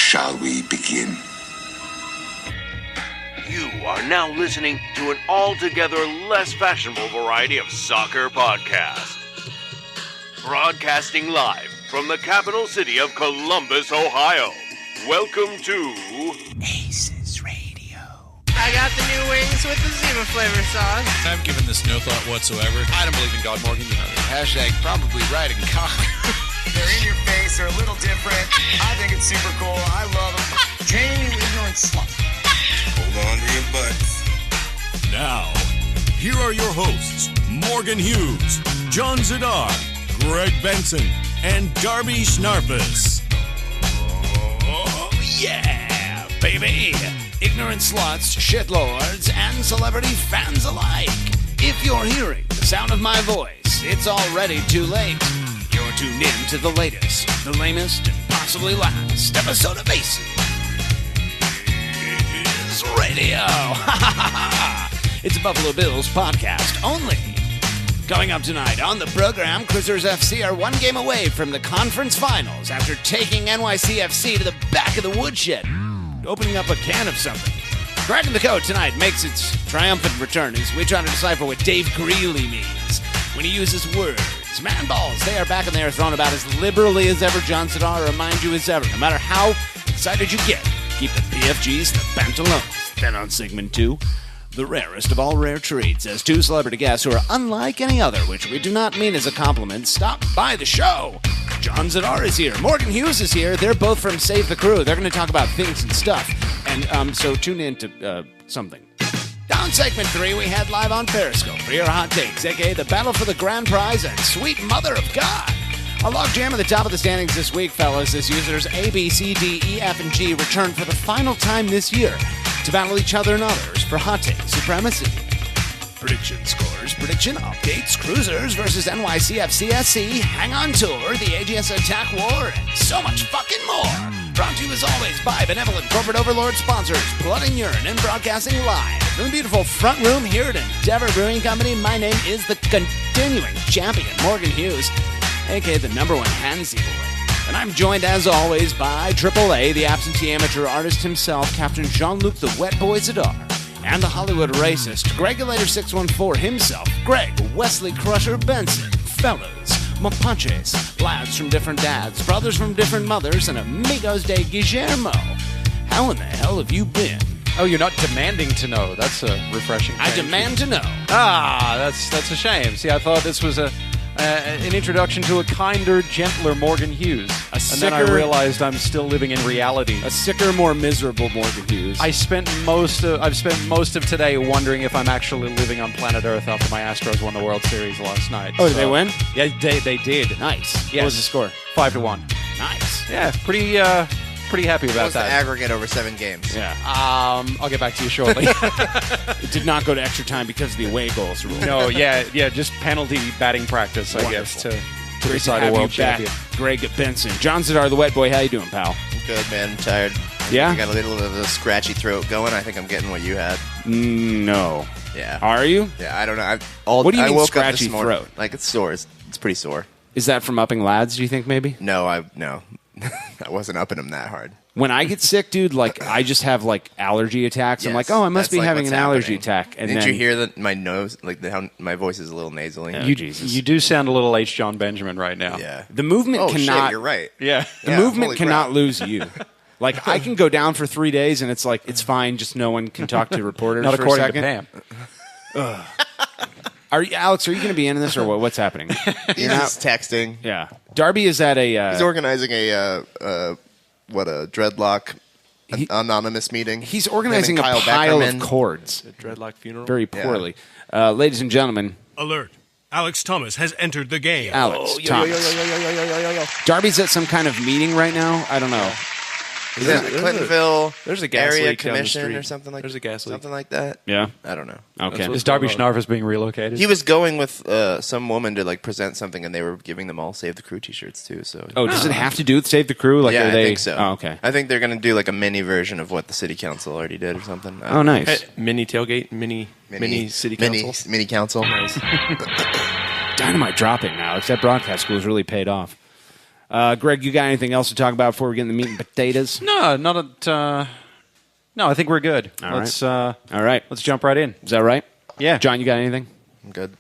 Shall we begin? You are now listening to an altogether less fashionable variety of soccer podcast. Broadcasting live from the capital city of Columbus, Ohio. Welcome to ACES Radio. I got the new wings with the Zima flavor sauce. I've given this no thought whatsoever. I don't believe in God, Morgan. You know that. Hashtag probably right and cock. They're in your face. They're a little different. I think it's super cool. I love them. Jamie, ignorant slut. Hold on to your butts. Now, here are your hosts, Morgan Hughes, John Zidar, Greg Benson, and Darby Snarpus. Oh, yeah, baby. Ignorant sluts, shitlords, and celebrity fans alike. If you're hearing the sound of my voice, it's already too late. You're tuned in to the latest, the lamest, and possibly last episode of ACES Radio. It's a Buffalo Bills podcast only. Coming up tonight on the program, Cruisers FC are one game away from the conference finals after taking NYCFC to the back of the woodshed, opening up a can of something. Cracking the Code tonight makes its triumphant return as we try to decipher what Dave Greeley means when he uses words. Man balls, they are back and they are thrown about as liberally as ever. John Zidar remind you as ever, no matter how excited you get, keep the PFGs, the pantalones. Then on segment 2, the rarest of all rare treats, as two celebrity guests who are unlike any other, which we do not mean as a compliment, stop by the show. John Zidar is here. Morgan Hughes is here. They're both from Save the Crew. They're going to talk about things and stuff. And so tune in to something. Down segment 3, we had live on Periscope for your hot takes, a.k.a. the battle for the grand prize and sweet mother of God. A log jam at the top of the standings this week, fellas, as users A, B, C, D, E, F, and G return for the final time this year to battle each other and others for hot take supremacy. Prediction scores, prediction updates, Cruisers versus NYCFC, Hang On Tour, the AGS Attack War, and so much fucking more. Brought to you as always by benevolent corporate overlord sponsors, Blood and Urine, and broadcasting live from the beautiful front room here at Endeavor Brewing Company. My name is the continuing champion, Morgan Hughes, a.k.a. the #1 Handsy Boy. And I'm joined, as always, by AAA, the absentee amateur artist himself, Captain Jean-Luc the Wet Boy Zidar, and the Hollywood racist, Gregulator 614 himself, Greg Wesley Crusher Benson. Fellas, mapunches, lads from different dads, brothers from different mothers, and amigos de Guillermo. How in the hell have you been? Oh, you're not demanding to know. That's a refreshing change. I demand to know. That's a shame. See, I thought this was an introduction to a kinder, gentler Morgan Hughes. And then I realized I'm still living in reality. A sicker, more miserable Morgan Hughes. I've spent most of today wondering if I'm actually living on planet Earth after my Astros won the World Series last night. Oh, did they win? Yeah, they did. Nice. Yes. What was the score? 5-1. Nice. Yeah, pretty happy about What was that. the aggregate over 7 games? Yeah. I'll get back to you shortly. It did not go to extra time because of the away goals rule. No, yeah, just penalty batting practice, I guess, to decide a world champion. Greg Benson. John Zidar, the Wet Boy. How you doing, pal? Good, man. I'm tired. Yeah? I got a little bit of a scratchy throat going. I think I'm getting what you had. No. Yeah. Are you? Yeah, I don't know. What do you I mean woke scratchy up this morning, throat? Like, it's sore. It's pretty sore. Is that from upping lads, do you think, maybe? No. I wasn't upping them that hard. When I get sick, dude, like, I just have, like, allergy attacks. I'm like, Yes, I must that's be having what's an allergy happening. attack. And Didn't then, you hear that my nose, like how my voice is a little nasally? Oh, You Jesus. do sound a little H. John Benjamin right now. Yeah. The movement Oh, cannot... shit, you're right. Yeah. The Yeah, movement holy cannot crap. lose you. Like, I can go down for 3 days, and it's like, it's fine, just no one can talk to reporters Not for a according to second. Pam. Alex, are you going to be in this, or what? What's happening? He's just texting. Yeah. Darby is at a... He's organizing a dreadlock anonymous meeting. He's organizing Him a and Kyle pile Beckerman. of cords. Dreadlock funeral. Very poorly. Ladies and gentlemen, Alert. Alex Thomas has entered the game. Alex Thomas. Darby's at some kind of meeting right now. I don't know. Is it Clintonville There's a gas Area leak down the Commission street. or something like There's a gas leak. Something like that. Yeah. I don't know. Okay. Is Darby Schnarfus being relocated? He was going with some woman to like present something, and they were giving them all Save the Crew T-shirts too. So Oh, does it have to do with Save the Crew? Like, yeah, are they... I think so. Oh, okay. I think they're going to do like a mini version of what the city council already did or something. Oh, nice. Mini tailgate, mini city council. Mini council. Nice. Dynamite dropping now. That broadcast school has really paid off. Greg, you got anything else to talk about before we get in the meat and potatoes? No, not at. No, I think we're good. All right. Let's jump right in. Is that right? Yeah. John, you got anything? I'm good.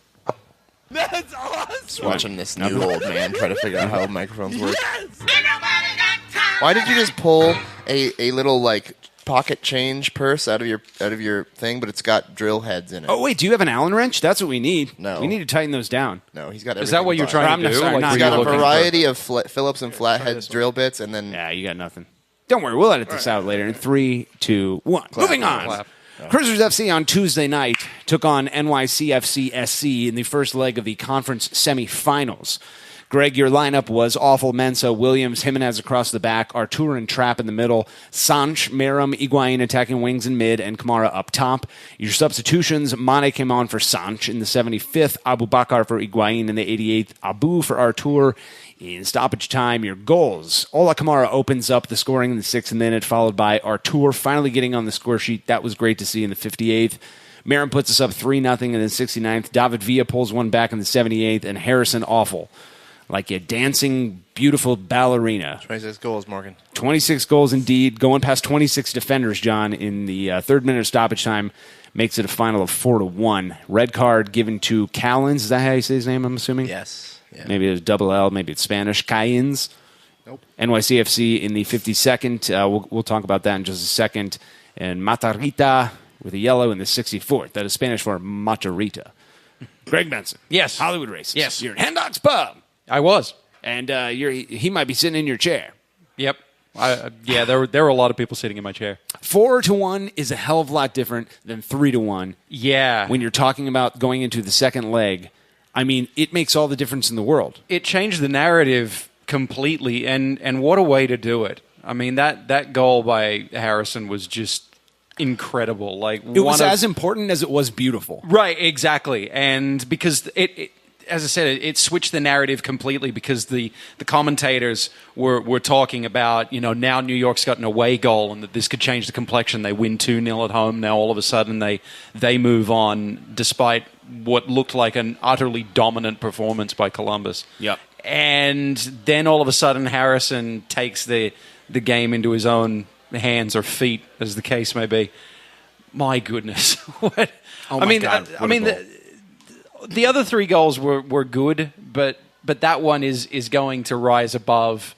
That's awesome. Just watching this new old man try to figure out how microphones work. Why did you just pull a little like pocket change purse out of your thing, but it's got drill heads in it? Oh wait, do you have an Allen wrench? That's what we need. No. We need to tighten those down. No, he's got everything. Is that what you're trying to do? Sorry, Like, not He's were got you a looking variety of Phillips and flatheads drill bits, and then Yeah, you got nothing. Don't worry, we'll edit this out later in 3, 2, 1. Moving on. Clap. Cruisers FC on Tuesday night took on NYCFC SC in the first leg of the conference semifinals. Greg, your lineup was Awful, Mensah, Williams, Jimenez across the back, Artur and Trapp in the middle, Sanch, Meram, Higuain attacking wings and mid, and Kamara up top. Your substitutions, Mane came on for Sanch in the 75th, Abu Bakar for Higuain in the 88th, Abu for Artur. In stoppage time, your goals. Ola Kamara opens up the scoring in the 6th minute, followed by Artur finally getting on the score sheet. That was great to see in the 58th. Meram puts us up 3-0 in the 69th. David Villa pulls one back in the 78th, and Harrison Awful. Like a dancing, beautiful ballerina. 26 goals, Morgan. 26 goals indeed. Going past 26 defenders, John, in the 3rd minute of stoppage time makes it a final of 4-1. Red card given to Callens. Is that how you say his name, I'm assuming? Yes. Yeah. Maybe it's double L, maybe it's Spanish. Callens. Nope. NYCFC in the 52nd. We'll talk about that in just a second. And Matarrita with a yellow in the 64th. That is Spanish for Matarrita. Greg Benson. Yes. Hollywood Races. Yes. You're at Hen Dogs Pub. I was. And he might be sitting in your chair. Yep. There were a lot of people sitting in my chair. 4-1 is a hell of a lot different than 3-1. Yeah. When you're talking about going into the second leg, I mean, it makes all the difference in the world. It changed the narrative completely, and what a way to do it. I mean, that goal by Harrison was just incredible. Like it was as important as it was beautiful. Right, exactly. And because it as I said, it switched the narrative completely because the commentators were talking about, now New York's got an away goal and that this could change the complexion. They win 2-0 at home. Now all of a sudden they move on despite what looked like an utterly dominant performance by Columbus. Yep. And then all of a sudden Harrison takes the game into his own hands or feet, as the case may be. My goodness. What? Oh my God. The other 3 goals were good, but that one is going to rise above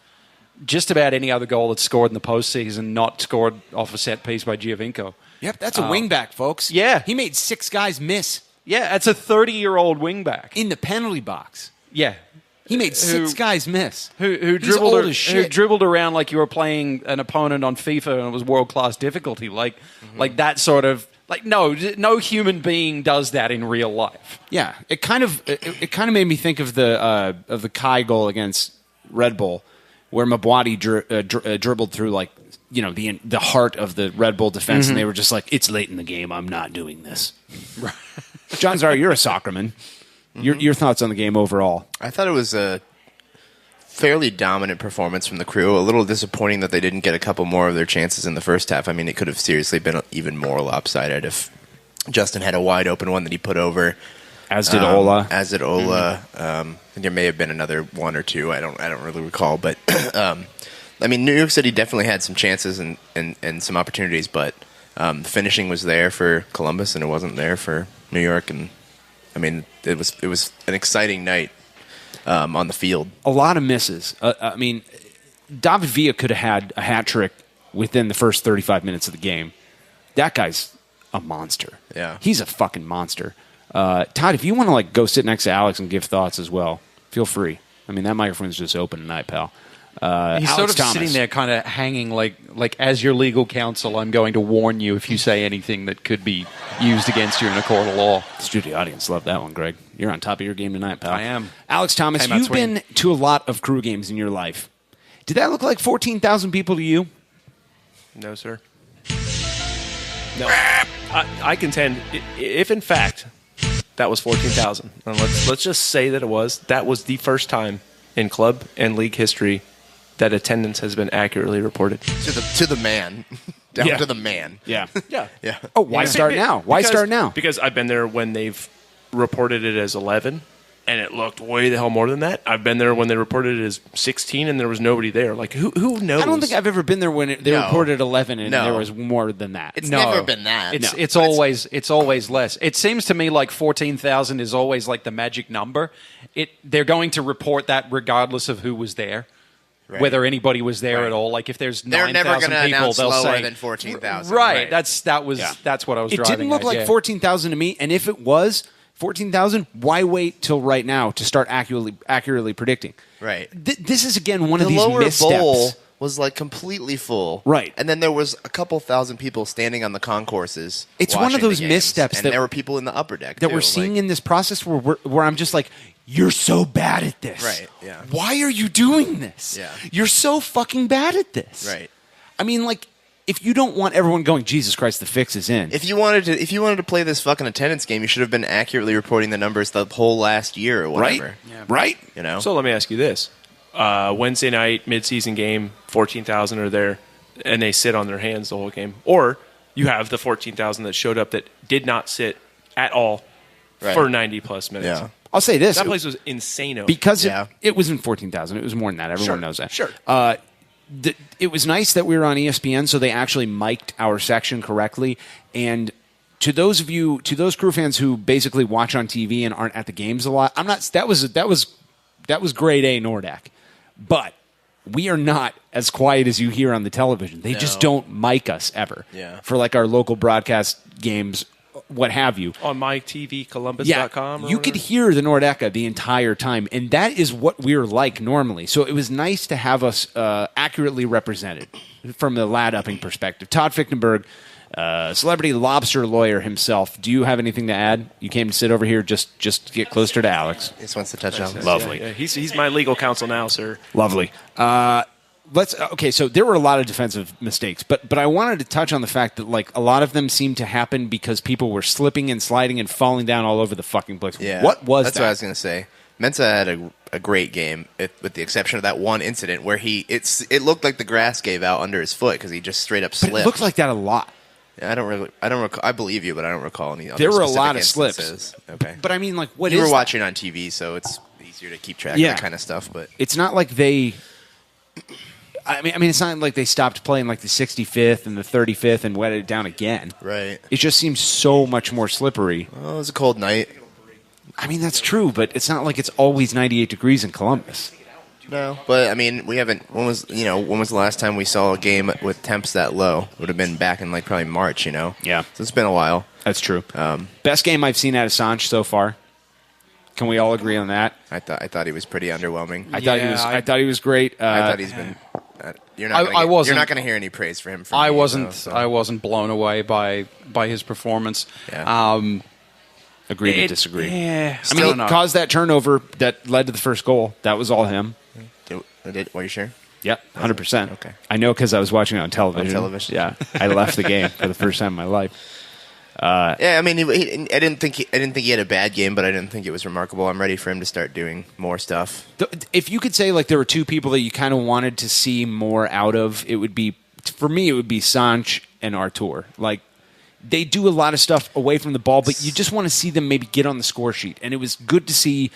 just about any other goal that's scored in the postseason, not scored off a set piece by Giovinco. Yep, that's a wingback, folks. Yeah. He made 6 guys miss. Yeah, that's a 30-year-old wingback. In the penalty box. Yeah. He made 6 guys miss. Who dribbled around like you were playing an opponent on FIFA and it was world-class difficulty. Like that sort of... Like no human being does that in real life. Yeah, it kind of made me think of the Kai goal against Red Bull, where Mabwadi dribbled through the heart of the Red Bull defense, and they were just like, "It's late in the game, I'm not doing this." John Zara, you're a soccerman. Your thoughts on the game overall? I thought it was a fairly dominant performance from the crew. A little disappointing that they didn't get a couple more of their chances in the first half. I mean, it could have seriously been even more lopsided if Justin had a wide open one that he put over. As did Ola. I think there may have been another one or two. I don't really recall. But I mean, New York City definitely had some chances and some opportunities, but the finishing was there for Columbus and it wasn't there for New York. And I mean, it was an exciting night. On the field. A lot of misses. I mean, David Villa could have had a hat trick within the first 35 minutes of the game. That guy's a monster. Yeah. He's a fucking monster. Todd, if you want to go sit next to Alex and give thoughts as well, feel free. I mean, that microphone's just open tonight, pal. He's Alex sort of Thomas. sitting there kind of hanging like as your legal counsel, I'm going to warn you if you say anything that could be used against you in a court of law. Studio audience loved that one, Greg. You're on top of your game tonight, pal. I am. Alex Thomas, you've been to a lot of crew games in your life. Did that look like 14,000 people to you? No, sir. No. I contend, if in fact that was 14,000, and let's just say that that was the first time in club and league history that attendance has been accurately reported. To the man. Down to the man. Yeah. Yeah. Oh, why start now? Why start now? Because I've been there when they've reported it as 11, and it looked way the hell more than that. I've been there when they reported it as 16 and there was nobody there. Like, who knows? I don't think I've ever been there when they reported 11 and No. there was more than that. It's never been that. It's always less. It seems to me like 14,000 is always like the magic number. They're going to report that regardless of who was there. Right. Whether anybody was there at all, like if there's 9,000 people, they'll lower say than 14,000. Right. That's what I was. It driving. It didn't look at, like yeah. 14,000 to me, and if it was 14,000, why wait till right now to start accurately predicting? Right. This is again one of The these lower missteps. bowl was like completely full. Right. And then there was a couple thousand people standing on the concourses. It's one of watching the those games. missteps and that- there were people in the upper deck that too. we're seeing in this process where I'm just like, you're so bad at this. Right, yeah. Why are you doing this? Yeah. You're so fucking bad at this. Right. I mean, like, if you don't want everyone going, Jesus Christ, the fix is in. If you wanted to play this fucking attendance game, you should have been accurately reporting the numbers the whole last year or whatever. Right? Yeah. Right? You know? So let me ask you this. Wednesday night, midseason game, 14,000 are there, and they sit on their hands the whole game. Or you have the 14,000 that showed up that did not sit at all for 90-plus minutes. Yeah. I'll say this. That place was insane. Because it wasn't 14,000. It was more than that. Everyone knows that. Sure. It was nice that we were on ESPN, so they actually mic'd our section correctly. And to those crew fans who basically watch on TV and aren't at the games a lot, that was grade A Nordak. But we are not as quiet as you hear on the television. They just don't mic us ever. Yeah. For like our local broadcast games, what have you. On mytvcolumbus.com? You could hear the Nordeca the entire time, and that is what we're like normally. So it was nice to have us accurately represented from the lad-upping perspective. Todd Fichtenberg, celebrity lobster lawyer himself. Do you have anything to add? You came to sit over here just to get closer to Alex. He just wants to touch on this. Lovely. Yeah, he's my legal counsel now, sir. Lovely. So there were a lot of defensive mistakes, but I wanted to touch on the fact that like a lot of them seemed to happen because people were slipping and sliding and falling down all over the fucking place. Yeah. What was That's that? what I was going to say. Mensa had a great game, with the exception of that one incident where it looked like the grass gave out under his foot because he just straight up slipped. But it looked like that a lot. I don't recall. I believe you, but I don't recall any other There were a specific lot of instances. slips. Okay. But I mean, like, what you is were that? watching on TV, so it's easier to keep track of that kind of stuff. But it's not like they. I mean, it's not like they stopped playing like the 65th and the 35th and wetted it down again. Right. It just seems so much more slippery. Well, it was a cold night. I mean, that's true, but it's not like it's always 98 degrees in Columbus. No, but I mean, we haven't. When was the last time we saw a game with temps that low? Would have been back in like probably March. Yeah. So it's been a while. That's true. Best game I've seen out of Sanch so far. Can we all agree on that? I thought he was pretty underwhelming. I thought he was great. I thought he's been. You're not going to hear any praise for him. I wasn't blown away by his performance. Yeah. Agree to disagree. Yeah, I mean, he caused that turnover that led to the first goal. That was all him. Are you sure? Yep, 100%. Okay. I know because I was watching it on television. Yeah, I left the game for the first time in my life. Yeah, I mean, I didn't think he had a bad game, but I didn't think it was remarkable. I'm ready for him to start doing more stuff. If you could say like there were two people that you kind of wanted to see more out of, it would be Sanch and Artur. Like they do a lot of stuff away from the ball, but you just want to see them maybe get on the score sheet. And it was good to see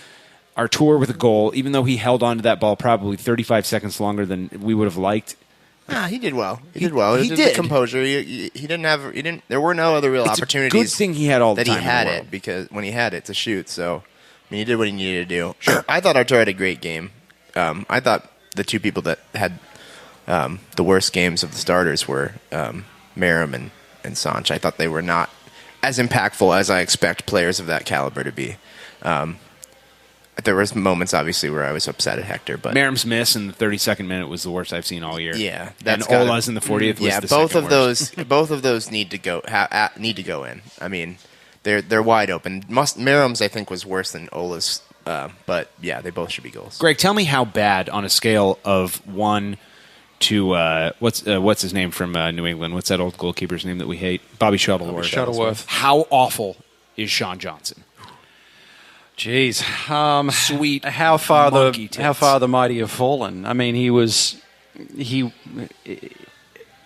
Artur with a goal, even though he held on to that ball probably 35 seconds longer than we would have liked. He did well. He did well. He did. did. The composure. He didn't. There were no other real opportunities. It's a good thing he had all the that time he had in the it world. because when he had it to shoot. So I mean, he did what he needed to do. Sure. I thought Artur had a great game. I thought the two people that had the worst games of the starters were Merrim and Sanch. I thought they were not as impactful as I expect players of that caliber to be. There was moments, obviously, where I was upset at Hector, but Merrim's miss in the 32nd minute was the worst I've seen all year. Yeah, and Ola's in the 40th. Was the both second of worst. both of those need to go in. I mean, they're wide open. Merrim's I think was worse than Ola's, but yeah, they both should be goals. Greg, tell me how bad on a scale of 1 to what's his name from New England? What's that old goalkeeper's name that we hate? Bobby Shuttleworth. How awful is Sean Johnson? Jeez, sweet. How far the mighty have fallen? I mean,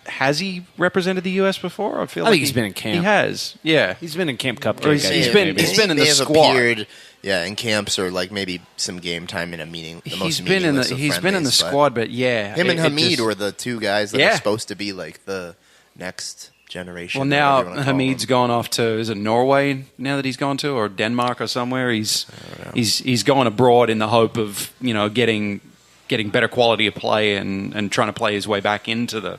has he represented the U.S. before? I think he's been in camp. He has, yeah. He's been in Camp Cupcake. Or he's been in the squad. Appeared, in camps or like maybe some game time in a meeting. He's been in the squad, but yeah, him and Hamid were the two guys that are supposed to be like the next generation. Well, now Hamid's gone off to, is it Norway now that he's gone to, or Denmark or somewhere? He's gone abroad in the hope of getting better quality of play and trying to play his way back into the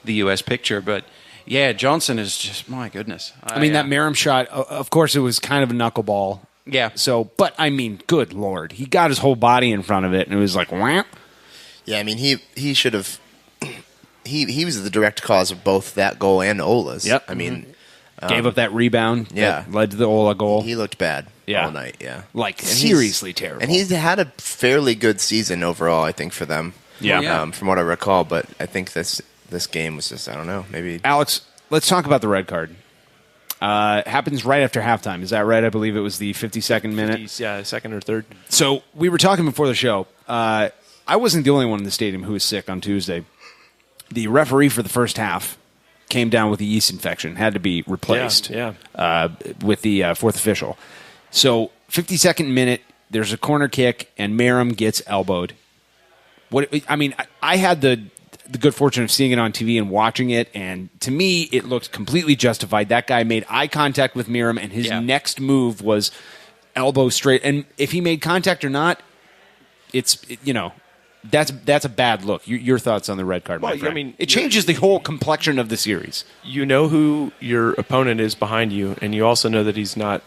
U.S. picture. But yeah, Johnson is just, my goodness. I mean, that Merrim shot, of course, it was kind of a knuckleball. Yeah. So, but I mean, good Lord, he got his whole body in front of it, and it was like, wham. Yeah, I mean, he should have. He was the direct cause of both that goal and Ola's. Yep. I mean, gave up that rebound. Yeah, that led to the Ola goal. He looked bad all night. Yeah, seriously terrible. And he's had a fairly good season overall, I think, for them. Yeah. From what I recall, but I think this game was just, I don't know, maybe. Alex, let's talk about the red card. Happens right after halftime. Is that right? I believe it was the 52nd minute. Second or third. So we were talking before the show. I wasn't the only one in the stadium who was sick on Tuesday. The referee for the first half came down with a yeast infection, had to be replaced with the fourth official. So 52nd minute, there's a corner kick, and Merrim gets elbowed. I had the good fortune of seeing it on TV and watching it, and to me, it looked completely justified. That guy made eye contact with Merrim, and his next move was elbow straight. And if he made contact or not, that's a bad look. Your thoughts on the red card, my friend? I mean, it changes the whole complexion of the series. You know who your opponent is behind you, and you also know that he's not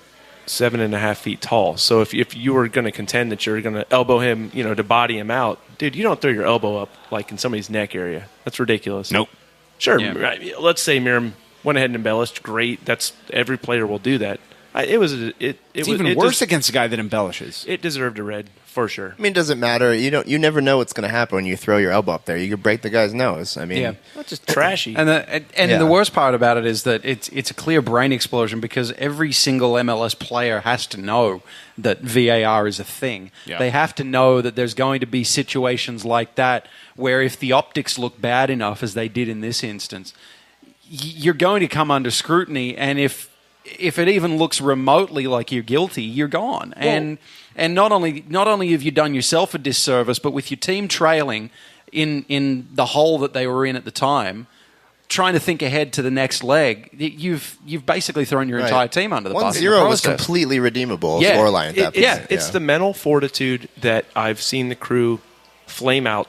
7.5 feet tall. So if you were going to contend that you're going to elbow him, to body him out, dude, you don't throw your elbow up like in somebody's neck area. That's ridiculous. Nope. Sure, right. Let's say Merrim went ahead and embellished. Great. Every player will do that. It's even worse against a guy that embellishes. It deserved a red for sure. I mean, it doesn't matter. You never know what's going to happen when you throw your elbow up there. You could break the guy's nose. I mean, that's just trashy. And the worst part about it is that it's a clear brain explosion because every single MLS player has to know that VAR is a thing. Yeah. They have to know that there's going to be situations like that where if the optics look bad enough, as they did in this instance, you're going to come under scrutiny, and if it even looks remotely like you're guilty, you're gone. And not only have you done yourself a disservice, but with your team trailing in the hole that they were in at the time, trying to think ahead to the next leg, you've basically thrown your entire team under the bus. 1-0 was completely redeemable scoreline at that point. It's the mental fortitude that I've seen the crew flame out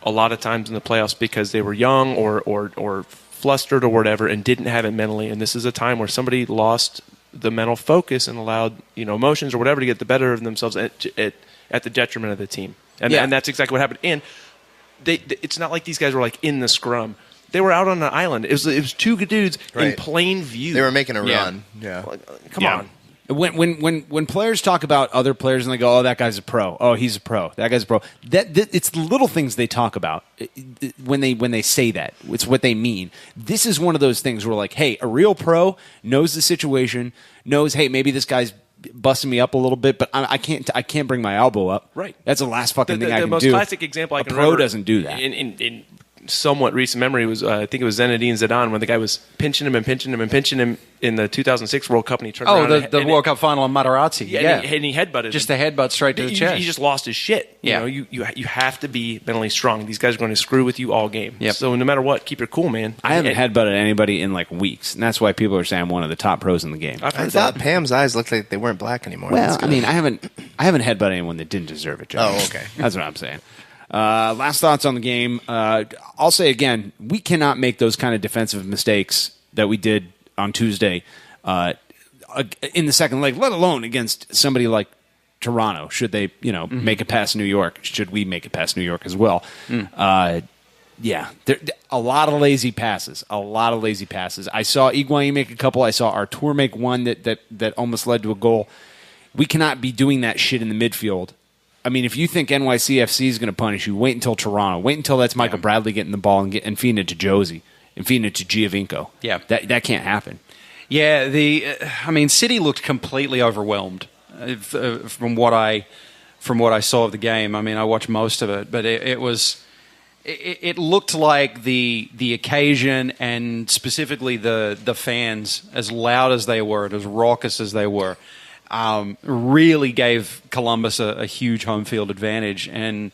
a lot of times in the playoffs because they were young or flustered or whatever and didn't have it mentally. And this is a time where somebody lost the mental focus and allowed emotions or whatever to get the better of themselves at the detriment of the team. And that's exactly what happened. And it's not like these guys were like in the scrum. They were out on an island. It was two dudes in plain view. They were making a run. Yeah. Come on. When players talk about other players and they go, "Oh, that guy's a pro. Oh, he's a pro. That guy's a pro." That it's the little things they talk about when they say that. It's what they mean. This is one of those things where, like, hey, a real pro knows the situation, knows, hey, maybe this guy's busting me up a little bit, but I can't bring my elbow up. Right. That's the last fucking thing I can do. The most classic example I can remember. A pro doesn't do that. In somewhat recent memory was I think it was Zinedine Zidane when the guy was pinching him in the 2006 World Cup and he turned around. The World Cup final in Materazzi. And he headbutted just him. a headbutt straight to the chest. He just lost his shit. Yeah. You have to be mentally strong. These guys are going to screw with you all game. Yep. So no matter what, keep your cool, man. I haven't headbutted anybody in like weeks, and that's why people are saying I'm one of the top pros in the game. I thought Pam's eyes looked like they weren't black anymore. Well, I mean, I haven't headbutted anyone that didn't deserve it, John. Oh, okay. That's what I'm saying. Last thoughts on the game. I'll say again, we cannot make those kind of defensive mistakes that we did on Tuesday in the second leg, let alone against somebody like Toronto. Should they, make it past New York? Should we make it past New York as well? Yeah, a lot of lazy passes. I saw Higuaín make a couple. I saw Artur make one that almost led to a goal. We cannot be doing that shit in the midfield. I mean, if you think NYCFC is going to punish you, wait until Toronto. Wait until that's Michael Bradley getting the ball and feeding it to Josie and feeding it to Giovinco. Yeah. That can't happen. Yeah, City looked completely overwhelmed from what I saw of the game. I mean, I watched most of it, but it was it looked like the occasion and specifically the fans, as loud as they were and as raucous as they were, really gave Columbus a huge home field advantage, and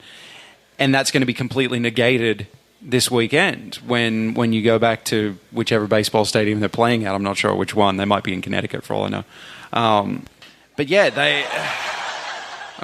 that's going to be completely negated this weekend when you go back to whichever baseball stadium they're playing at. I'm not sure which one. They might be in Connecticut for all I know. But yeah,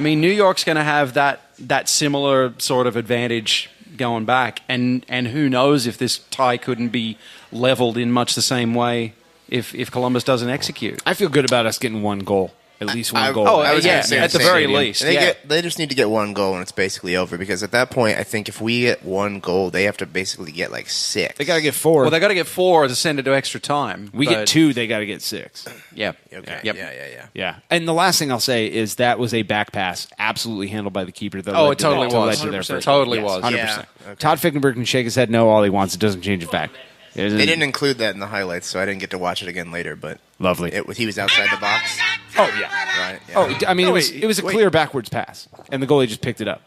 New York's going to have that similar sort of advantage going back, and who knows if this tie couldn't be leveled in much the same way if Columbus doesn't execute. I feel good about us getting one goal. At least one goal. At the very least. They just need to get one goal and it's basically over, because at that point, I think if we get one goal, they have to basically get like 6. They got to get 4. Well, they got to get 4 to send it to extra time. We get 2, they got to get 6. Yeah. Okay. Yep. Yeah. And the last thing I'll say is that was a back pass absolutely handled by the keeper. That it totally was. To their first Totally yes, was. 100%. Yeah. Okay. Todd Fickenberg can shake his head no all he wants. It doesn't change the fact. They didn't include that in the highlights, so I didn't get to watch it again later. But lovely. He was outside the box. Oh yeah. Right. Yeah. It was a clear backwards pass, and the goalie just picked it up.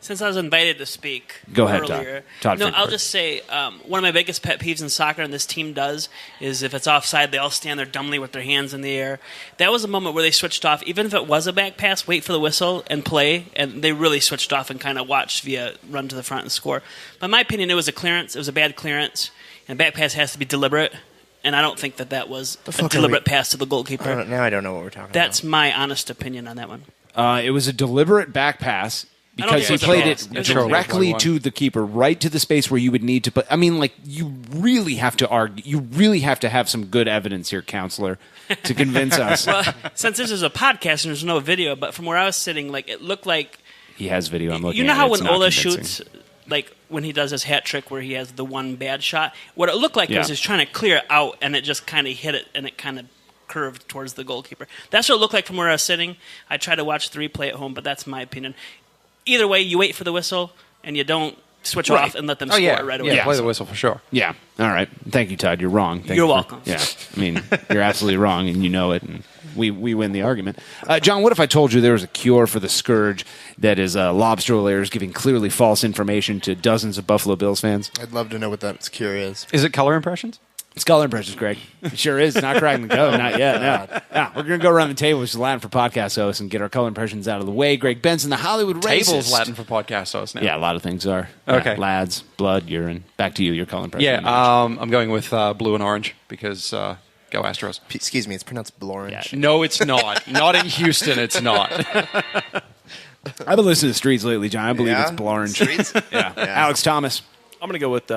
Since I was invited to speak Go ahead, earlier, Todd. I'll just say one of my biggest pet peeves in soccer, and this team does, is if it's offside, they all stand there dumbly with their hands in the air. That was a moment where they switched off. Even if it was a back pass, wait for the whistle and play, and they really switched off and kind of watched via run to the front and score. But in my opinion, it was a clearance. It was a bad clearance, and back pass has to be deliberate. And I don't think that was a deliberate pass to the goalkeeper. Now I don't know what we're talking about. That's my honest opinion on that one. It was a deliberate back pass because he played it directly to the keeper, right to the space where you would need to put. You really have to argue. You really have to have some good evidence here, counselor, to convince us. Well, since this is a podcast and there's no video, but from where I was sitting, it looked like he has video. I'm looking. You know at how it, when Ola shoots, when he does his hat trick where he has the one bad shot, what it looked like was he's trying to clear it out, and it just kind of hit it, and it kind of curved towards the goalkeeper. That's what it looked like from where I was sitting. I tried to watch the replay at home, but that's my opinion. Either way, you wait for the whistle, and you don't switch off and let them score right away. Yeah, play the whistle for sure. Yeah. All right. Thank you, Todd. You're wrong. You're welcome. Yeah. You're absolutely wrong, and you know it, and we win the argument. John, what if I told you there was a cure for the scourge that is lobster layers giving clearly false information to dozens of Buffalo Bills fans? I'd love to know what that cure is. Is it color impressions? It's color impressions, Greg. It sure is. It's not cracking the code. Not yet. No. We're going to go around the table, which is Latin for podcast hosts, and get our color impressions out of the way. Greg Benson, the Hollywood racist. Table's Latin for podcast hosts now. Yeah, a lot of things are. Okay. Yeah, lads, blood, urine. Back to you, your color impression. Yeah, I'm going with blue and orange because go Astros. Excuse me, it's pronounced blorange. Yeah. No, it's not. Not in Houston, it's not. I've been listening to Streets lately, John. I believe it's blorange. Streets? Yeah. Alex Thomas. I'm going to go with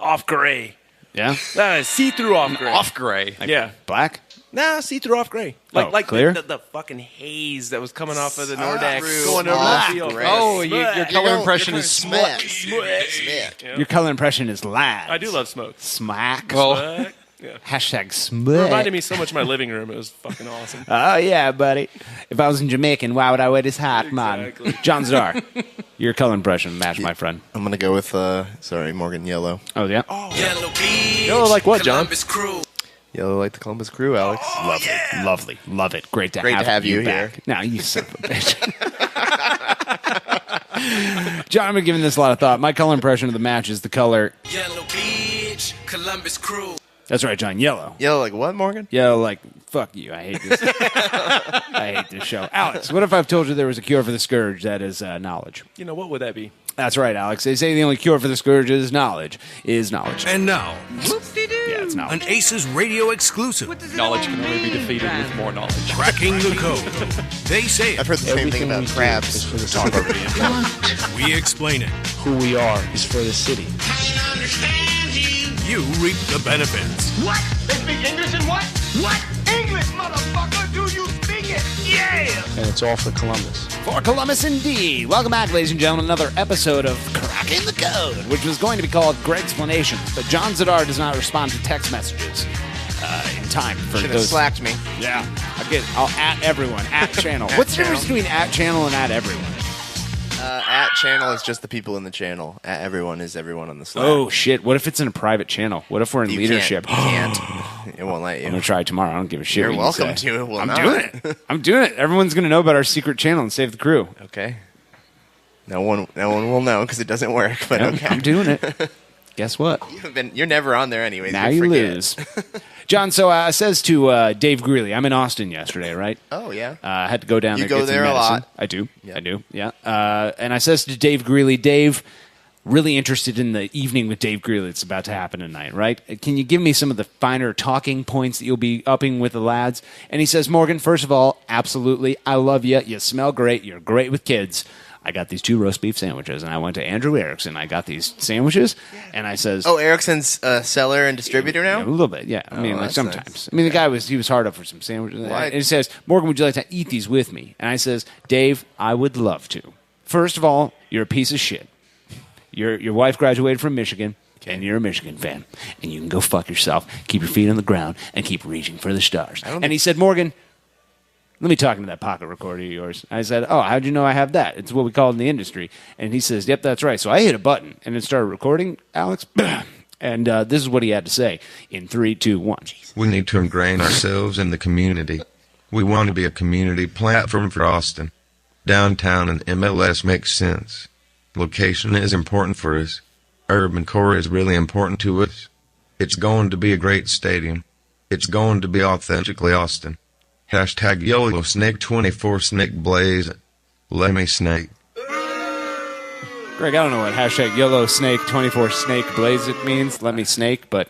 off gray. Yeah? See-through off gray. Off gray. Yeah. Black? Nah, see-through off gray. Clear? The fucking haze that was coming off of the Nordex Through going over off the field. gray. Oh, your color impression is smack. Smack. Your color impression is lads. I do love smoke. Smack. Well, Yeah. Hashtag It smack. reminded me so much of my living room. It was fucking awesome. Oh, yeah, buddy. If I was in Jamaican, why would I wear this hat, man? Exactly. John Zadar, your color impression match, my friend. I'm going to go with, Morgan, yellow. Oh, yeah? Yellow like what, John? Yellow like the Columbus Crew, Alex. Lovely. Love it. Great to have you back. here. Now, you son of a bitch. John, I've been giving this a lot of thought. My color impression of the match is the color. Yellow Beach, Columbus Crew. That's right, John. Yellow. Yellow like what, Morgan? Yellow like, fuck you. I hate this. I hate this show. Alex, what if I've told you there was a cure for the scourge that is knowledge? You know, what would that be? That's right, Alex. They say the only cure for the scourge is knowledge. And now, Yeah, it's knowledge. an ACES radio exclusive, knowledge can only be defeated with more knowledge. cracking the code. They say I've it, heard the same thing about crabs. we explain it. Who we are is for the city. You reap the benefits. What? They speak English and what? What? English, motherfucker! Do you speak it? Yeah! And it's all for Columbus. For Columbus, indeed. Welcome back, ladies and gentlemen, another episode of Cracking the Code, which was going to be called Greg's-planations, but John Zadar does not respond to text messages in time for Should have those. slacked me. Yeah, I'll at everyone, at channel. What's the difference between at channel and at everyone? At channel is just the people in the channel. At everyone is everyone on the Slack. Oh shit! What if it's in a private channel? What if we're in You leadership? Can't. You can't. It won't let I'm you. gonna try tomorrow. I don't give a shit. You're what you welcome say. to. It will I'm not. doing it. I'm doing it. Everyone's gonna know about our secret channel and save the crew. Okay. No one will know because it doesn't work. But okay. I'm doing it. Guess what? You're never on there anyways. Now you lose. John, so says to Dave Greeley, I'm in Austin yesterday, right? Oh, yeah. I had to go down there. You go there a lot. I do. Yeah. I do, yeah. And I says to Dave Greeley, Dave, really interested in the evening with Dave Greeley that's about to happen tonight, right? Can you give me some of the finer talking points that you'll be upping with the lads? And he says, Morgan, first of all, absolutely. I love you. You smell great. You're great with kids. I got these 2 roast beef sandwiches, and I went to Andrew Erickson. I got these sandwiches, and I says... Oh, Erickson's seller and distributor now? Yeah, a little bit, yeah. I mean, like sometimes. Nice. I mean, the guy was hard up for some sandwiches. And he says, Morgan, would you like to eat these with me? And I says, Dave, I would love to. First of all, you're a piece of shit. Your wife graduated from Michigan, and you're a Michigan fan. And you can go fuck yourself, keep your feet on the ground, and keep reaching for the stars. And he said, Morgan... Let me talk into that pocket recorder of yours. I said, oh, how'd you know I have that? It's what we call it in the industry. And he says, yep, that's right. So I hit a button, and it started recording, Alex. And this is what he had to say in 3, 2, 1. We need to ingrain ourselves in the community. We want to be a community platform for Austin. Downtown and MLS makes sense. Location is important for us. Urban core is really important to us. It's going to be a great stadium. It's going to be authentically Austin. Hashtag YOLO Snake 24 Snake Blaze. Let me snake. Greg, I don't know what hashtag YOLO Snake 24 Snake Blaze it means. Let me snake, but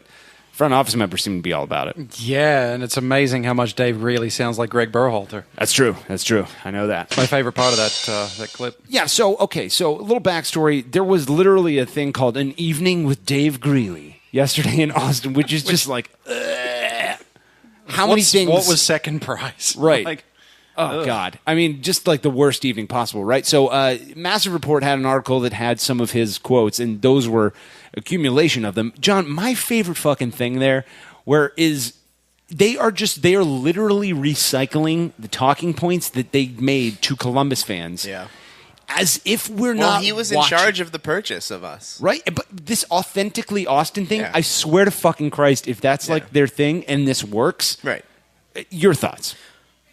front office members seem to be all about it. Yeah, and it's amazing how much Dave really sounds like Greg Berhalter. That's true. That's true. I know that. It's my favorite part of that clip. Yeah, so a little backstory. There was literally a thing called An Evening with Dave Greeley yesterday in Austin, which is just like... How many things? What was second prize? Right. God. I mean, just like the worst evening possible, right? So Massive Report had an article that had some of his quotes, and those were accumulation of them. John, my favorite fucking thing there they are literally recycling the talking points that they made to Columbus fans. Yeah. As if we're not Well, he was in charge of the purchase of us. Right? But this authentically Austin thing, I swear to fucking Christ, if that's like their thing and this works, right? Your thoughts?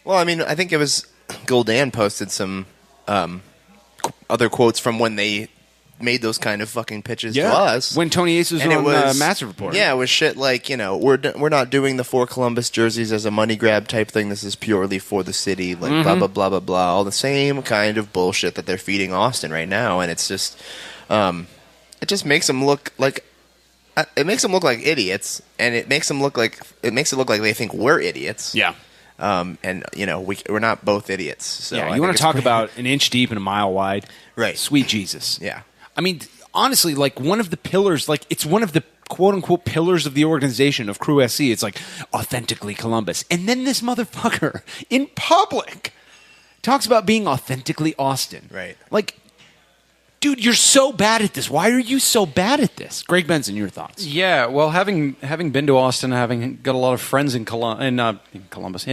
Well, I mean, I think it was Goldan posted some other quotes from when they made those kind of fucking pitches to us. When Tony Ace was on Massive Report. Yeah, it was shit like, we're not doing the For Columbus jerseys as a money grab type thing. This is purely for the city, like blah, blah, blah, blah, blah. All the same kind of bullshit that they're feeding Austin right now. And it's just, it just makes them look like, idiots. And it makes it look like they think we're idiots. Yeah. And, we're not both idiots. So yeah, you want to talk about an inch deep and a mile wide? Right. Sweet Jesus. Yeah. I mean, honestly, like one of the pillars, like it's one of the quote-unquote pillars of the organization of Crew SC. It's like authentically Columbus. And then this motherfucker in public talks about being authentically Austin. Right. Like, dude, you're so bad at this. Why are you so bad at this? Greg Benson, your thoughts? Yeah, well, having been to Austin, having got a lot of friends in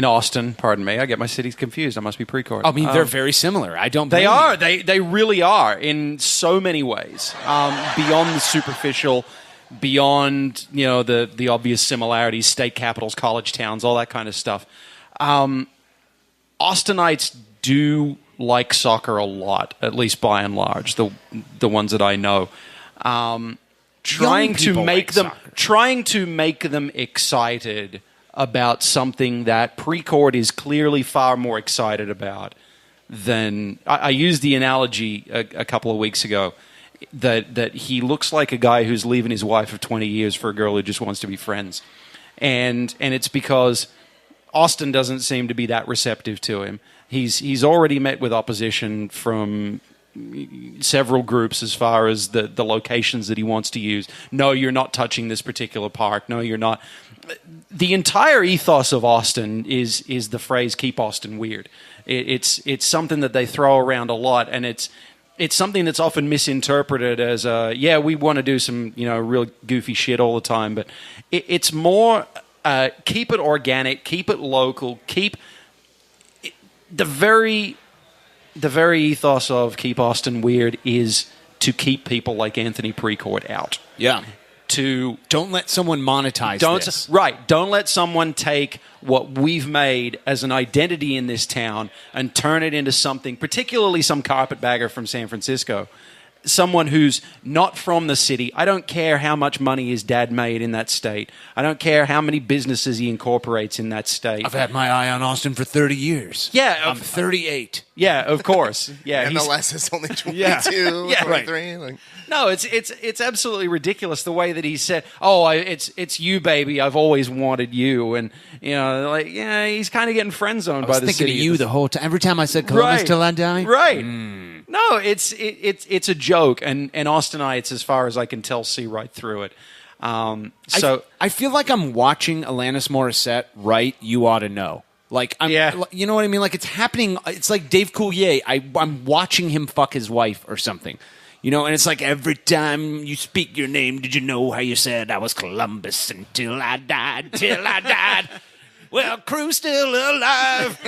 Austin, pardon me, I get my cities confused. I must be pre-court. I mean, they're very similar. I don't. They are. They really are in so many ways. Beyond the superficial, beyond the obvious similarities, state capitals, college towns, all that kind of stuff. Austinites do like soccer a lot, at least by and large, the ones that I know. Trying to make them excited about something that Precourt is clearly far more excited about than I used the analogy a couple of weeks ago that he looks like a guy who's leaving his wife of 20 years for a girl who just wants to be friends, and it's because Austin doesn't seem to be that receptive to him. He's already met with opposition from several groups as far as the locations that he wants to use. No, you're not touching this particular park. No, you're not. The entire ethos of Austin is the phrase "Keep Austin Weird." It's something that they throw around a lot, and it's something that's often misinterpreted as we want to do some real goofy shit all the time, but it's more keep it organic, keep it local, keep the very ethos of Keep Austin Weird is to keep people like Anthony Precourt out. Yeah. to don't let someone monetize this. Right. Don't let someone take what we've made as an identity in this town and turn it into something, particularly some carpetbagger from San Francisco, someone who's not from the city. I don't care how much money his dad made in that state. I don't care how many businesses he incorporates in that state. I've had my eye on Austin for 30 years. Yeah. I'm 38. Yeah, of course. Yeah, MLS is only 22, yeah, 23. Right. No, it's absolutely ridiculous the way that he said, it's you, baby. I've always wanted you, and he's kind of getting friend zoned by the city. I was thinking of you the whole time. Every time I said Columbus till I die. Right. No, it's a joke, and Austinites, as far as I can tell, see right through it. I feel like I'm watching Alanis Morissette write "You Ought to Know." Like, you know what I mean? Like, it's happening. It's like Dave Coulier. I'm watching him fuck his wife or something. You know, and it's like every time you speak your name, did you know how you said I was Columbus until I died? Well, crew's still alive.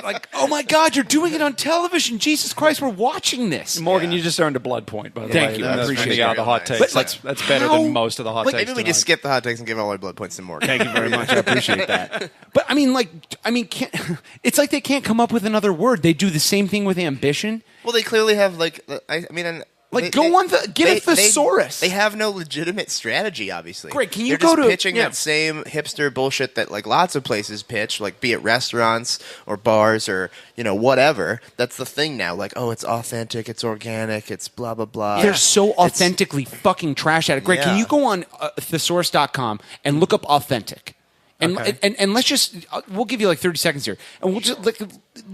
Like, oh my God, you're doing it on television. Jesus Christ, we're watching this. Morgan, you just earned a blood point, by the way. Thank you. I appreciate it. The hot takes. That's better than most of the hot takes. Maybe we just skip the hot takes and give all our blood points to Morgan. Thank you very much. I appreciate that. But it's like they can't come up with another word. They do the same thing with ambition. Well, they clearly have get a thesaurus. They have no legitimate strategy, obviously. Greg, can you They're just pitching that same hipster bullshit that like lots of places pitch, like be it restaurants or bars or whatever. That's the thing now. Like, oh, it's authentic, it's organic, it's blah blah blah. They're so authentically fucking trash at it. Greg, can you go on thesaurus.com and look up authentic? And let's just we'll give you like 30 seconds here, and we'll just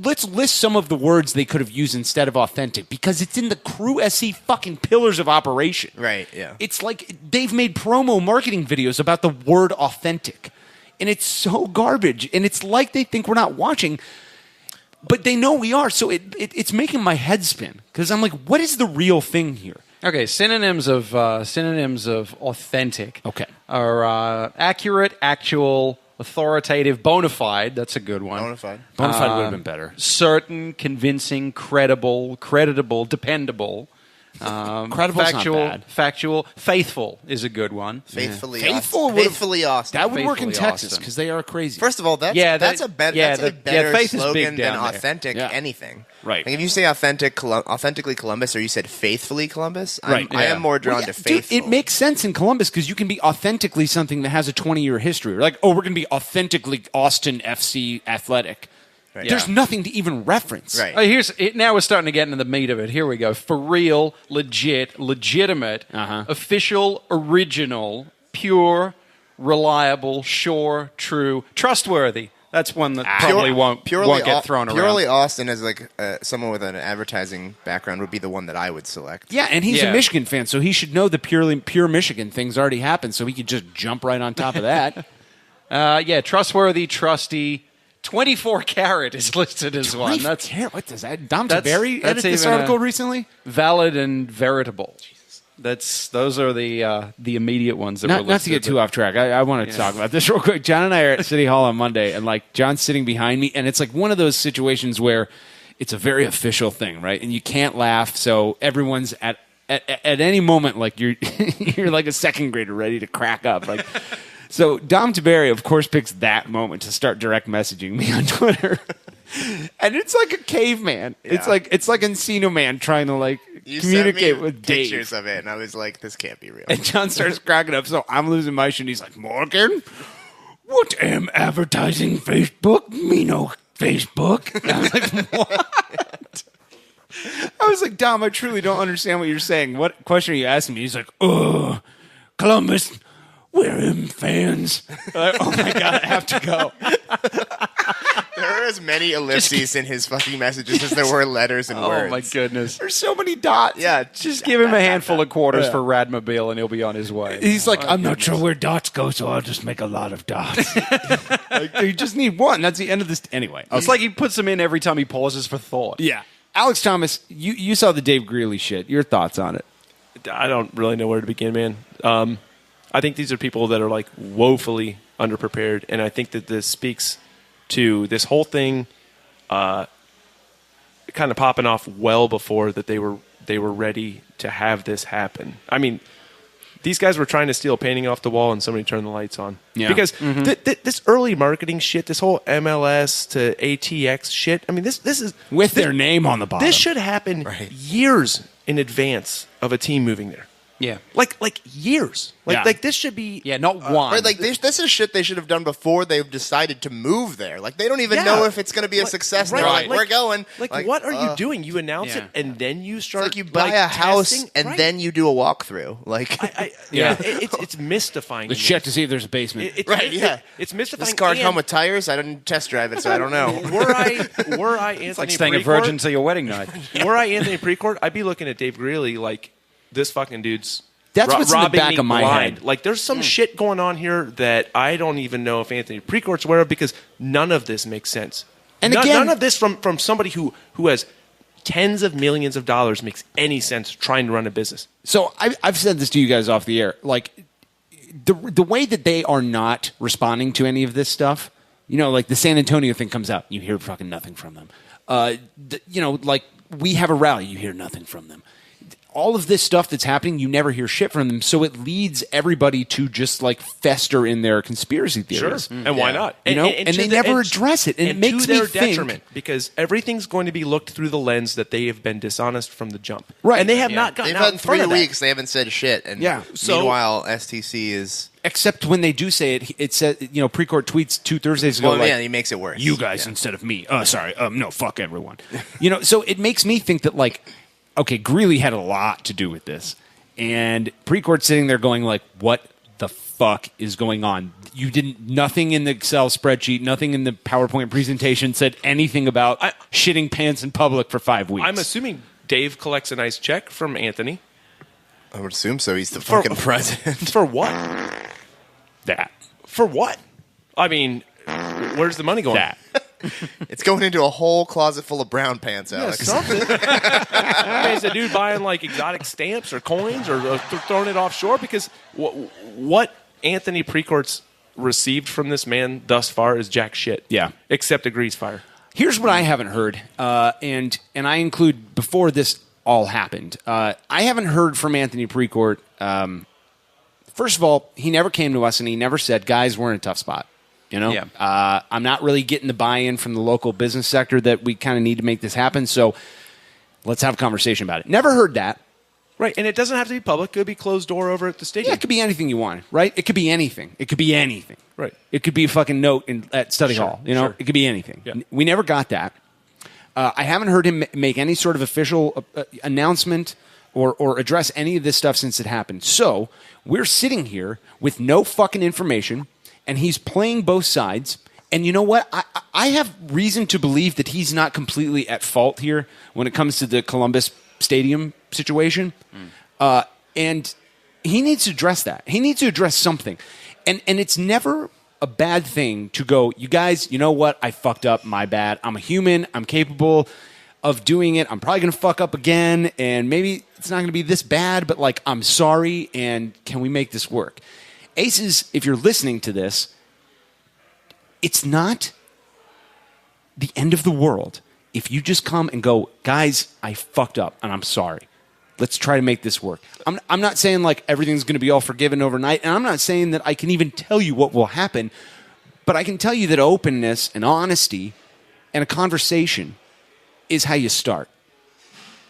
let's list some of the words they could have used instead of authentic, because it's in the Crew SC fucking pillars of operation. Right. Yeah. It's like they've made promo marketing videos about the word authentic, and it's so garbage. And it's like they think we're not watching, but they know we are. So it's making my head spin, because I'm like, what is the real thing here? Okay, synonyms of authentic. Okay, are accurate, actual, authoritative, bona fide. That's a good one. Bona fide would have been better. Certain, convincing, credible, creditable, dependable. Credible's factual, not bad. Faithful is a good one. Faithfully Austin. That would work in Texas because they are crazy. First of all, that's a better slogan than authentic anything. Right. Like if you say authentically Columbus, or you said faithfully Columbus, right. I am more drawn to faithful. Dude, it makes sense in Columbus because you can be authentically something that has a 20-year history. Like, we're going to be authentically Austin FC Athletic. Right. There's nothing to even reference. Right. Now we're starting to get into the meat of it. Here we go. For real, legit, legitimate, official, original, pure, reliable, sure, true, trustworthy. That's one that probably won't get thrown around. Purely Austin, as like someone with an advertising background, would be the one that I would select. Yeah, and he's a Michigan fan, so he should know the pure Michigan thing's already happened, so he could just jump right on top of that. Trustworthy, trusty. 24 karat is listed as one. What does that? Dom Tiberi edited this article recently? Valid and veritable. Those are the immediate ones that were listed. Not to get too off track. I want to talk about this real quick. John and I are at City Hall on Monday, and like John's sitting behind me, and it's like one of those situations where it's a very official thing, right? And you can't laugh, so everyone's at any moment like you're you're like a second grader ready to crack up, like. So Dom Tiberi, of course, picks that moment to start direct messaging me on Twitter, and it's like a caveman. Yeah. It's like Encino Man trying to like communicate with Dave. Pictures of it, and I was like, "This can't be real." And John starts cracking up, so I'm losing my shit. And he's like, "Morgan, what am advertising Facebook? Me no Facebook." And I was like, "What?" I was like, "Dom, I truly don't understand what you're saying. What question are you asking me?" He's like, Columbus. We're him fans. Like, oh my God, I have to go. There are as many ellipses in his fucking messages as there were letters and words. Oh my goodness. There's so many dots. Yeah. Just give him a handful of quarters for Radmobile and he'll be on his way. He's like, I'm not sure where dots go, so I'll just make a lot of dots. You just need one. That's the end of this. Anyway. It's like he puts them in every time he pauses for thought. Yeah. Alex Thomas, you saw the Dave Greeley shit. Your thoughts on it? I don't really know where to begin, man. I think these are people that are like woefully underprepared, and I think that this speaks to this whole thing kind of popping off well before that they were ready to have this happen. I mean, these guys were trying to steal a painting off the wall and somebody turned the lights on. Yeah. Because this early marketing shit, this whole MLS to ATX shit, I mean, this is... With their name on the bottom. This should happen years in advance of a team moving there. Yeah. Like years. Like this should be... Yeah, not one. Right, like this is shit they should have done before they've decided to move there. Like they don't even know if it's going to be a success. Right, They're like, we're going. Like what are you doing? You announce it and then you start. It's like you buy a house testing? and then you do a walkthrough. Like it's mystifying. Let's check to see if there's a basement. It's mystifying. This car come with tires. I didn't test drive it, so I don't know. Were I Anthony it's like staying a virgin till your wedding night. Were I Anthony Precourt, I'd be looking at Dave Greeley like this fucking dude's. That's what's in the back of my head. Like, there's some shit going on here that I don't even know if Anthony Precourt's aware of because none of this makes sense. And none of this from somebody who has tens of millions of dollars makes any sense trying to run a business. So I've said this to you guys off the air. Like, the way that they are not responding to any of this stuff, like the San Antonio thing comes out, you hear fucking nothing from them. Like we have a rally, you hear nothing from them. All of this stuff that's happening, you never hear shit from them. So it leads everybody to just like fester in their conspiracy theories. Sure. And why not? And they never address it. And it makes to their me think, detriment because everything's going to be looked through the lens that they have been dishonest from the jump. Right. And they have not gotten out in front of that. 3 weeks. They haven't said shit. And meanwhile, STC is... Except when they do say it, it said, Precourt tweets 2 Thursdays ago. Well, yeah, he makes it worse. You guys instead of me. No, fuck everyone. So it makes me think that like, okay, Greeley had a lot to do with this. And Precourt sitting there going like, what the fuck is going on? Nothing in the Excel spreadsheet, nothing in the PowerPoint presentation said anything about shitting pants in public for 5 weeks. I'm assuming Dave collects a nice check from Anthony. I would assume so. He's the fucking president. For what? That. For what? I mean, where's the money going? That. It's going into a whole closet full of brown pants, Alex. Yeah, something. Is the dude buying like exotic stamps or coins or throwing it offshore? Because what Anthony Precourt's received from this man thus far is jack shit. Yeah. Except a grease fire. Here's what I haven't heard, and I include before this all happened. I haven't heard from Anthony Precourt. First of all, he never came to us and he never said, guys, we're in a tough spot. I'm not really getting the buy-in from the local business sector that we kind of need to make this happen, so let's have a conversation about it. Never heard that. Right, and it doesn't have to be public. It could be closed door over at the stadium. Yeah, it could be anything you want, right? It could be anything. Right. It could be a fucking note at study hall. It could be anything. Yeah. We never got that. I haven't heard him make any sort of official announcement or address any of this stuff since it happened. So we're sitting here with no fucking information, and he's playing both sides. And you know what? I have reason to believe that he's not completely at fault here when it comes to the Columbus Stadium situation. And he needs to address that. He needs to address something. And it's never a bad thing to go, you guys, you know what? I fucked up. My bad. I'm a human. I'm capable of doing it. I'm probably going to fuck up again. And maybe it's not going to be this bad, but like, I'm sorry. And can we make this work? ACES, if you're listening to this, it's not the end of the world if you just come and go, guys, I fucked up and I'm sorry. Let's try to make this work. I'm not saying like everything's going to be all forgiven overnight, and I'm not saying that I can even tell you what will happen, but I can tell you that openness and honesty and a conversation is how you start.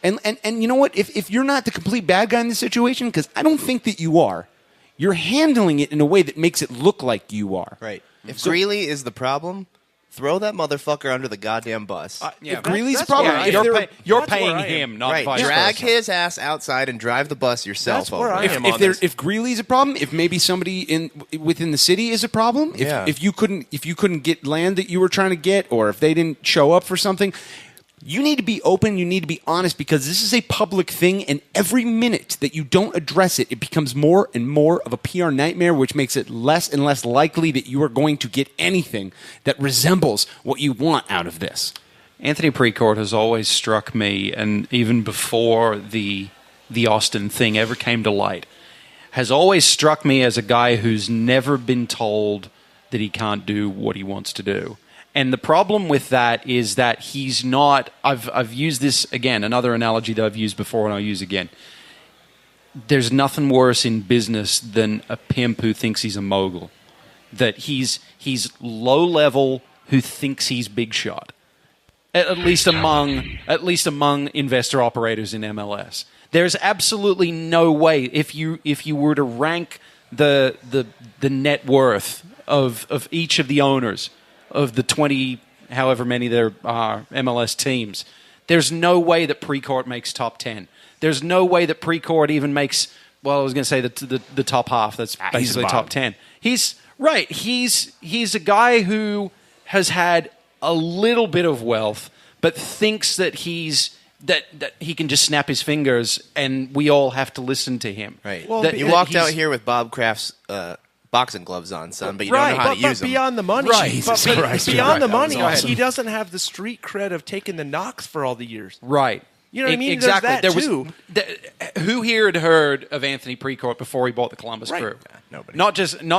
And you know what? If you're not the complete bad guy in this situation, because I don't think that you are, you're handling it in a way that makes it look like you are. Right. If Greeley is the problem, throw that motherfucker under the goddamn bus. If Greeley's the problem, you're paying him, not vice drag versa. his ass outside and drive the bus yourself. That's where I am on If Greeley's a problem, if maybe somebody within the city is a problem, if you couldn't get land that you were trying to get, or if they didn't show up for something, you need to be open, you need to be honest, because this is a public thing, and every minute that you don't address it, it becomes more and more of a PR nightmare, which makes it less and less likely that you are going to get anything that resembles what you want out of this. Anthony Precourt has always struck me, and even before the Austin thing ever came to light, has always struck me as a guy who's never been told that he can't do what he wants to do. And the problem with that is that he's not... I've used this, again, another analogy that I've used before and I'll use again. there's nothing worse in business than a pimp who thinks he's a mogul. That he's low level who thinks he's big shot. At least among investor operators in MLS. There's absolutely no way if you were to rank the net worth of each of the owners of the 20 however many there are MLS teams, there's no way that Precourt makes top 10. There's no way that Precourt even makes, well, I was going to say the top half. That's basically top 10. He's right. He's a guy who has had a little bit of wealth, but thinks that that he can just snap his fingers and we all have to listen to him. Right. Well, you walked out here with Bob Kraft's boxing gloves on, son, but you don't know how to use them. But beyond the money, beyond the money, he doesn't have the street cred of taking the knocks for all the years. Right. You know what I mean? Exactly. There's that too. Who here had heard of Anthony Precourt before he bought the Columbus Crew? Nobody. Not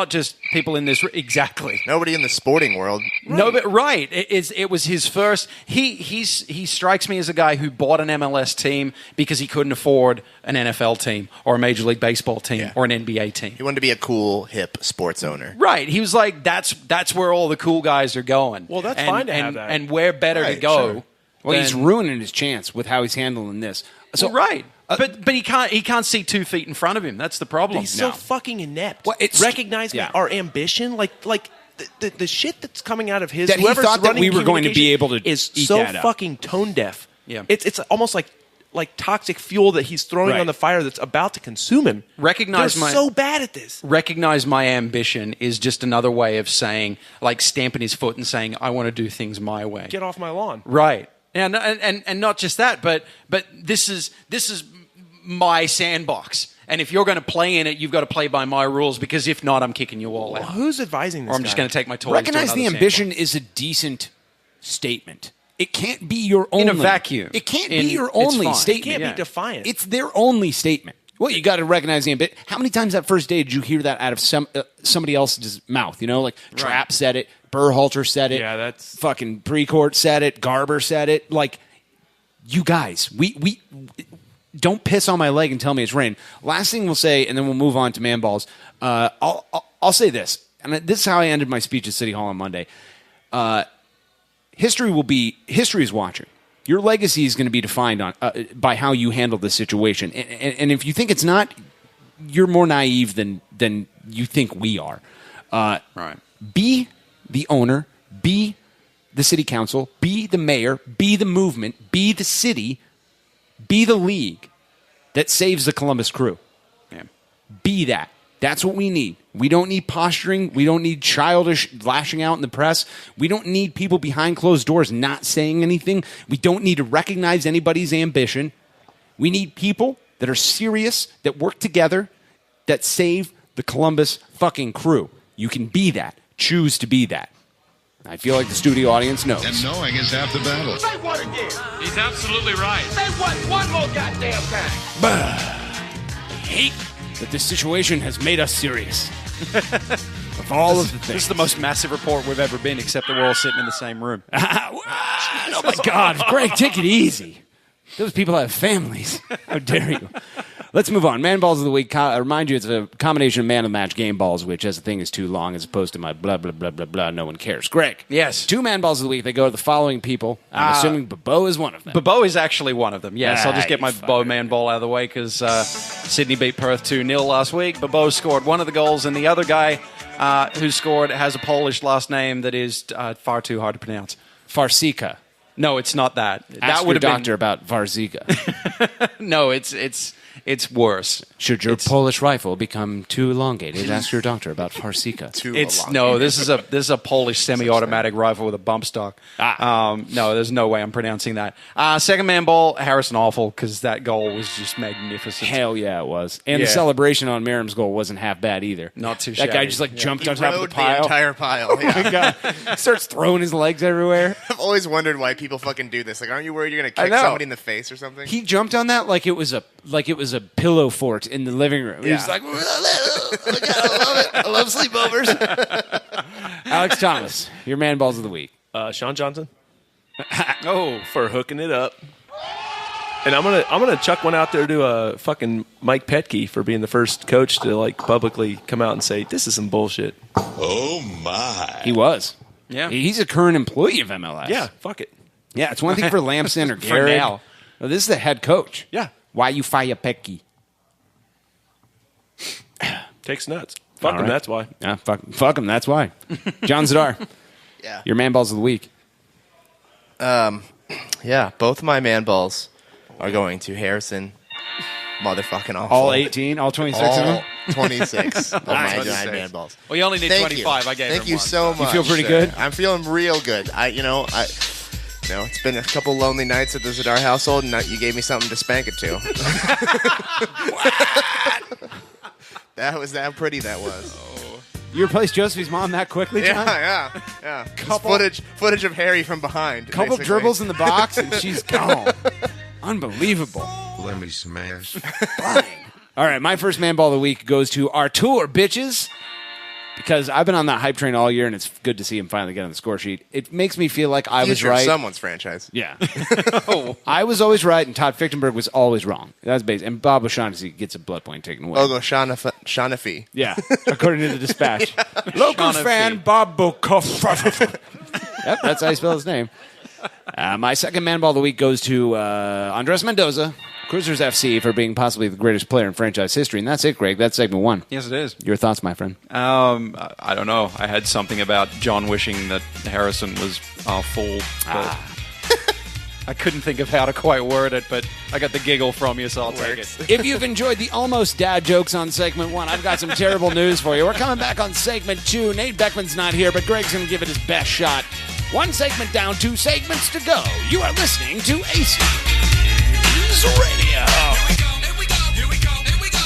just people in this. Exactly. Nobody in the sporting world. Right. No, but right. It was his first. He strikes me as a guy who bought an MLS team because he couldn't afford an NFL team or a Major League Baseball team or an NBA team. He wanted to be a cool, hip sports owner. Right. He was like, that's where all the cool guys are going. Well, that's fine to have that. And where better to go. Sure. Well, he's ruining his chance with how he's handling this. So right, but he can't see 2 feet in front of him. That's the problem. He's so fucking inept. Well, recognizing our ambition, like the shit that's coming out of his. That he thought that we were going to be able to is eat so that up. fucking tone deaf. Yeah, it's almost like toxic fuel that he's throwing on the fire that's about to consume him. They're so bad at this. Recognize my ambition is just another way of saying, like stamping his foot and saying, I want to do things my way. Get off my lawn. Right. And not just that, but this is my sandbox. And if you're going to play in it, you've got to play by my rules, because if not, I'm kicking you all out. Who's advising this? Or I'm just going to take my toys. Recognize to the another ambition sandbox. is a decent statement. It can't be your only. In a vacuum. It can't be your only statement. It can't be defiant. It's their only statement. Well, you got to recognize the ambition. How many times that first day did you hear that out of somebody else's mouth? You know, like Trapp said it, Berhalter said it. Yeah, that's fucking Precourt said it. Garber said it. Like, you guys, we don't piss on my leg and tell me it's rain. Last thing we'll say, and then we'll move on to man balls. I'll say this, and this is how I ended my speech at City Hall on Monday. History is watching. Your legacy is going to be defined by how you handle this situation. And if you think it's not, you're more naive than you think we are. Right. Be the owner. Be the city council. Be the mayor. Be the movement. Be the city. Be the league that saves the Columbus Crew. Yeah. Be that. That's what we need. We don't need posturing. We don't need childish lashing out in the press. We don't need people behind closed doors not saying anything. We don't need to recognize anybody's ambition. We need people that are serious, that work together, that save the Columbus fucking Crew. You can be that. Choose to be that. I feel like the studio audience knows. And knowing is half the battle. Say what again? He's absolutely right. Say what one more goddamn time. Hate that this situation has made us serious. Of all of the things. This is the most massive report we've ever been, except that we're all sitting in the same room. Oh my God, Greg, take it easy. Those people have families. How dare you? Let's move on. Man balls of the week. I remind you, it's a combination of man of the match game balls, which as the thing is too long, as opposed to my blah, blah, blah, blah, blah. No one cares. Greg. Yes. 2 man balls of the week. They go to the following people. I'm assuming Bobo is one of them. Bobo is actually one of them. Yes, I'll just get my Bobo man ball out of the way because Sydney beat Perth 2-0 last week. Bobo scored one of the goals, and the other guy who scored has a Polish last name that is far too hard to pronounce. Farsika. No, it's not that. Ask that your doctor about Varzika. No, it's worse. Should your Polish rifle become too elongated, ask your doctor about Farsika. This is a Polish semi-automatic rifle with a bump stock. No, there's no way I'm pronouncing that. Second man ball, Harrison Awful, because that goal was just magnificent. Hell yeah, it was. And the celebration on Merrim's goal wasn't half bad either. Not too That shabby. guy just jumped on top of the pile. The entire pile. Yeah. Oh my God. Starts throwing his legs everywhere. I've always wondered why people fucking do this. Like, aren't you worried you're going to kick somebody in the face or something? He jumped on that like it was a pillow fort in the living room. He was like, I love it. I love sleepovers. Alex Thomas, your man balls of the week. Sean Johnson. Oh, for hooking it up. And I'm gonna chuck one out there to fucking Mike Petke for being the first coach to like publicly come out and say this is some bullshit. Oh my! He was. Yeah. He's a current employee of MLS. Yeah, fuck it. Yeah, it's one thing for Lamson or For Garrett. now. No, this is the head coach. Yeah. Why you fire Petke? Takes nuts. Fuck him. right. That's why. Yeah, fuck him. That's why. John Zadar. Yeah. Your man balls of the week. Yeah, both of my man balls are going to Harrison. Motherfucking awful. All 18, all 26 of them? All 26 of my 26. man balls. Well, you only need Thank 25. You. I gave Thank him you one. so much. You feel pretty sir. good? I'm feeling real good. It's been a couple lonely nights at the Zadar household, and you gave me something to spank it to. That was how pretty that was. You replaced Josephine's mom that quickly, John? Yeah. Footage of Harry from behind. Couple basically. dribbles in the box, and she's gone. Unbelievable. Let me smash. All right, my first man ball of the week goes to Artur, bitches. Because I've been on that hype train all year, and it's good to see him finally get on the score sheet. It makes me feel like I was Future right. of someone's franchise. Yeah. I was always right, and Todd Fichtenberg was always wrong. That's base. And Bob O'Shaughnessy gets a blood point taken away. Shaughnessy. Yeah, according to the dispatch. Local fan Bob O'Shaughnessy. Yep, that's how you spell his name. My second man ball of the week goes to Andres Mendoza, Cruisers FC, for being possibly the greatest player in franchise history. And that's it, Greg. That's segment one. Yes, it is. Your thoughts, my friend? I don't know. I had something about John wishing that Harrison was full. But I couldn't think of how to quite word it, but I got the giggle from you, so I'll take it. If you've enjoyed the almost dad jokes on segment one, I've got some terrible news for you. We're coming back on segment two. Nate Beckman's not here, but Greg's going to give it his best shot. One segment down, 2 segments to go. You are listening to ACES Radio. Here we go.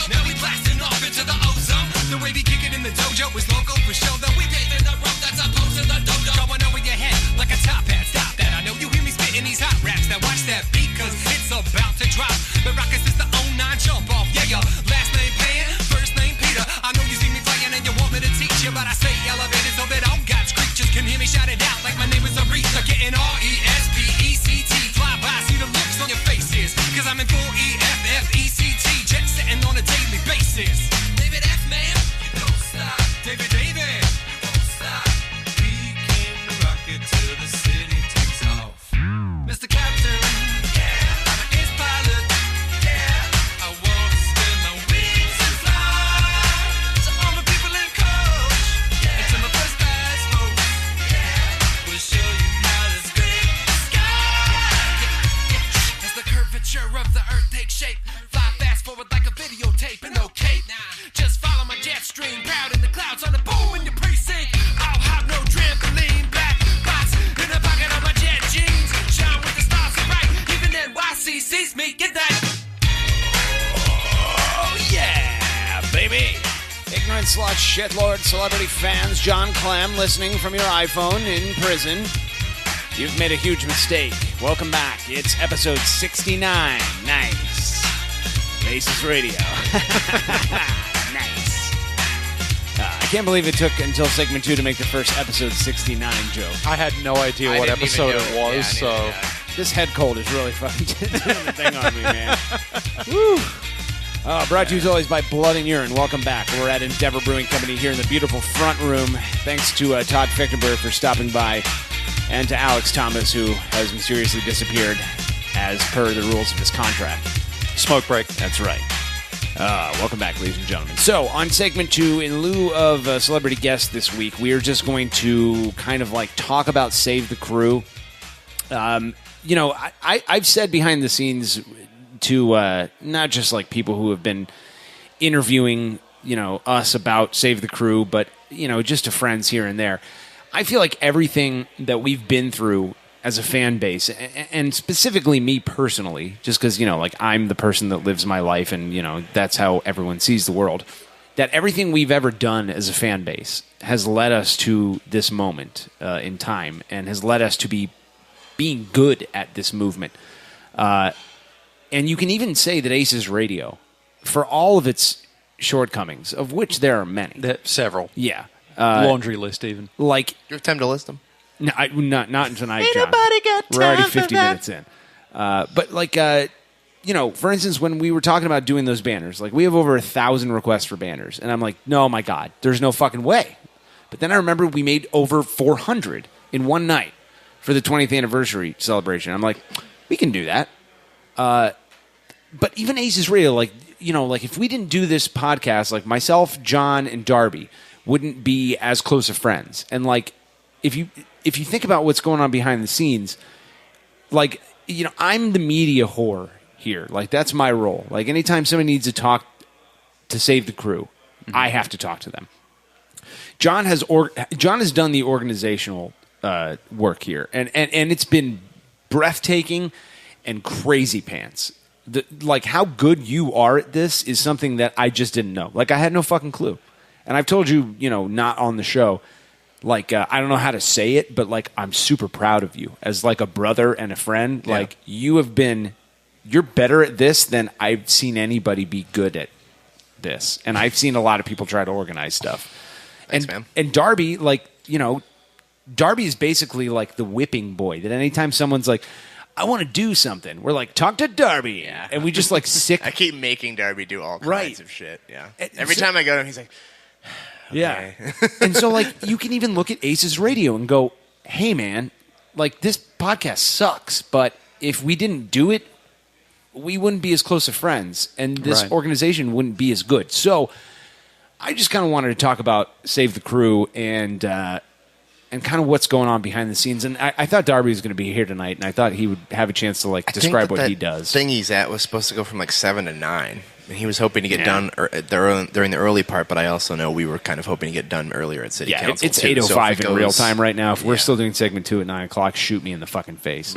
Now we blasting off into the ozone. The way we kick it in the dojo is local for show. Though we paving the road that's opposed to the dodo. Going over your head like a top hat. Stop that. I know you hear me spitting these hot raps. Now watch that beat, cause it's about to drop. The rockets is the 09 jump off. Yeah, your last name Pan, first name Peter. I know you see me playing and you want me to teach you, but I stay elevated so that all God's creatures can hear me shout it out like my name is Aretha. Getting RESPECT. Fly by, see the looks on your faces. Cause I'm in full EFFECT. Jet setting on a daily basis. David F, man, you don't stop. David, you don't stop. We can rock it till the city takes off. Mr. Captain, yeah. It's pilot, yeah. I wanna spin my wings and fly. To all the people in coach, yeah. And to my first class folks, yeah. We'll show you how to scrape the sky. As the curvature of the earth takes shape, fly fast forward like a videotape. And okay, just follow my jet stream. Proud in the clouds on the boom in your precinct. I'll have no trampoline. Black box in the pocket of my jet jeans. Shine with the stars so bright. Even NYC sees me. Get that. Oh, yeah, baby. Ignorant slut, shitlord, celebrity fans, John Clem listening from your iPhone in prison. You've made a huge mistake. Welcome back. It's episode 69. Nice. ACES Radio. Nice. I can't believe it took until segment 2 to make the first episode 69 joke. I had no idea what episode it was, so... This head cold is really fucking doing the thing on me, man. Woo! Brought to you as always by Blood and Urine. Welcome back. We're at Endeavor Brewing Company here in the beautiful front room. Thanks to Todd Fichtenberg for stopping by, and to Alex Thomas, who has mysteriously disappeared as per the rules of his contract. Smoke break. That's right. Welcome back, ladies and gentlemen. So, on segment 2, in lieu of a celebrity guest this week, we are just going to kind of like talk about Save the Crew. I've said behind the scenes to not just like people who have been interviewing, us about Save the Crew, but, just to friends here and there. I feel like everything that we've been through as a fan base, and specifically me personally, just because, I'm the person that lives my life and, that's how everyone sees the world, that everything we've ever done as a fan base has led us to this moment in time and has led us to being good at this movement. And you can even say that ACES Radio, for all of its shortcomings, of which there are many. Several. Yeah. Laundry list, even. Like, you have time to list them? No, not tonight, John. Ain't nobody got time We're already for 50 that. minutes in. But like, for instance, when we were talking about doing those banners, like we have over 1,000 requests for banners. And I'm like, no, my God, there's no fucking way. But then I remember we made over 400 in one night for the 20th anniversary celebration. I'm like, we can do that. But even ACES Radio, like if we didn't do this podcast, like myself, John, and Darby wouldn't be as close of friends. And like, if you think about what's going on behind the scenes, like, I'm the media whore here. Like, that's my role. Like, anytime somebody needs to talk to save the crew, I have to talk to them. John has done the organizational work here, and it's been breathtaking and crazy pants. Like, how good you are at this is something that I just didn't know. Like, I had no fucking clue. And I've told you, not on the show, like, I don't know how to say it, but, like, I'm super proud of you. As, like, a brother and a friend, Yeah. like, you're better at this than I've seen anybody be good at this. And I've seen a lot of people try to organize stuff. Thanks, man. And Darby, like, Darby is basically like the whipping boy that anytime someone's like, I want to do something, we're like, talk to Darby. Yeah. And we just like I keep making Darby do all kinds of shit. Yeah. Every so- time I go to him, he's like, Yeah. And so, like, you can even look at ACES Radio and go, hey, man, like, this podcast sucks, but if we didn't do it, we wouldn't be as close of friends, and this organization wouldn't be as good. So I just kind of wanted to talk about Save the Crew and kind of what's going on behind the scenes. And I thought Darby was going to be here tonight, and I thought he would have a chance to, like, describe what he does. The thing he's at was supposed to go from, like, 7 to 9. And he was hoping to get done during the early part, but I also know we were kind of hoping to get done earlier at City Council. It's too. 8:05 So in real time right now. If we're still doing segment 2 at 9 o'clock, shoot me in the fucking face.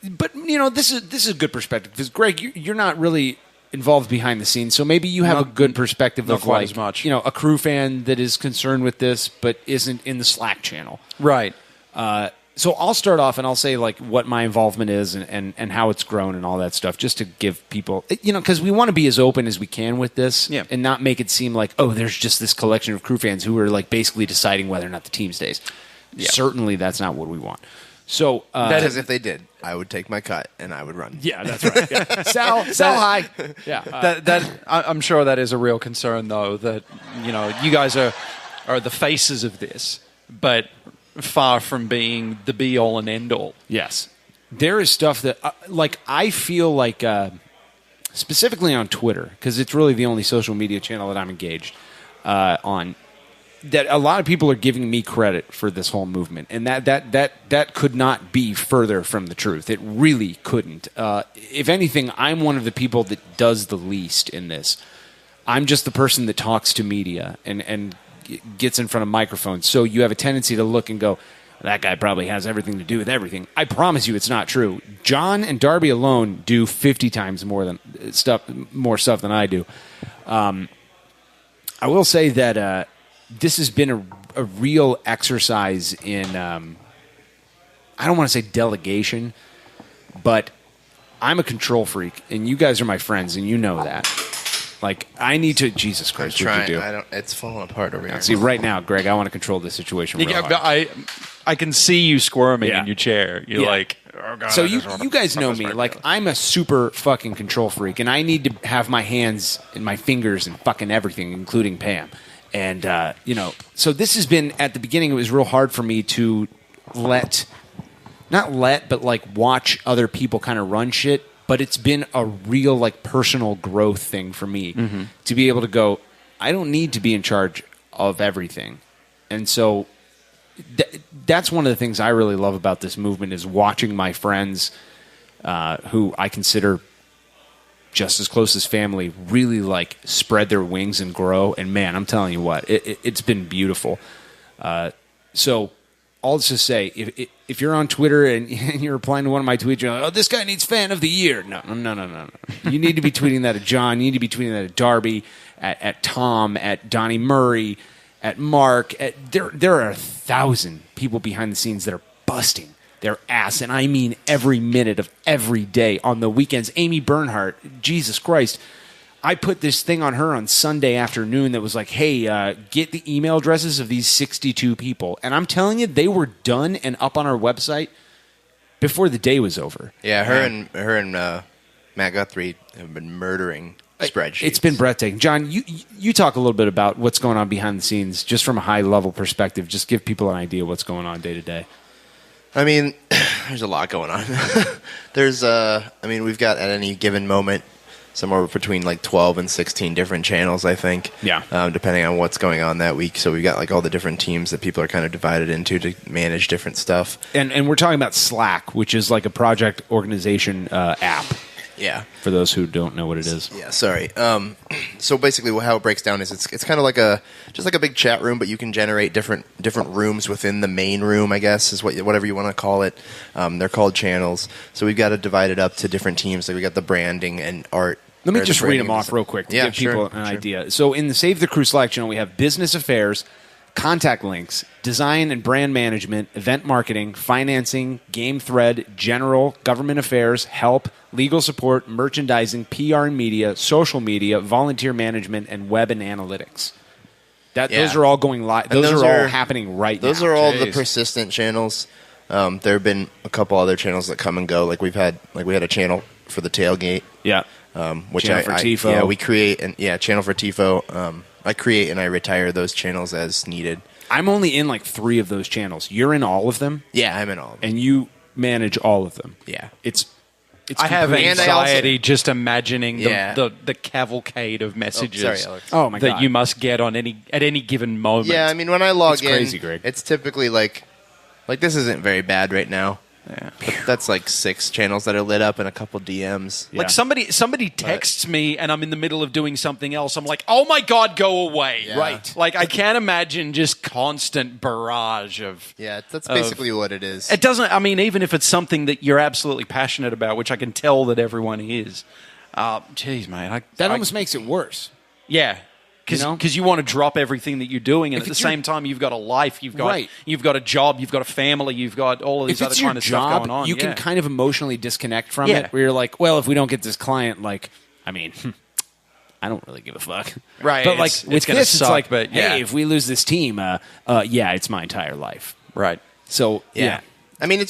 But this is a good perspective because Greg, you're not really involved behind the scenes, so maybe you have a good perspective not of quite like as much. A crew fan that is concerned with this but isn't in the Slack channel. Right. So I'll start off and I'll say like what my involvement is and how it's grown and all that stuff, just to give people, because we want to be as open as we can with this, and not make it seem like, oh, there's just this collection of crew fans who are like basically deciding whether or not the team stays. Yeah. Certainly, that's not what we want. So because if they did, I would take my cut and I would run. Yeah, that's right. Yeah. Sell high. Yeah, I'm sure that is a real concern, though. That you guys are the faces of this, but far from being the be all and end all. Yes, there is stuff that I feel like specifically on Twitter, because it's really the only social media channel that I'm engaged on. That a lot of people are giving me credit for this whole movement, and that could not be further from the truth. It really couldn't. If anything, I'm one of the people that does the least in this. I'm just the person that talks to media and gets in front of microphones. So you have a tendency to look and go, that guy probably has everything to do with everything. I promise you, it's not true. John and Darby alone do 50 times more stuff than I do. I will say that. This has been a real exercise in, I don't want to say delegation, but I'm a control freak, and you guys are my friends, and you know that. Like, I need to, Jesus Christ, what you do? It's falling apart over here. See, right now, Greg, I want to control this situation real hard. I can see you squirming in your chair. You're like, oh, God. So you guys know me. Like, I'm a super fucking control freak, and I need to have my hands and my fingers and fucking everything, including Pam. And, so this has been, at the beginning, it was real hard for me to but like watch other people kind of run shit. But it's been a real, like, personal growth thing for me to be able to go, I don't need to be in charge of everything. And so that's one of the things I really love about this movement is watching my friends who I consider just as close as family, really like spread their wings and grow. And man, I'm telling you what, it's been beautiful. So I'll just say, if you're on Twitter and you're replying to one of my tweets, you're like, oh, this guy needs fan of the year. No. You need to be tweeting that at John. You need to be tweeting that at Darby, at Tom, at Donnie Murray, at Mark. There are 1,000 people behind the scenes that are busting their ass, and I mean every minute of every day on the weekends. Amy Bernhardt, Jesus Christ. I put this thing on her on Sunday afternoon that was like, hey, get the email addresses of these 62 people. And I'm telling you, they were done and up on our website before the day was over. Yeah, her and Matt Guthrie have been murdering spreadsheets. It's been breathtaking. John, you talk a little bit about what's going on behind the scenes, just from a high-level perspective. Just give people an idea what's going on day to day. I mean, there's a lot going on. We've got at any given moment somewhere between like 12 and 16 different channels, I think. Yeah. Depending on what's going on that week. So we've got like all the different teams that people are kind of divided into to manage different stuff. And we're talking about Slack, which is like a project organization app. Yeah. For those who don't know what it is. Yeah, sorry. So basically how it breaks down is it's kind of like a big chat room, but you can generate different rooms within the main room, I guess, is whatever you want to call it. They're called channels. So we've got to divide it up to different teams. Like we got the branding and art. Let me just read them off real quick to give people an idea. So in the Save the Crew Slack channel, we have business affairs, contact links, design and brand management, event marketing, financing, game thread, general, government affairs, help, legal support, merchandising, PR and media, social media, volunteer management, and web and analytics. Those are all going live. Those are all happening right now. Those are all the persistent channels. There have been a couple other channels that come and go. Like we had a channel for the tailgate. Yeah. Which channel for TIFO. We create channel for TIFO. I create and I retire those channels as needed. I'm only in like 3 of those channels. You're in all of them? Yeah, I'm in all of them. And you manage all of them. Yeah. I have anxiety just imagining the cavalcade of messages Oh my God. that you must get at any given moment. Yeah, I mean, when I log in, crazy, Greg. It's typically like this isn't very bad right now. Yeah. But that's like 6 channels that are lit up and a couple DMs. Like somebody texts me and I'm in the middle of doing something else. I'm like, oh my God, go away. Yeah. Right. Like I can't imagine just constant barrage of... Yeah, that's basically what it is. It doesn't... I mean, even if it's something that you're absolutely passionate about, which I can tell that everyone is. Jeez, mate. That almost makes it worse. Yeah. Because you want to drop everything that you're doing, and at the same time, you've got a life, you've got a job, you've got a family, you've got all of these other kind of stuff going on. You can kind of emotionally disconnect from it, where you're like, well, if we don't get this client, I don't really give a fuck. Right. But like with this, suck, it's like, but hey, if we lose this team, it's my entire life. Right. So, yeah. I mean,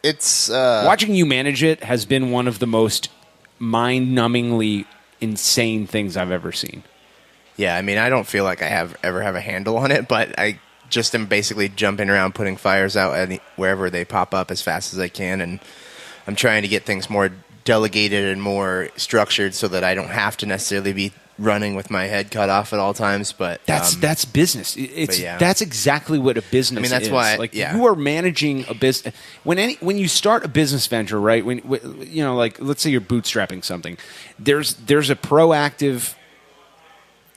it's watching you manage it has been one of the most mind-numbingly insane things I've ever seen. Yeah, I mean, I don't feel like I ever have a handle on it, but I just am basically jumping around, putting fires out wherever they pop up as fast as I can, and I'm trying to get things more delegated and more structured so that I don't have to necessarily be running with my head cut off at all times. But that's business. That's exactly what a business is. I mean, that's why you are managing a business. When you start a business venture, right? When let's say you're bootstrapping something, there's a proactive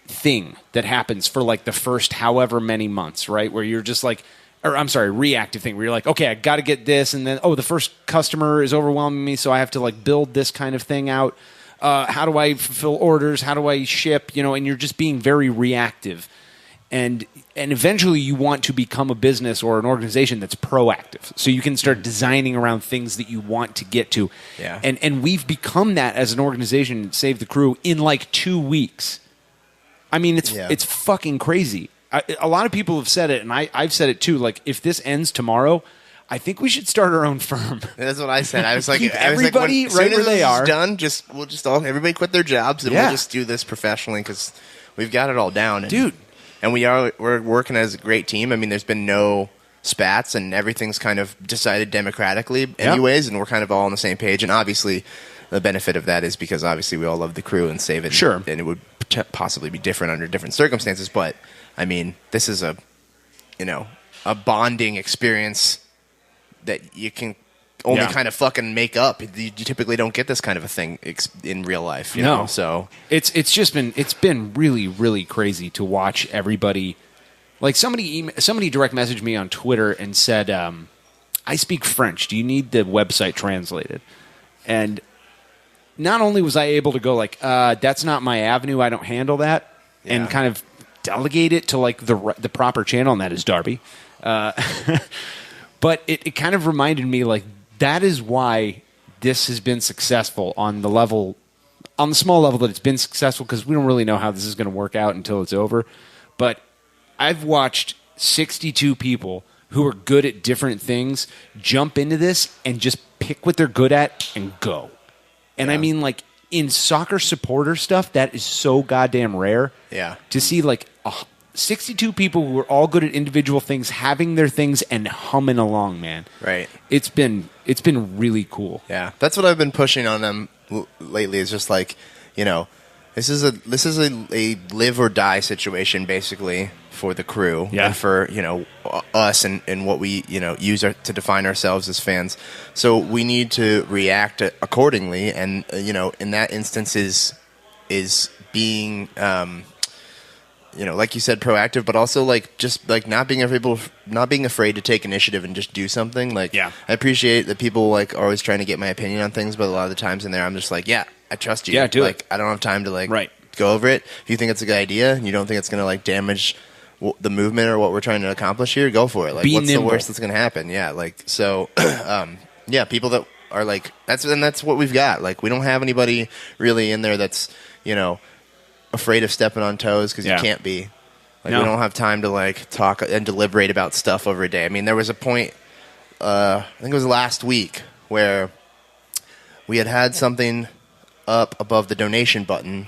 thing that happens for like the first however many months, right? Where you're just like, reactive thing where you're like, okay, I got to get this, and then the first customer is overwhelming me, so I have to like build this kind of thing out. How do I fulfill orders? How do I ship? And you're just being very reactive, and eventually you want to become a business or an organization that's proactive, so you can start designing around things that you want to get to. Yeah. And we've become that as an organization, Save the Crew, in like 2 weeks. I mean, it's fucking crazy. A lot of people have said it, and I've said it too. Like, if this ends tomorrow, I think we should start our own firm. That's what I said. I was like, everybody right where they are. Done. We'll just everybody quit their jobs and we'll just do this professionally because we've got it all down, dude. And we're working as a great team. I mean, there's been no spats, and everything's kind of decided democratically, anyways, and we're kind of all on the same page. And obviously, the benefit of that is because obviously we all love the crew and Save it. Sure. And it would possibly be different under different circumstances, but I mean, this is a bonding experience that you can only kind of fucking make up. You typically don't get this kind of a thing in real life, you know? So it's been really, really crazy to watch everybody. Like somebody direct messaged me on Twitter and said, I speak French. Do you need the website translated? And not only was I able to go like, that's not my avenue, I don't handle that, and kind of delegate it to like the proper channel, and that is Darby. But it kind of reminded me like that is why this has been successful on the small level that it's been successful, because we don't really know how this is going to work out until it's over. But I've watched 62 people who are good at different things jump into this and just pick what they're good at and go. And I mean, like, in soccer supporter stuff, that is so goddamn rare. Yeah. To see, like, 62 people who are all good at individual things having their things and humming along, man. Right. It's been really cool. Yeah. That's what I've been pushing on them lately, is just like, you know, this is a live or die situation, basically, for the crew and for, you know, us and what we, you know, use to define ourselves as fans. So we need to react accordingly, and you know, in that instance is being, you know, like you said, proactive, but also like just like not being afraid to take initiative and just do something. Like, I appreciate that people like are always trying to get my opinion on things, but a lot of the times in there, I'm just like, I trust you. Yeah, do it. I don't have time to like go over it. If you think it's a good idea and you don't think it's going to like damage the movement or what we're trying to accomplish here, go for it. Like, what's the worst that's going to happen? Yeah, like, so, yeah, people that are like, that's what we've got. Like, we don't have anybody really in there that's, you know, afraid of stepping on toes, because you can't be. Like, we don't have time to like talk and deliberate about stuff over a day. I mean, there was a point, I think it was last week, where we had something up above the donation button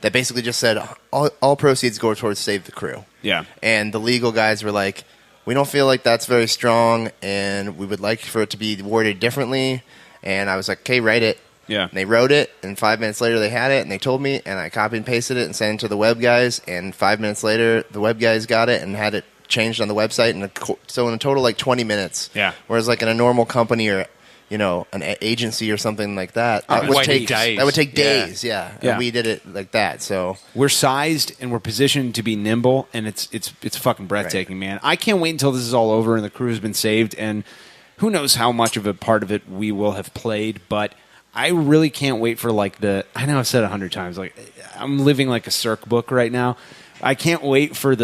that basically just said all proceeds go towards Save the Crew. Yeah. And the legal guys were like, we don't feel like that's very strong, and we would like for it to be worded differently. And I was like, okay, write it. Yeah. And they wrote it, and 5 minutes later they had it, and they told me, and I copied and pasted it and sent it to the web guys, and 5 minutes later the web guys got it and had it changed on the website, and so in a total like 20 minutes. Yeah. Whereas like in a normal company or, you know, an agency or something like that, that would take days. Yeah. And we did it like that. So we're sized and we're positioned to be nimble, and it's fucking breathtaking, man. I can't wait until this is all over and the crew has been saved, and who knows how much of a part of it we will have played, but I really can't wait for like I know I've said 100 times, like I'm living like a Cirque book right now. I can't wait for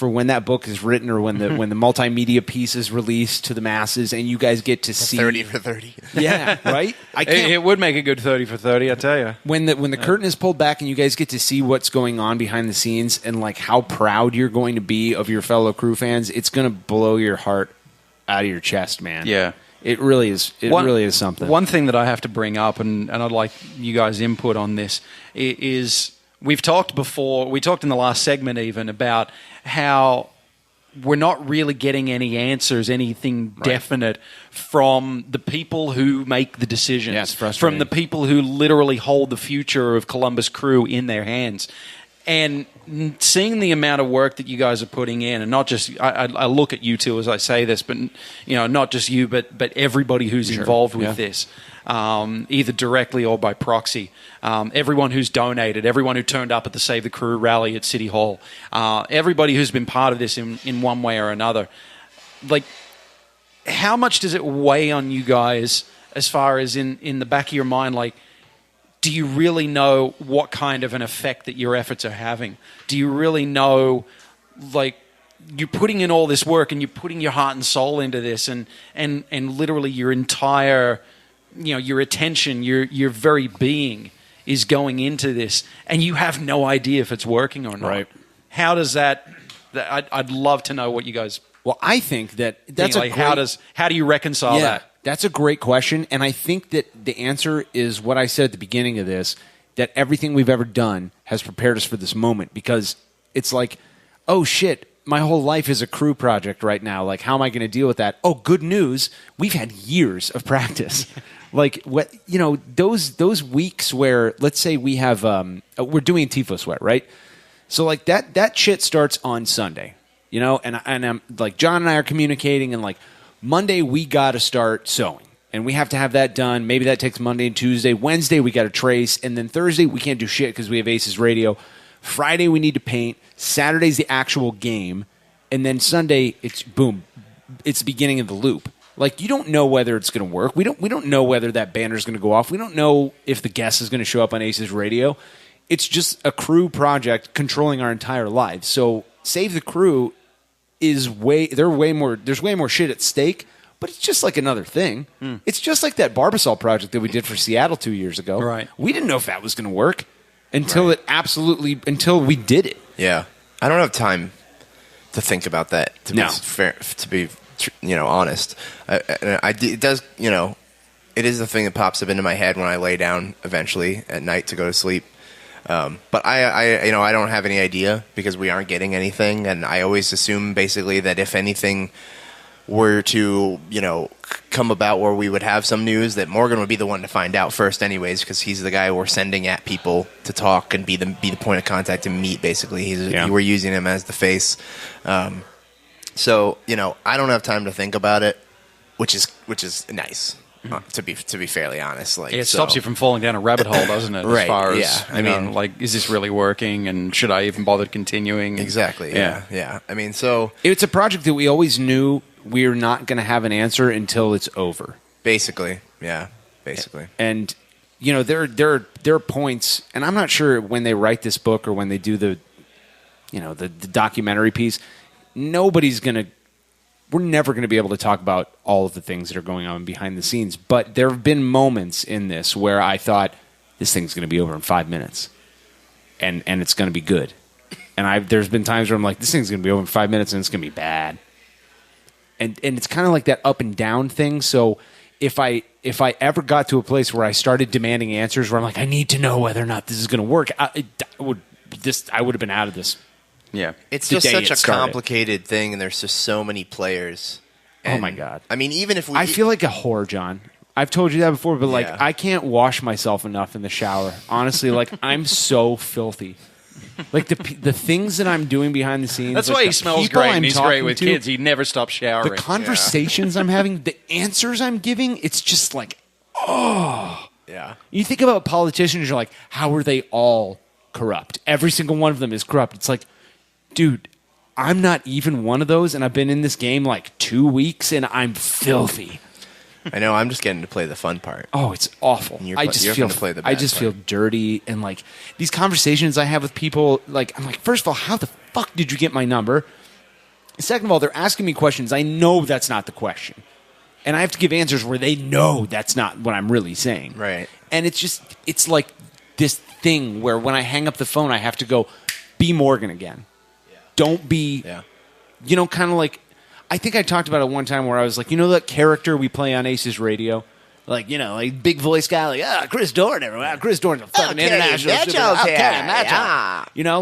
when that book is written, or when the multimedia piece is released to the masses, and you guys get to see 30 for 30. Yeah, right. It would make a good 30 for 30, I tell you. When the curtain is pulled back and you guys get to see what's going on behind the scenes, and like how proud you're going to be of your fellow crew fans, it's going to blow your heart out of your chest, man. Yeah. It really is. Really is something. One thing that I have to bring up, and I'd like you guys' input on this, is we've talked before. We talked in the last segment even about how we're not really getting any answers, anything definite from the people who make the decisions. Yeah, it's frustrating. From the people who literally hold the future of Columbus Crew in their hands. And seeing the amount of work that you guys are putting in, and not just I look at you two as I say this, but you know, not just you, but everybody who's involved with this, either directly or by proxy. Everyone who's donated, everyone who turned up at the Save the Crew rally at City Hall, everybody who's been part of this in one way or another. Like, how much does it weigh on you guys, as far as in the back of your mind, like, do you really know what kind of an effect that your efforts are having? Do you really know, like, you're putting in all this work and you're putting your heart and soul into this, and literally your entire, you know, your attention, your very being is going into this, and you have no idea if it's working or not. Right. How does that? I'd love to know what you guys. Well, I think that's like, how do you reconcile that? That's a great question, and I think that the answer is what I said at the beginning of this, that everything we've ever done has prepared us for this moment, because it's like, oh shit, my whole life is a crew project right now. Like, how am I going to deal with that? Oh, good news, we've had years of practice. Like, what, you know, those weeks where, let's say we have, we're doing Tifo Sweat, right? So like that shit starts on Sunday, you know, and I'm like, John and I are communicating, and like, Monday, we got to start sewing, and we have to have that done. Maybe that takes Monday and Tuesday. Wednesday, we got to trace, and then Thursday, we can't do shit because we have ACES radio. Friday, we need to paint. Saturday's the actual game, and then Sunday, it's boom. It's the beginning of the loop. Like, you don't know whether it's going to work. We don't know whether that banner's going to go off. We don't know if the guest is going to show up on ACES radio. It's just a crew project controlling our entire lives. So Save the Crew there's way more shit at stake, but it's just like another thing. It's just like that Barbasol project that we did for Seattle 2 years ago. Right. We didn't know if that was going to work until until we did it. Yeah. I don't have time to think about that, to be fair, to be, you know, honest. It does, you know, it is the thing that pops up into my head when I lay down eventually at night to go to sleep. But I don't have any idea because we aren't getting anything, and I always assume basically that if anything were to, come about where we would have some news, that Morgan would be the one to find out first anyways, because he's the guy we're sending at people to talk and be the point of contact and meet, basically. We're using him as the face. So, I don't have time to think about it, which is nice. To be fairly honest, it stops you from falling down a rabbit hole, doesn't it? Right. As far as, is this really working, and should I even bother continuing? Exactly. Yeah. I mean, so it's a project that we always knew we're not going to have an answer until it's over. Basically, yeah. Basically, and there are points, and I'm not sure when they write this book or when they do the documentary piece. We're never going to be able to talk about all of the things that are going on behind the scenes. But there have been moments in this where I thought, this thing's going to be over in 5 minutes. And it's going to be good. And there's been times where I'm like, this thing's going to be over in 5 minutes and it's going to be bad. And it's kind of like that up and down thing. So if I ever got to a place where I started demanding answers where I'm like, I need to know whether or not this is going to work, I would have been out of this. Yeah, it's just such a complicated thing, and there's just so many players. Oh my God! I mean, even if I feel like a whore, John. I've told you that before, but I can't wash myself enough in the shower. Honestly, I'm so filthy. Like the things that I'm doing behind the scenes. That's why he smells great. And he's great with kids. He never stops showering. The conversations I'm having, the answers I'm giving, it's just like, oh. Yeah. You think about politicians, you're like, how are they all corrupt? Every single one of them is corrupt. It's like, dude, I'm not even one of those, and I've been in this game 2 weeks, and I'm filthy. I know. I'm just getting to play the fun part. Oh, it's awful. I just feel dirty, and these conversations I have with people. I'm like, first of all, how the fuck did you get my number? Second of all, they're asking me questions. I know that's not the question, and I have to give answers where they know that's not what I'm really saying. Right. And it's like this thing where when I hang up the phone, I have to go, be Morgan again. Don't be, kind of like, I think I talked about it one time where I was like, that character we play on ACES radio? Like big voice guy, Chris Dorn, everyone. Chris Dorn's a fucking international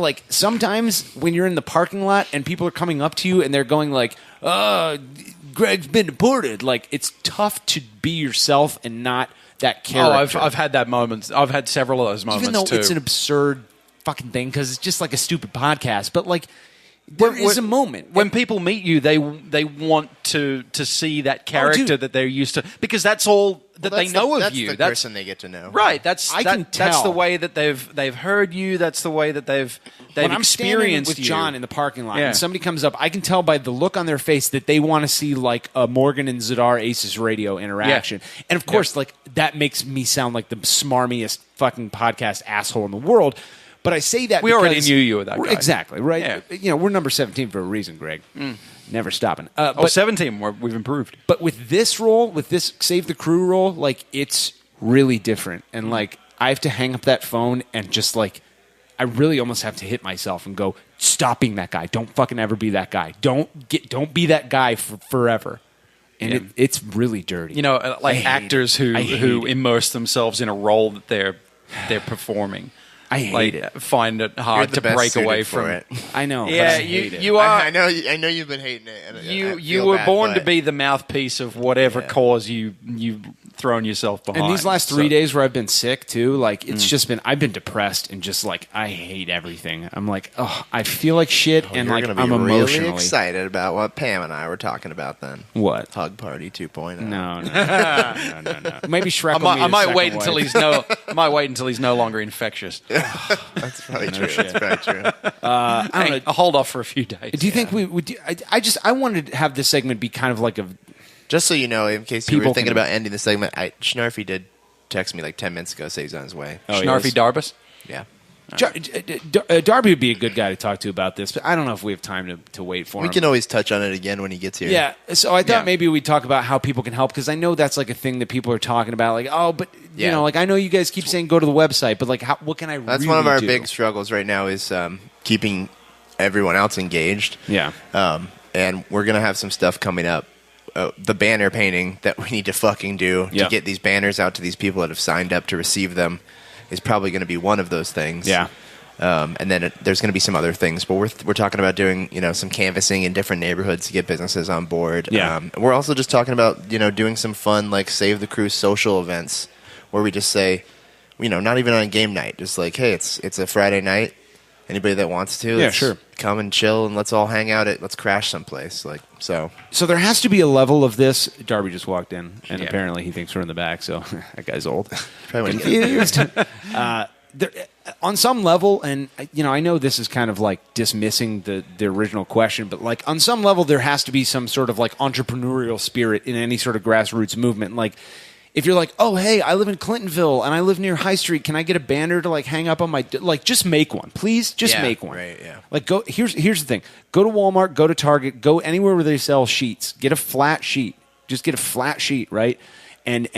super. Sometimes when you're in the parking lot and people are coming up to you and they're going Greg's been deported. It's tough to be yourself and not that character. Oh, I've had that moment. I've had several of those moments, even though too. It's an absurd fucking thing because it's just like a stupid podcast. But there is a moment when people meet you, they want to see that character that they're used to, because that's all that they know of you. That's the person they get to know. Right. That's the way that they've heard you. That's the way that they've when I'm experienced with you. John in the parking lot and somebody comes up, I can tell by the look on their face that they want to see a Morgan and Zadar ACES radio interaction. Yeah. And of course, that makes me sound like the smarmiest fucking podcast asshole in the world. But I say that we already knew you were that guy. Exactly, right? Yeah. We're number 17 for a reason, Greg. Never stopping. 17, we've improved. But with this role, with this Save the Crew role, it's really different. And, I have to hang up that phone and just, I really almost have to hit myself and go, stop being that guy. Don't fucking ever be that guy. Don't be that guy for forever. And it's really dirty. Actors who immerse themselves in a role that they're performing. I hate it. Find it hard to break away from it. I know. Yeah, you are. I know you've been hating it. You were born to be the mouthpiece of whatever cause you've thrown yourself behind. And these last 3 days where I've been sick too, it's just been. I've been depressed and just I hate everything. I'm I feel like shit, and I'm emotionally really excited about what Pam and I were talking about then. What? Hug Party 2.0. No. Maybe Shrek. I might wait until he's no longer infectious. That's probably true. That's probably true. I don't know. I'll hold off for a few days. Do you think we would? I wanted to have this segment be kind of like a. Just so you know, in case you were thinking about ending the segment, Schnarfy did text me 10 minutes ago, say he's on his way. Schnarfy Darbus? Yeah. Darby would be a good guy to talk to about this, but I don't know if we have time to wait for him. We can always touch on it again when he gets here. Yeah, so I thought maybe we'd talk about how people can help, because I know that's a thing that people are talking about. I know you guys keep saying go to the website, but what can I really do? That's one of our big struggles right now is keeping everyone else engaged. Yeah. And we're going to have some stuff coming up the banner painting that we need to fucking do to Yep. get these banners out to these people that have signed up to receive them is probably going to be one of those things. Yeah. And then there's going to be some other things, but we're talking about doing some canvassing in different neighborhoods to get businesses on board. Yeah. We're also just talking about doing some fun like Save the Crew social events where we just say, not even on a game night, just like, hey, it's a Friday night. Anybody that wants to, Yeah, sure. come and chill and let's all hang out let's crash someplace. So there has to be a level of this. Darby just walked in, and Yeah. apparently he thinks we're in the back, so that guy's old. Probably Confused. There, on some level, and I know this is kind of like dismissing the original question, but like on some level there has to be some sort of like entrepreneurial spirit in any sort of grassroots movement. Like if you're like, oh hey, I live in Clintonville and I live near High Street, can I get a banner to like hang up on my just make one, please? Just Yeah, make one. right, yeah. Like go here's the thing. Go to Walmart, go to Target, go anywhere where they sell sheets. Get a flat sheet. Just get a flat sheet, right? And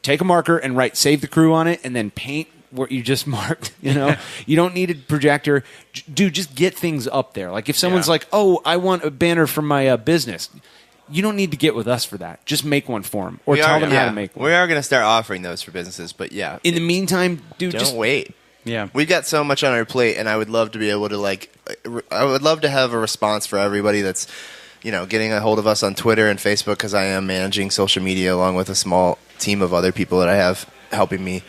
take a marker and write Save the Crew on it and then paint what you just marked, You don't need a projector. Dude, just get things up there. Like if someone's like, oh, I want a banner for my business, you don't need to get with us for that. Just make one for them or tell them how to make one. We are going to start offering those for businesses, but yeah. In the meantime, dude, Don't just wait. Yeah. We've got so much on our plate, and I would love to be able to I would love to have a response for everybody that's, getting a hold of us on Twitter and Facebook because I am managing social media along with a small team of other people that I have helping me.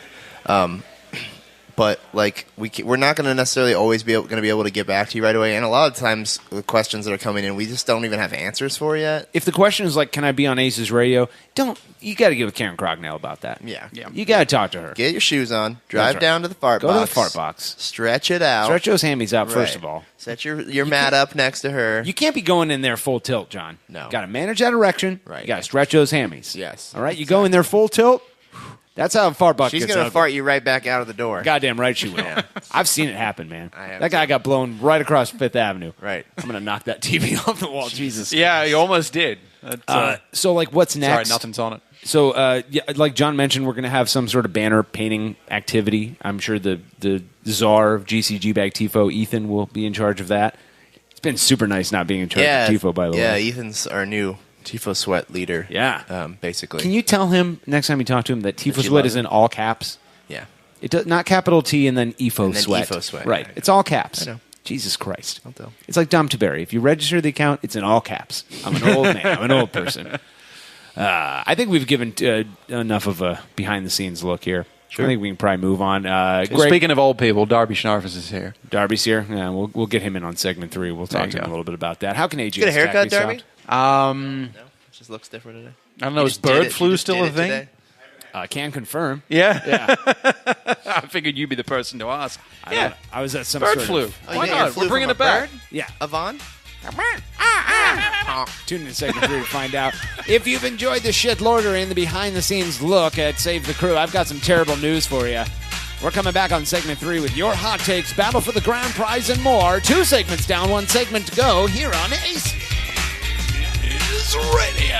But we're not going to necessarily always be going to be able to get back to you right away, and a lot of times the questions that are coming in, we just don't even have answers for yet. If the question is like, can I be on ACES Radio? You got to get with Karen Crognell about that. Yeah. You got to talk to her. Get your shoes on, drive right. down to the fart Go box. to the fart box. Stretch it out. Stretch those hammies out Right. first of all. Set your mat up next to her. You can't be going in there full tilt, John. No. Got to manage that erection. Right. You got to stretch those hammies. Yes. All right. You go in there full tilt. That's how a fart bucket She's gets going to ugly. fart you right back out of the door. Goddamn right she will. I've seen it happen, man. I have That guy got blown right across Fifth Avenue. Right. I'm going to knock that TV off the wall. Jesus. Yeah, you almost did. So, like, what's next? Sorry, nothing's on it. So, like John mentioned, we're going to have some sort of banner painting activity. I'm sure the czar of GCG Bag Tifo, Ethan, will be in charge of that. It's been super nice not being in charge of Tifo, by the way. Yeah, Ethan's our new Tifo Sweat leader. Yeah. Basically. Can you tell him next time you talk to him that Tifo you Sweat love is it? in all caps? Yeah. It does not capital T and then EFO And then Sweat. EFO Sweat, Right. yeah, It's all caps. I know. Jesus Christ. I'll tell. It's like Dom Tiberi. If you register the account, it's in all caps. I'm an old man. I'm an old person. I think we've given enough of a behind-the-scenes look here. Sure. I think we can probably move on. Greg, Speaking of old people, Darby Schnarfus is here. Darby's here. Yeah, we'll get him in on segment 3. We'll talk to him a little bit about that. How can AJ Get a haircut, Darby? solved? No, it just looks different today. I don't know. You Is just did bird it. flu You just still did a it thing? today? Can confirm. Yeah. I figured you'd be the person to ask. I was at some Bird sort flu. of... Oh, you Why think you're not? flu We're bringing from it back. a bird? Yeah. Avon? Tune in to segment 3 to find out. If you've enjoyed the shitlordery and the behind-the-scenes look at Save the Crew, I've got some terrible news for you. We're coming back on segment 3 with your hot takes, battle for the grand prize, and more. 2 segments down, 1 segment to go here on ACES Radio.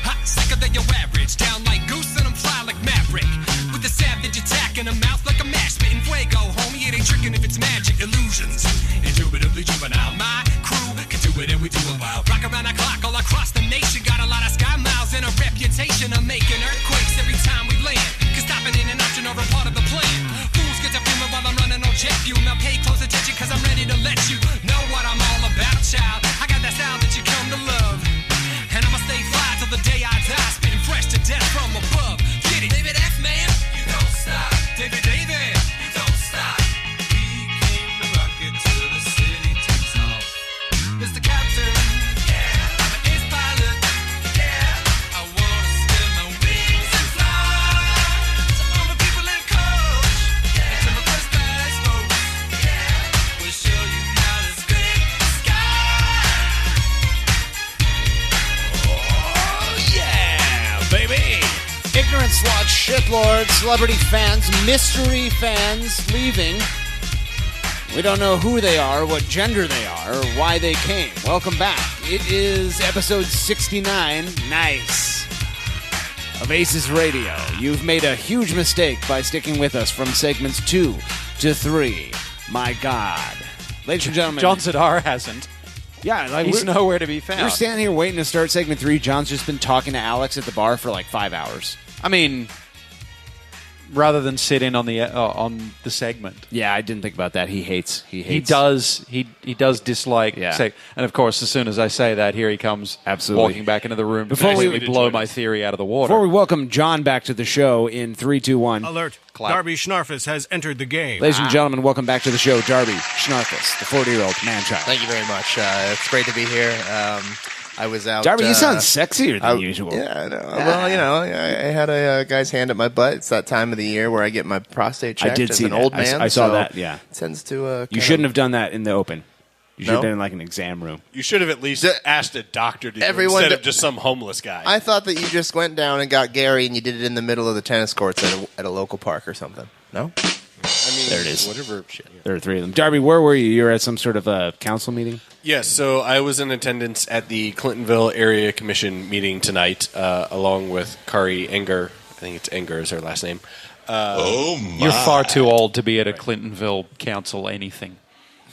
Hot, sicker than your average. Down like goose and I'm fly like Maverick. With the savage attack in a mouth like a match. Spitting fuego, homie. It ain't tricking if it's magic illusions. Indubitably juvenile. My crew can do it and we do it well. Rock around the clock all across the nation. Got a lot of sky miles and a reputation of making earthquakes every time we land. Cause stopping in an option or a part of the plan. Fools get to filming while I'm running on jet fuel. Now pay close attention cause I'm ready to let you know what I'm all about, child. I got that style that you come to love. And I'ma stay fly till the day I die. Spitting fresh to death from above. Get it, David F. Man, you don't stop. David, you don't stop. We came to rock it till the city takes off. Mr. Captain, yeah, I'm an ace pilot, yeah. I wanna spin my wings and fly to all the people in coach, yeah. To my first class folks, yeah. We'll show you how to scrape the sky. Yeah, baby. Ignorant slot, shitlord, celebrity fans, mystery fans leaving. We don't know who they are, what gender they are, or why they came. Welcome back. It is episode 69. Nice. Of ACES Radio. You've made a huge mistake by sticking with us from segments 2 to 3. My God. Ladies and gentlemen. John Zidar hasn't. Yeah, like He's nowhere to be found. We're standing here waiting to start segment 3. John's just been talking to Alex at the bar for like 5 hours. I mean, rather than sit in on the segment. Yeah, I didn't think about that. He hates. He does dislike. Yeah. And of course, as soon as I say that, here he comes, absolutely walking back into the room. Before we blow my theory out of the water. Before we welcome John back to the show in 3, 2, 1. Alert! Clap. Darby Schnarfus has entered the game. Ladies and gentlemen, welcome back to the show, Darby Schnarfus, the 40-year-old man-child. Thank you very much. It's great to be here. I was out. Darby, you sound sexier than usual. Yeah, I know. Well, I had a guy's hand at my butt. It's that time of the year where I get my prostate checked. I did as see an that. old man. I saw so that. Yeah, it tends to. You shouldn't have done that in the open. You should No? have been in like an exam room. You should have at least asked a doctor to do it Everyone instead of d- just some homeless guy. I thought that you just went down and got Gary and you did it in the middle of the tennis courts at a local park or something. No? I mean, There it is. Whatever. There are 3 of them. Darby, where were you? You were at some sort of a council meeting? Yes, so I was in attendance at the Clintonville Area Commission meeting tonight, along with Kari Enger. I think it's Enger is her last name. You're far too old to be at a Clintonville council anything.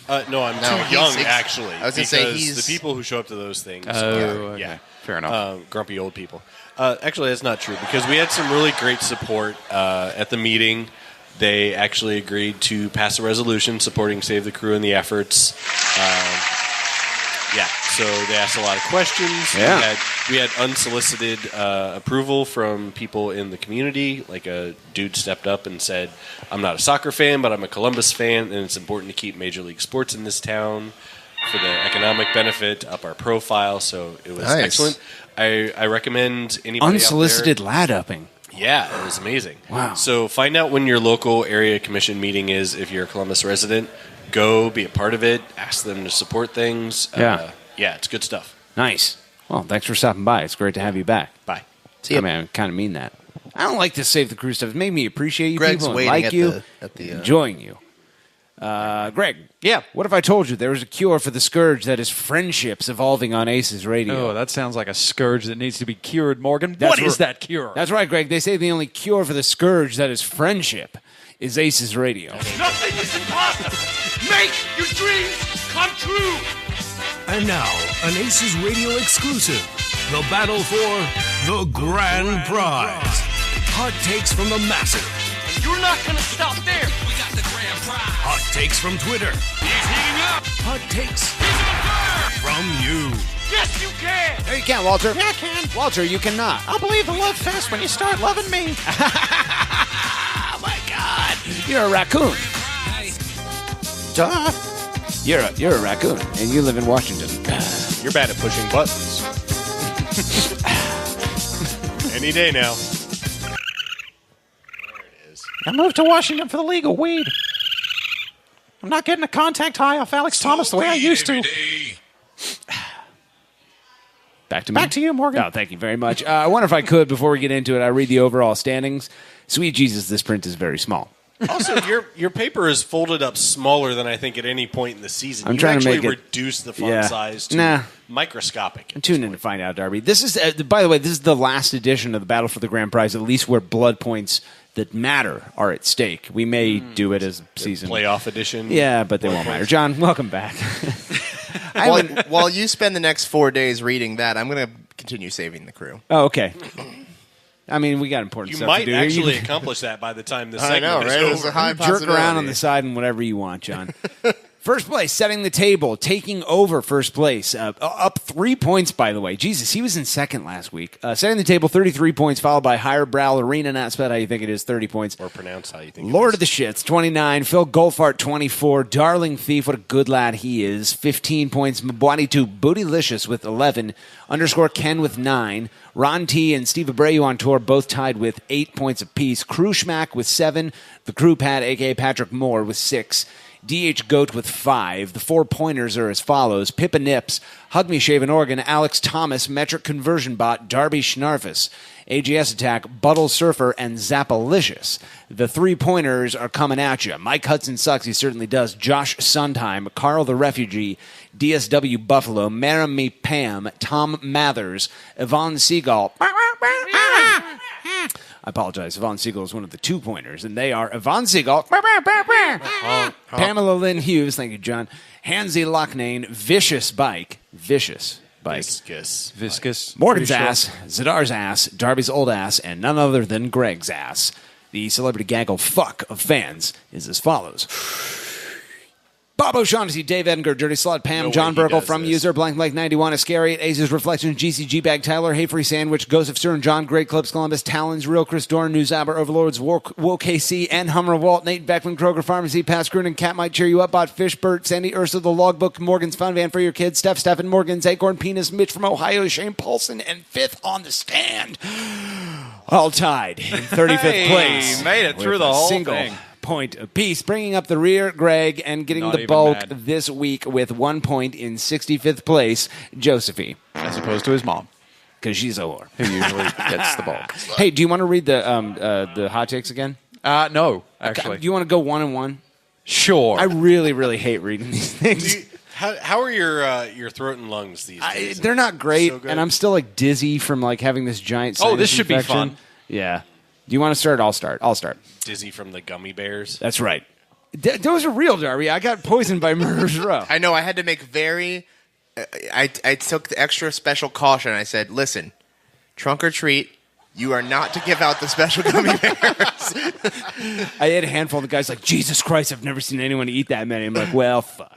No, I'm No, too young, he's- actually. I was gonna say because he's- the people who show up to those things okay. yeah. Fair enough. Grumpy old people. Actually, that's not true, because we had some really great support at the meeting. They actually agreed to pass a resolution supporting Save the Crew and the efforts. So they asked a lot of questions. Yeah. We had unsolicited approval from people in the community. Like a dude stepped up and said, I'm not a soccer fan, but I'm a Columbus fan, and it's important to keep Major League sports in this town for the economic benefit, up our profile. So it was Nice. excellent. I recommend anybody Unsolicited out lad-upping. there. Yeah, it was amazing. Wow. So find out when your local area commission meeting is if you're a Columbus resident. Go be a part of it. Ask them to support things. Yeah. Yeah, it's good stuff. Nice. Well, thanks for stopping by. It's great to have you back. Bye. I mean, I kind of mean that. I don't like this Save the Crew stuff. It made me appreciate you Greg's people and waiting like at you, the enjoying you. Greg. Yeah. What if I told you there was a cure for the scourge that is friendships evolving on ACES Radio? Oh, that sounds like a scourge that needs to be cured, Morgan. What is that cure? That's right, Greg. They say the only cure for the scourge that is friendship is ACES Radio. Nothing is impossible. Make your dreams come true. And now, an ACES Radio exclusive. The battle for the grand prize. Hot takes from the masses. You're not going to stop there. We got the grand prize. Hot takes from Twitter. He's heating up. Hot takes He's on fire. from you. Yes, you can. There you can, Walter. Yeah, I can. Walter, you cannot. I'll believe the love fest when you start loving me. Oh, my God. You're a raccoon. Duh. You're a raccoon, and you live in Washington. You're bad at pushing buttons. Any day now. I moved to Washington for the legal weed. I'm not getting a contact high off Alex Thomas the way I used to. Back to me. Back to you, Morgan. Oh, thank you very much. I wonder if I could, before we get into it, I read the overall standings. Sweet Jesus, this print is very small. Also, your paper is folded up smaller than I think at any point in the season. I'm you trying to actually make it- reduce the font Yeah. size to Nah. microscopic. And tune in to find out, Darby. This is, by the way, this is the last edition of the Battle for the Grand Prize, at least where blood points that matter are at stake. We may do it as a season. Playoff edition. Yeah, but they won't matter. John, welcome back. While you spend the next 4 days reading that, I'm going to continue saving the crew. Oh, okay. I mean, we got important You stuff might to do. actually You accomplish that by the time this I segment know, is right? over. There's a high jerk around possibility. on the side and whatever you want, John. First place, setting the table, taking over first place. Up 3 points, by the way. Jesus, he was in second last week. Setting the table, 33 points, followed by Higher Brow, Arena, not spelled how you think it is, 30 points. Or pronounce how you think Lord of the Shits, 29. Phil Goldfart, 24. Darling Thief, what a good lad he is, 15 points. Mbwani2, Bootylicious with 11. Underscore Ken with 9. Ron T and Steve Abreu on tour, both tied with 8 points apiece. Crew Schmack with 7. The Crew Pad, a.k.a. Patrick Moore, with 6. DH Goat with 5. The 4 pointers are as follows. Pippa Nips, Hug Me Shaven Oregon, Alex Thomas, Metric Conversion Bot, Darby Schnarfus, AGS Attack, Buttle Surfer, and Zappalicious. The 3 pointers are coming at you. Mike Hudson sucks, he certainly does. Josh Sondheim, Carl the Refugee, DSW Buffalo, Maramy Pam, Tom Mathers, Yvonne Seagal. I apologize. Yvonne Seagal is one of the 2 pointers, and they are Yvonne Seagal, Pamela Lynn Hughes, thank you, John, Hansy Locknane, Vicious Bike, vicious bike. Viscous. Morgan's Pretty sure. ass, Zidar's ass, Darby's old ass, and none other than Greg's ass. The celebrity gaggle fuck of fans is as follows. Bob O'Shaughnessy, Dave Edgar, Dirty Slut, Pam, No John way he Burkle, does from this. user blank blank 91, Iscariot, Aces Reflections, GCG Bag, Tyler, Hey Free Sandwich, Ghost of Stern, John, Great Clips, Columbus, Talons, Real Chris Dorn, News Aber, Overlords, Woke KC, and Hummer Walt, Nate Beckman, Kroger Pharmacy, Pat Gruen, Cat Might Cheer You Up, Bot Fish, Bert, Sandy Ursa, The Logbook, Morgan's Fun Van for Your Kids, Stephen, Morgan's Acorn Penis, Mitch from Ohio, Shane Paulson, and fifth on the stand. All tied in 35th Hey, place. made it through with the a whole single thing. point apiece, bringing up the rear, Greg, and getting Not the even bulk mad. this week with 1 point in 65th place, Josephine. As opposed to his mom. Because she's a whore. Who usually gets the bulk. Hey, do you want to read the hot takes again? No, actually. Do you want to go 1 and 1? Sure. I really, really hate reading these things. How are your throat and lungs these days? They're not great, So good. and I'm still like dizzy from like having this giant sinus this should be infection. fun. Yeah. Do you want to start? I'll start. Dizzy from the gummy bears. That's right. Those are real, Darby. I got poisoned by Murder's Row. I know. I had to make I took the extra special caution. I said, listen, trunk or treat, you are not to give out the special gummy bears. I ate a handful. The guy's like, Jesus Christ, I've never seen anyone eat that many. I'm like, well, fuck.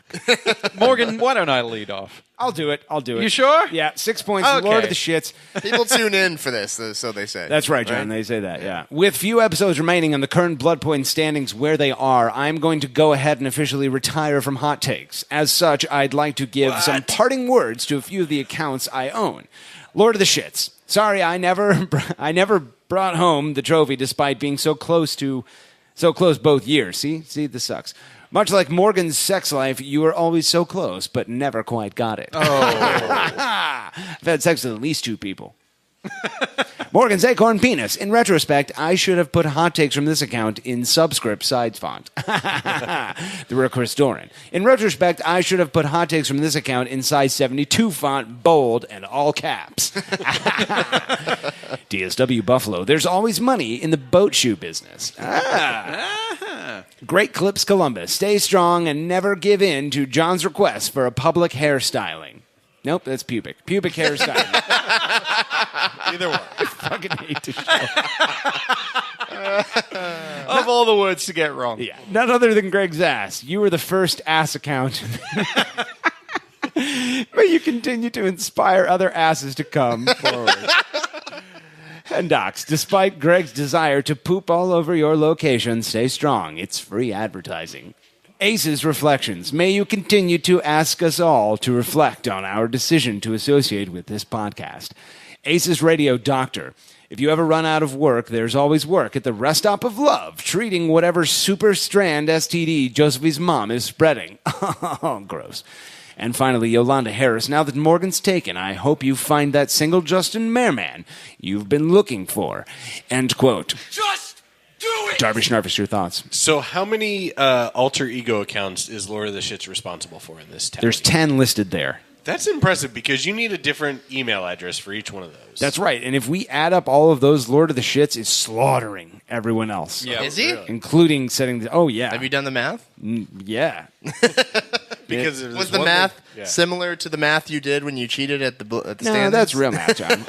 Morgan, why don't I lead off? I'll do it. You sure? Yeah, 6 points. Okay. Lord of the shits. People tune in for this, so they say. That's right, John. They say that, yeah. With few episodes remaining and the current blood point standings where they are, I'm going to go ahead and officially retire from hot takes. As such, I'd like to give some parting words to a few of the accounts I own. Lord of the shits. Sorry, I never brought home the trophy despite being so close both years. See, this sucks. Much like Morgan's sex life, you were always so close, but never quite got it. Oh. I've had sex with at least 2 people. Morgan's Acorn Penis. In retrospect, I should have put hot takes from this account in subscript side font. The real Chris Doran. In retrospect, I should have put hot takes from this account in size 72 font, bold, and all caps. DSW Buffalo. There's always money in the boat shoe business. Great Clips Columbus. Stay strong and never give in to John's request for a public hairstyling. Nope, that's pubic. Pubic hairstyling. Either one. I fucking hate this show. Of all the words to get wrong. Yeah. None other than Greg's ass. You were the first ass account. May you continue to inspire other asses to come forward. And Docs, despite Greg's desire to poop all over your location, stay strong. It's free advertising. ACES Reflections. May you continue to ask us all to reflect on our decision to associate with this podcast. ACES Radio Doctor. If you ever run out of work, there's always work at the rest stop of love, treating whatever super strand STD Josephine's mom is spreading. Oh, gross. And finally, Yolanda Harris. Now that Morgan's taken, I hope you find that single Justin Merman you've been looking for. End quote. Just do it! Darby Schnarfus, your thoughts? So how many alter ego accounts is Lord of the Shits responsible for in this town? There's 10 listed there. That's impressive because you need a different email address for each one of those. That's right. And if we add up all of those, Lord of the Shits is slaughtering everyone else. Yeah, Is he? really. Including setting the... Oh, yeah. Have you done the math? Yeah. Because it Was the one math thing- yeah. similar to the math you did when you cheated at the No, standings? that's real math, John.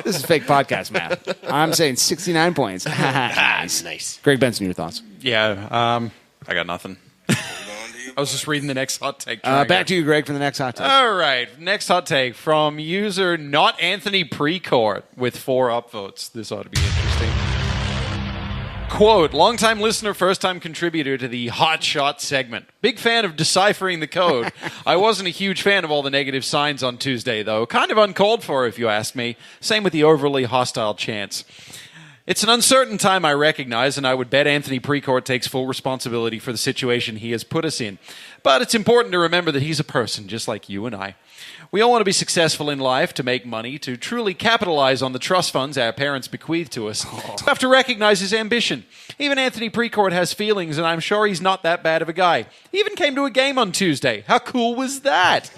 This is fake podcast math. I'm saying 69 points. Nice. Nice. Greg Benson, your thoughts? Yeah, I got nothing. I was just reading the next hot take. Back to you, Greg, for the next hot take. All right, next hot take from user not Anthony Precourt with 4 upvotes. This ought to be interesting. Quote, longtime listener, first-time contributor to the Hot Shot segment. Big fan of deciphering the code. I wasn't a huge fan of all the negative signs on Tuesday, though. Kind of uncalled for, if you ask me. Same with the overly hostile chants. It's an uncertain time, I recognize, and I would bet Anthony Precourt takes full responsibility for the situation he has put us in. But it's important to remember that he's a person, just like you and I. We all want to be successful in life, to make money, to truly capitalize on the trust funds our parents bequeathed to us. We have to recognize his ambition. Even Anthony Precourt has feelings, and I'm sure he's not that bad of a guy. He even came to a game on Tuesday. How cool was that?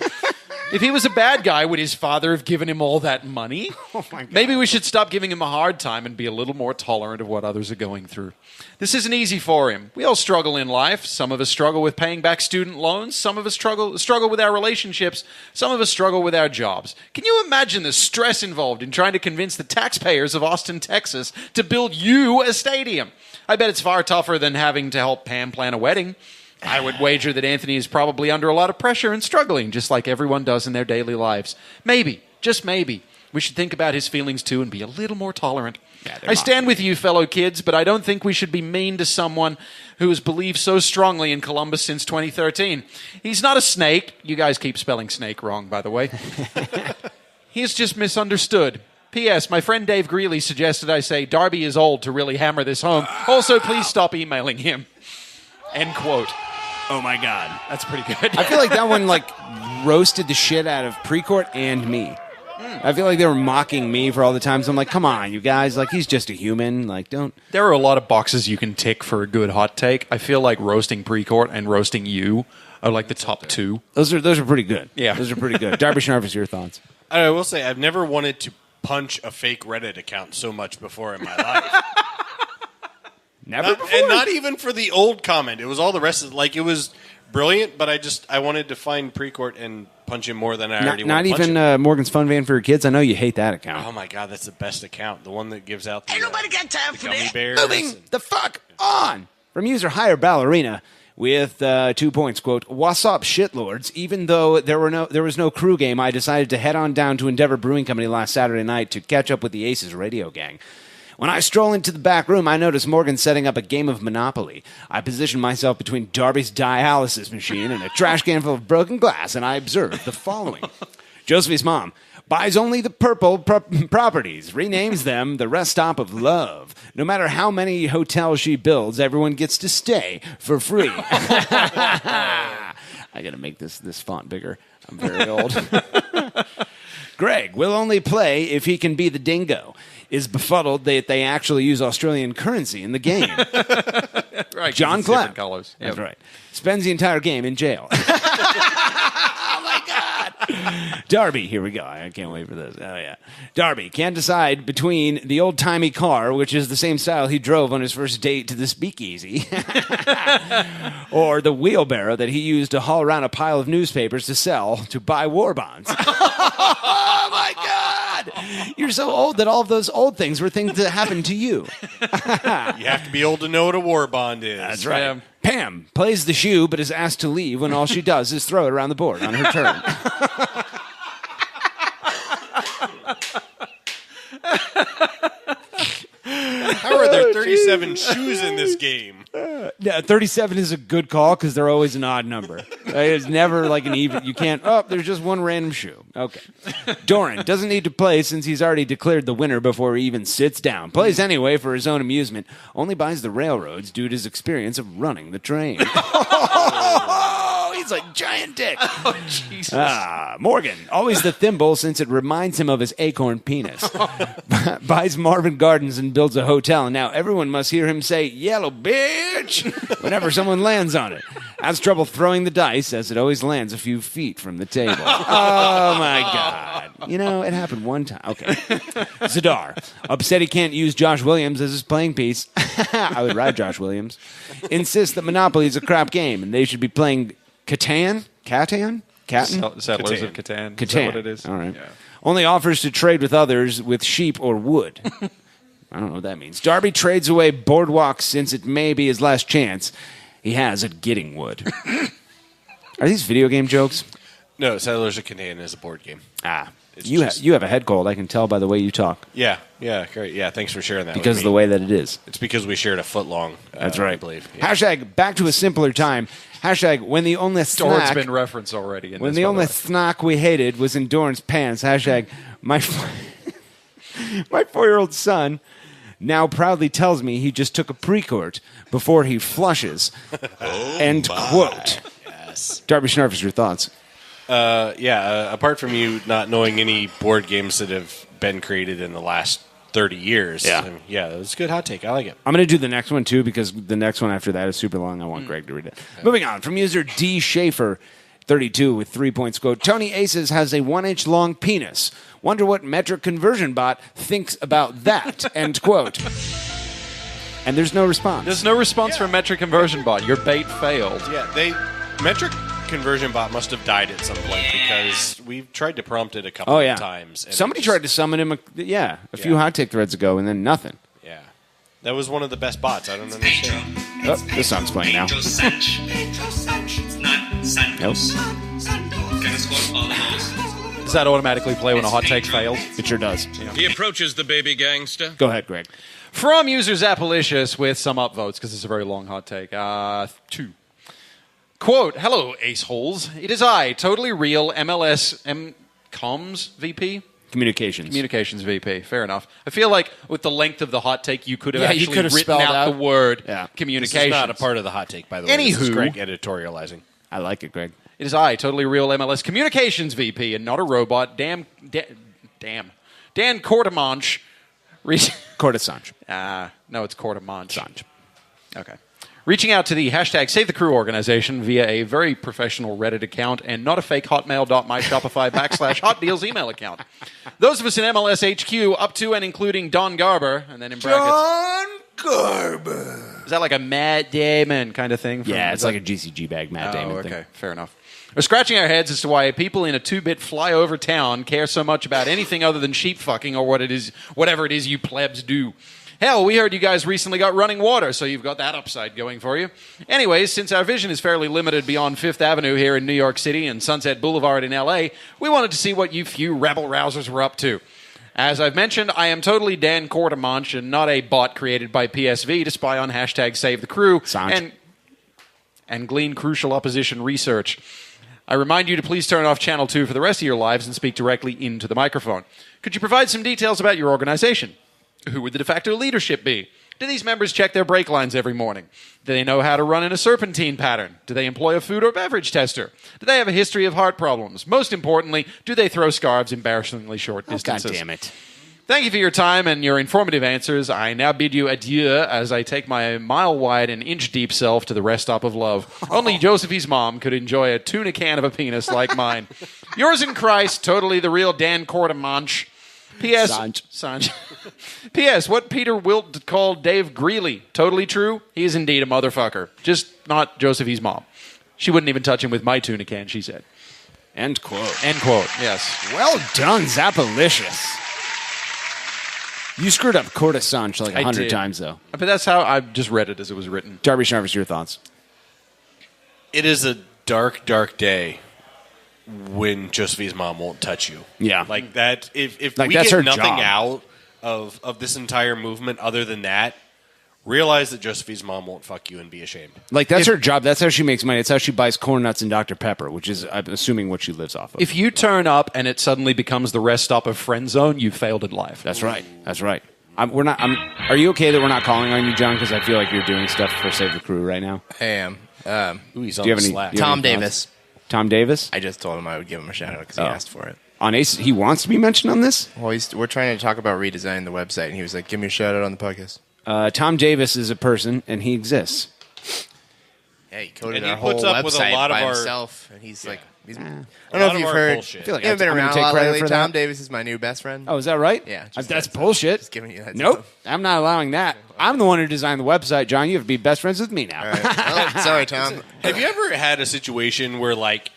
If he was a bad guy, would his father have given him all that money? Oh my God. Maybe we should stop giving him a hard time and be a little more tolerant of what others are going through. This isn't easy for him. We all struggle in life. Some of us struggle with paying back student loans. Some of us struggle with our relationships. Some of us struggle with our jobs. Can you imagine the stress involved in trying to convince the taxpayers of Austin, Texas to build you a stadium? I bet it's far tougher than having to help Pam plan a wedding. I would wager that Anthony is probably under a lot of pressure and struggling, just like everyone does in their daily lives. Maybe, just maybe, we should think about his feelings too and be a little more tolerant. I stand with you, fellow kids, but I don't think we should be mean to someone who has believed so strongly in Columbus since 2013. He's not a snake. You guys keep spelling snake wrong, by the way. He's just misunderstood. P.S. My friend Dave Greeley suggested I say Darby is old to really hammer this home. Also, please stop emailing him. End quote. Oh my God. That's pretty good. I feel like that one roasted the shit out of Precourt and me. I feel like they were mocking me for all the times. I'm like, come on, you guys. He's just a human. Don't. There are a lot of boxes you can tick for a good hot take. I feel like roasting Precourt and roasting you are the top two. Those are pretty good. Yeah. Those are pretty good. Darby Schnarfus, your thoughts? I will say, I've never wanted to punch a fake Reddit account so much before in my life. Never before? And not even for the old comment. It was all the rest of it. It was brilliant, but I wanted to find Precourt and punch him more than I already Not want to punch even him. Morgan's Fun Van for your kids? I know you hate that account. Oh my God, that's the best account. The one that gives out the, Ain't nobody got time for gummy this. bears. Moving the fuck on. From user Higher Ballerina with 2 points, quote, "What's up, shitlords? Even though there was no crew game, I decided to head on down to Endeavor Brewing Company last Saturday night to catch up with the ACES radio gang. When I stroll into the back room, I notice Morgan setting up a game of Monopoly. I position myself between Darby's dialysis machine and a trash can full of broken glass, and I observe the following. Josephine's mom buys only the purple properties, renames them the rest stop of love. No matter how many hotels she builds, everyone gets to stay for free." I got to make this font bigger. I'm very old. "Greg will only play if he can be the dingo. Is befuddled that they actually use Australian currency in the game." Right, John Clem. Colors. That's right. Spends the entire game in jail. Oh, my God. Darby, here we go. I can't wait for this. Oh, yeah. Darby can't decide between the old-timey car, which is the same style he drove on his first date to the speakeasy, or the wheelbarrow that he used to haul around a pile of newspapers to sell to buy war bonds. Oh, my God. You're so old that all of those old things were things that happened to you. You have to be old to know what a war bond is. That's right. Pam plays the shoe but is asked to leave when all she does is throw it around the board on her turn. How are there 37 shoes in this game? Yeah, 37 is a good call because they're always an odd number. It's never like an even. You can't, there's just one random shoe. Okay. Doran doesn't need to play since he's already declared the winner before he even sits down. Plays anyway for his own amusement. Only buys the railroads due to his experience of running the train. He's like giant dick. Oh, Jesus. Morgan, always the thimble since it reminds him of his acorn penis. Buys Marvin Gardens and builds a hotel, and now everyone must hear him say, "Yellow bitch," whenever someone lands on it. Has trouble throwing the dice as it always lands a few feet from the table. Oh, my God. It happened one time. Okay. Zadar, upset he can't use Josh Williams as his playing piece. I would ride Josh Williams. Insists that Monopoly is a crap game, and they should be playing Catan? Settlers of Catan. Is that what it is? All right. Yeah. Only offers to trade with others with sheep or wood. I don't know what that means. Darby trades away Boardwalk since it may be his last chance he has at getting wood. Are these video game jokes? No, Settlers of Catan is a board game. You have a head cold. I can tell by the way you talk. Yeah, great. Yeah, thanks for sharing that Because with of the me. way that it is. It's because we shared a foot long. That's right. I believe. Yeah. Hashtag back to a simpler time. Hashtag when the only Doran's snack... been referenced already. When the only snack we hated was in Doran's pants. Hashtag my 4-year-old son now proudly tells me he just took a Precourt before he flushes. End quote. Yes. Darby Schnarfus, your thoughts? Apart from you not knowing any board games that have been created in the last 30 years. It's a good hot take. I like it. I'm going to do the next one, too, because the next one after that is super long. I want Greg to read it. Moving on. From user D. Schaefer, 32 with 3 points. Quote, Tony Aces has a 1-inch long penis. Wonder what metric conversion bot thinks about that. End quote. And there's no response. There's no response from metric conversion bot. Your bait failed. Yeah, metric conversion bot must have died at some point because we've tried to prompt it a couple of times. And somebody tried to summon him a few hot take threads ago, and then nothing. Yeah. That was one of the best bots. I don't understand. Oh, this song's playing now. Nope. Does that automatically play when a hot take fails? It sure does. Yeah. He approaches the baby gangster. Go ahead, Greg. From user Zappalicious with some upvotes, because it's a very long hot take. 2. Quote, hello, ace holes. It is I, totally real MLS comms VP? Communications VP. Fair enough. I feel like with the length of the hot take, you could have actually written out the word communications. This is not a part of the hot take, by the way. Anywho, this is Greg editorializing. I like it, Greg. It is I, totally real MLS communications VP, and not a robot. Dan Cordemanche. Cordesange. No, it's Cordemanche. Okay. Reaching out to the hashtag Save the Crew organization via a very professional Reddit account and not a fake hotmail.myshopify / hot deals email account. Those of us in MLS HQ up to and including Don Garber, and then in brackets. Don Garber. Is that like a Matt Damon kind of thing? Yeah, it's like a GCG bag Matt Damon thing. Okay, fair enough. We're scratching our heads as to why people in a 2-bit flyover town care so much about anything other than sheep fucking or whatever it is you plebs do. Hell, we heard you guys recently got running water, so you've got that upside going for you. Anyways, since our vision is fairly limited beyond 5th Avenue here in New York City and Sunset Boulevard in L.A., we wanted to see what you few rebel-rousers were up to. As I've mentioned, I am totally Dan Cordemanche and not a bot created by PSV to spy on hashtag Save the Crew and glean crucial opposition research. I remind you to please turn off Channel 2 for the rest of your lives and speak directly into the microphone. Could you provide some details about your organization? Who would the de facto leadership be? Do these members check their brake lines every morning? Do they know how to run in a serpentine pattern? Do they employ a food or beverage tester? Do they have a history of heart problems? Most importantly, do they throw scarves embarrassingly short distances? God damn it. Thank you for your time and your informative answers. I now bid you adieu as I take my mile-wide and inch-deep self to the rest stop of love. Only Josephi's mom could enjoy a tuna can of a penis like mine. Yours in Christ, totally the real Dan Cordemanche. P.S. Sanj. P.S. What Peter Wilt called Dave Greeley. Totally true. He is indeed a motherfucker. Just not Josephi's mom. She wouldn't even touch him with my tuna can, she said. End quote. End quote, yes. Well done, Zappalicious. You screwed up Cordesange like 100 times, though. But that's how I just read it as it was written. Darby Schnarvers, your thoughts? It is a dark, dark day when Josephine's mom won't touch you. Yeah. Like that, if like we that's get her nothing job. out of this entire movement other than that, realize that Josephine's mom won't fuck you and be ashamed. Like, that's her job. That's how she makes money. It's how she buys corn nuts and Dr. Pepper, which is, I'm assuming, what she lives off of. If you turn up and it suddenly becomes the rest stop of Friend Zone, you failed in life. That's right. That's right. Are you okay that we're not calling on you, John? Because I feel like you're doing stuff for Save the Crew right now. I am. He's do you have any? Tom Davis. Tom Davis? I just told him I would give him a shout out because he asked for it. On ACES, he wants to be mentioned on this? Well, we're trying to talk about redesigning the website, and he was like, give me a shout out on the podcast. Tom Davis is a person, and he exists. Yeah, he coded And our he whole puts up with a website lot of by our- himself, and he's like, I don't A know lot if of you've our heard. bullshit. I feel like You haven't been I'm gonna around a take lot credit lately. for Tom that. Davis is my new best friend. Oh, is that right? Yeah. That's bullshit. Just giving you that. Nope. I'm not allowing that. I'm the one who designed the website, John. You have to be best friends with me now. All right. Well, sorry, Tom. Have you ever had a situation where, like,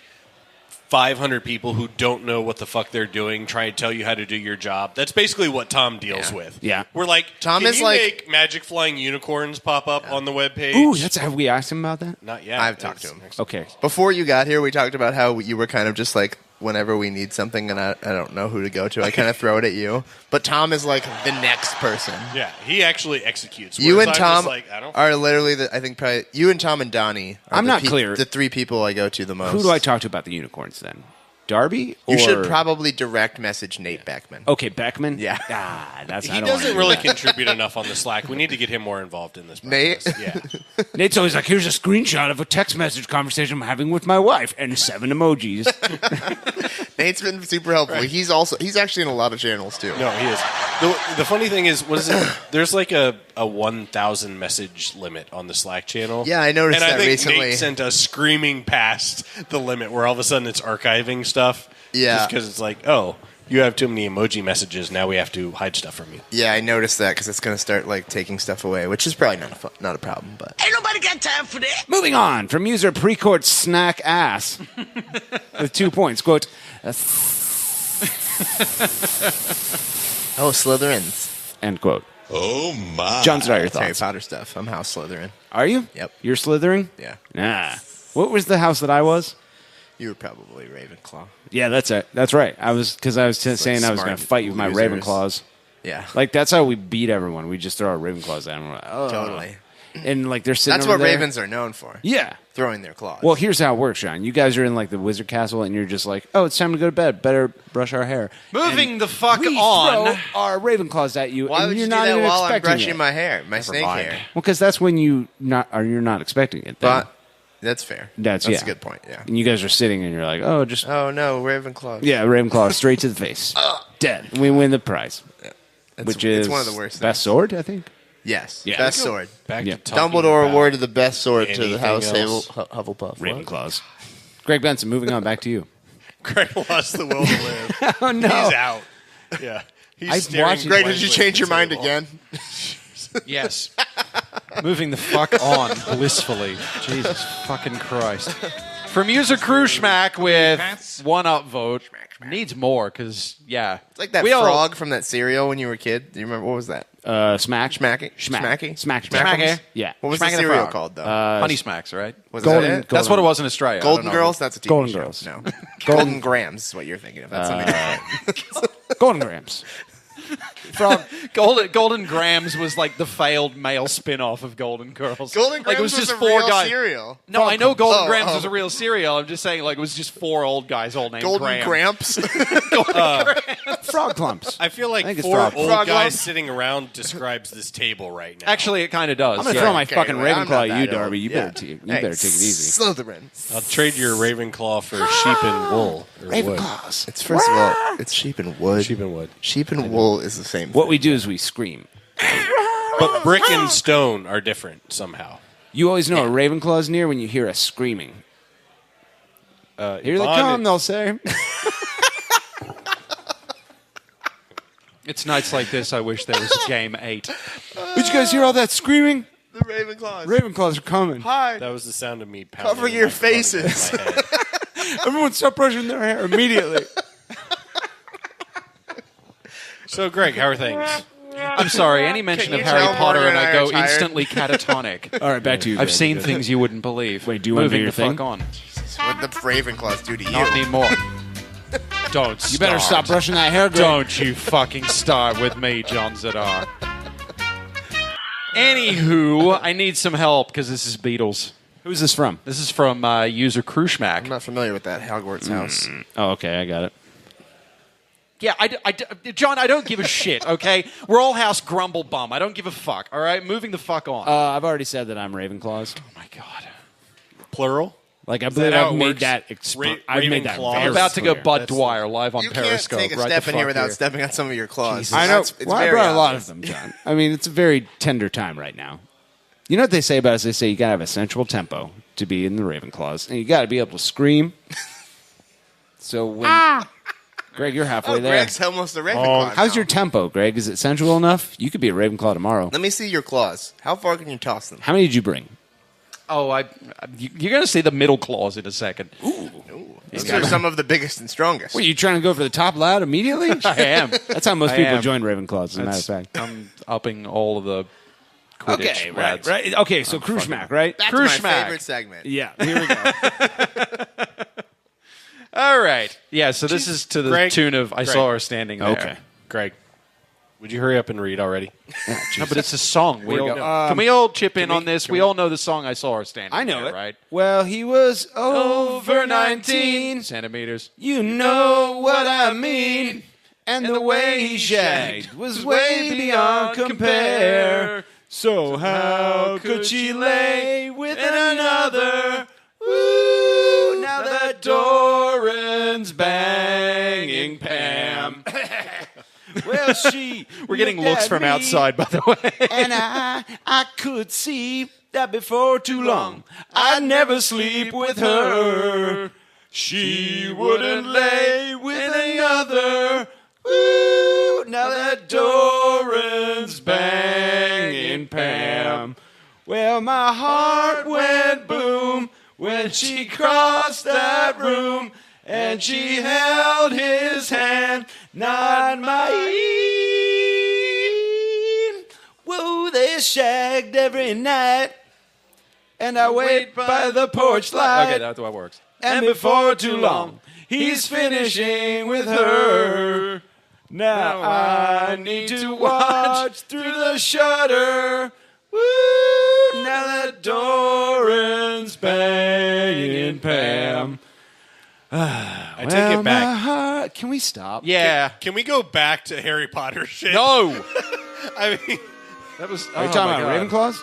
500 people who don't know what the fuck they're doing try to tell you how to do your job? That's basically what Tom deals with. Yeah. We're like, Tom can is you like- make magic flying unicorns pop up on the webpage? Ooh, have we asked him about that? Not yet. I've talked to him. Okay. Before you got here, we talked about how you were kind of just like, whenever we need something and I don't know who to go to, I kind of throw it at you. But Tom is like the next person. Yeah, he actually executes. You whereas and I'm Tom just like, I don't are literally, I think, probably you and Tom and Donnie are I'm not clear. the three people I go to the most. Who do I talk to about the unicorns then? Darby? You or- should probably direct message Nate Beckman. Okay, Beckman? Yeah. That's He doesn't really contribute enough on the Slack. We need to get him more involved in this process. Nate? Yeah. Nate's always like, here's a screenshot of a text message conversation I'm having with my wife, and 7 emojis. Nate's been super helpful. Right. He's actually in a lot of channels too. No, he is. The funny thing is, what is it? There's like a 1,000 message limit on the Slack channel. Yeah, I noticed and that I think recently. Nate sent us screaming past the limit where all of a sudden it's archiving stuff. Yeah. Just because it's like, oh, you have too many emoji messages. Now we have to hide stuff from you. Yeah, I noticed that because it's going to start like taking stuff away, which is probably not a problem. But Ain't nobody got time for that. Moving on from user Precourt Snack Ass with 2 points. Quote, oh, Slytherins. End quote. Oh my. John, what are your Harry thoughts? Potter stuff. I'm House Slytherin. Are you? Yep. You're Slytherin? Yeah. Nah. What was the house that I was? You were probably Ravenclaw. Yeah, that's it. That's right. I was saying I was smart going to fight you with my losers. Ravenclaws. Yeah. Like that's how we beat everyone. We just throw our Ravenclaws at them. We're like, oh. Totally. And like they're sitting That's over what there. ravens are known for. Yeah. Throwing their claws. Well, here's how it works, Sean. You guys are in like the wizard castle, and you're just like, "Oh, it's time to go to bed. Better brush our hair." Moving And the fuck we on. throw our Ravenclaws at you. Why and would you're you do not that even while I'm expecting brushing it. my hair, my snake mind. hair? Well, because that's when you're not expecting it. Then. But that's fair. That's a good point. Yeah. And you guys are sitting, and you're like, "Oh, just Oh no, Ravenclaw. yeah, Ravenclaw straight to the face, dead." And we win the prize, which is it's one of the worst. best sword, I think. Yes. Yeah. Best sword. Back Yeah. to talking Dumbledore about awarded the best sword to the anything House else. Hufflepuff. Ravenclaws. Greg Benson, moving on back to you. Greg lost the will to live. Oh no, He's out. Yeah. He's I'm staring watching- Greg, did you blankly change at your the mind table. again? Yes. Moving the fuck on blissfully. Jesus fucking Christ. From user Krushmak with one upvote. Needs more because, yeah. It's like that We all- frog from that cereal when you were a kid. Do you remember what was that? Smack, Schmacky? Schmacky, Smack, Schmackums? Yeah, What was Smack the and the cereal Frog. called though? Honey Smacks, right? Was Golden- that it? That's what it was in Australia. I Golden don't know. Girls? That's a TV Golden show. Girls. No. Golden Grams is what you're thinking of. That's something different. Golden Grams. From Golden Grams was like the failed male spin-off of Golden Girls. Golden like, Grams it was just a four real guys. cereal. No, I know Golden Oh, Grams oh. was a real cereal. I'm just saying, like, it was just four old guys all named Golden Graham. Gramps? Frog clumps. I feel like I think it's four frog. old Frog guys lump. sitting around describes this table right now. Actually, it kind of does. I'm gonna yeah. throw my Okay, fucking wait, I'm not Ravenclaw at you, that old. Darby. You Yeah. better Hey, take it easy. Slytherins. I'll trade your Ravenclaw for sheep and wool. Or wood. Ravenclaws. It's first of all, it's sheep and wood. Sheep and wood. Sheep and wool is the same What thing. we do is we scream. But brick and stone are different somehow. You always know a Ravenclaw's near when you hear us screaming. Here they Yvonne come, is- they'll say. It's nights like this I wish there was a game 8. Did you guys hear all that screaming? The Ravenclaws. Ravenclaws are coming. Hi. That was the sound of me pounding Cover the your microphone faces. against my head. Everyone stop brushing their hair immediately. So, Greg, how are things? I'm sorry, any mention Can of you Harry tell Potter Morgan and I and I go are tired? instantly catatonic. All right, back to you. I've Greg. seen things you wouldn't believe. Wait, do you wanna do Moving your the thing? fuck on. What the Ravenclaws do to you? Not anymore. Don't You better stop brushing that hair, Greg. Don't you fucking start with me, John Zadar. Anywho, I need some help because this is Beatles. Who's this from? This is from user Krushmak. I'm not familiar with that Hogwarts house. Oh, okay, I got it. Yeah, John, I don't give a shit, okay? We're all house grumble bum. I don't give a fuck, all right? Moving the fuck on. I've already said that I'm Ravenclaws. Oh, my God. Plural? Like, I that believe how I've it made works? that I've made that Ravenclaws? very I'm about to go clear. Bud Dwyer live on You can't Periscope. take a right step the in here fuck without stepping on some of your claws. Jesus. I know. It's Well, I very brought a lot obvious. of them, John. I mean, it's a very tender time right now. You know what they say about us? They say you gotta have a sensual tempo to be in the Ravenclaws, and you gotta be able to scream. So when Greg, you're halfway Oh, there. Greg's almost a Ravenclaw. How's now. your tempo, Greg? Is it sensual enough? You could be a Ravenclaw tomorrow. Let me see your claws. How far can you toss them? How many did you bring? Oh, you're going to see the middle claws in a second. These are some of the biggest and strongest. What, are you trying to go for the top loud immediately? I am. That's how most I people am. join Ravenclaws, as a matter of fact. I'm upping all of the Quidditch Okay, lads. right. Okay, so Krushmak, right? Back to my Krushmak. favorite segment. Yeah, here we go. All right. Yeah, so this is to the Greg, tune of I Greg. Saw Her Standing There. Okay. Greg, would you hurry up and read already? No, but it's a song. We Here we all, go. can we all chip in on this? We all know the song I Saw Her Standing I know There, it. right? Well, he was over 19. Centimeters. You know what I mean. And the way he shagged was way beyond compare. So how could she lay with another? Ooh, now that Doran's banging Pam. Well, she. We're getting looked looks at from me, outside, by the way. And I could see that before too long, I'd never sleep with her. She wouldn't lay with another. Ooh, now that Doran's banging Pam. Well, my heart went boom when she crossed that room, and she held his hand, not mine. Whoa, they shagged every night, and I wait by the porch light. Okay, that's what works. And before too long, he's finishing with her. Now I need to watch through the shutter. Woo! Now that Doran's banging Pam. I take it back. Can we stop? Yeah. Can we go back to Harry Potter shit? No. I mean, that was. Are you talking about Ravenclaws?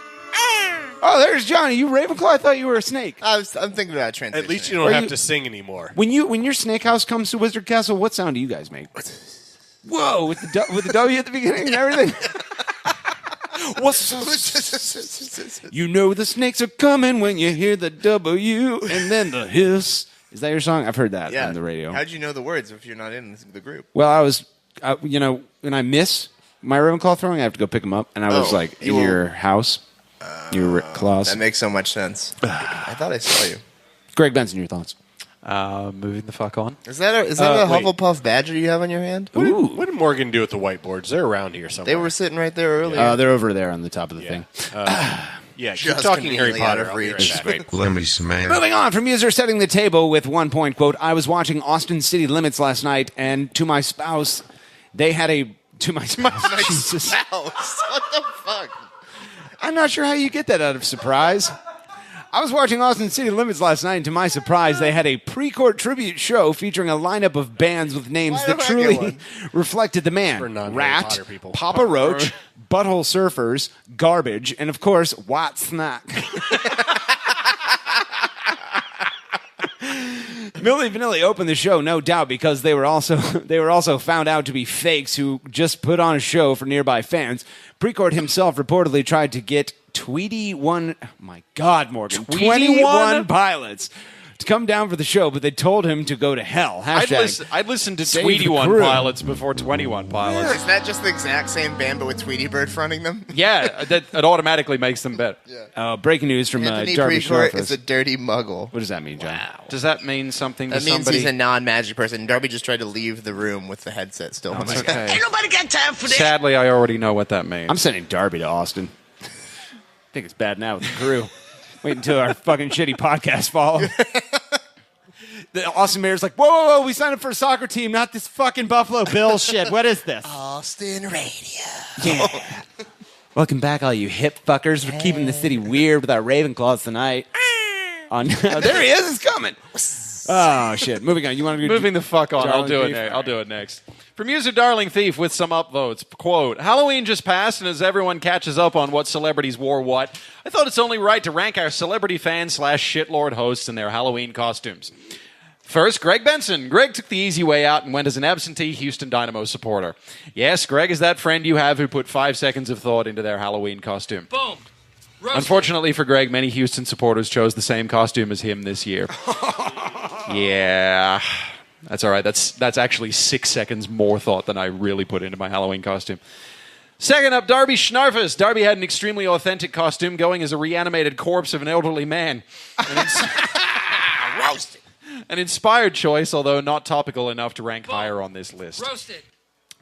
Oh, there's Johnny. You Ravenclaw? I thought you were a snake. I'm thinking about transition. At least you don't have to sing anymore. When your snake house comes to Wizard Castle, what sound do you guys make? Whoa, with the W at the beginning and everything. You know the snakes are coming when you hear the W and then the hiss. Is that your song? I've heard that on the radio. How'd you know the words if you're not in the group? Well, when I miss my Ravenclaw throwing, I have to go pick them up, and I was in your house, your claws. That makes so much sense. I thought I saw you. Greg Benson, your thoughts? Moving the fuck on. Is that a Hufflepuff badger you have on your hand? What did Morgan do with the whiteboards? They're around here somewhere. They were sitting right there earlier. They're over there on the top of the thing. Yeah, keep Just talking Harry conveniently Potter. out of reach. This is great. Let me smash. Moving on from user setting the table with 1 point, quote, I was watching Austin City Limits last night, and to my spouse, they had a... To my spouse. Jesus. What the fuck? I'm not sure how you get that out of surprise. I was watching Austin City Limits last night, and to my surprise, they had a pre-court tribute show featuring a lineup of bands with names that truly reflected the man. For non-Harry Rat, Potter people. Papa Roach, Butthole Surfers, Garbage, and of course, Watt Snack. Milli Vanilli opened the show, no doubt, because they were also found out to be fakes who just put on a show for nearby fans. Precourt himself reportedly tried to get 21 pilots to come down for the show, but they told him to go to hell. I'd listen to Save Tweety the One crew. Pilots before 21 Pilots. Is that just the exact same band but with Tweety Bird fronting them? Yeah, it automatically makes them better. Breaking news from Anthony Darby Precourt Schnarfus. is a dirty muggle. What does that mean, John? Does that mean something to That means somebody? he's a non-magic person. Darby just tried to leave the room with the headset still on his head. Okay. Ain't nobody got time for that. Sadly, I already know what that means. I'm sending Darby to Austin. I think it's bad now with the crew. Wait until our fucking shitty podcast follow. The Austin mayor's like, whoa, we signed up for a soccer team, not this fucking Buffalo Bills shit. What is this? Austin Radio. Yeah. Welcome back, all you hip fuckers. We're keeping the city weird with our Ravenclaws tonight. Oh, there he is. It's coming. Oh, shit. Moving on. You want to do Moving the fuck on. I'll Darling do it. Thief? I'll do it next. From user Darling Thief with some upvotes. Quote, Halloween just passed, and as everyone catches up on what celebrities wore what, I thought it's only right to rank our celebrity fans / shitlord hosts in their Halloween costumes. First, Greg Benson. Greg took the easy way out and went as an absentee Houston Dynamo supporter. Yes, Greg is that friend you have who put 5 seconds of thought into their Halloween costume. Boom. Roasted. Unfortunately for Greg, many Houston supporters chose the same costume as him this year. Yeah, that's all right. That's actually 6 seconds more thought than I really put into my Halloween costume. Second up, Darby Schnarfus. Darby had an extremely authentic costume, going as a reanimated corpse of an elderly man. Roasted. An inspired choice, although not topical enough to rank higher on this list. Roasted.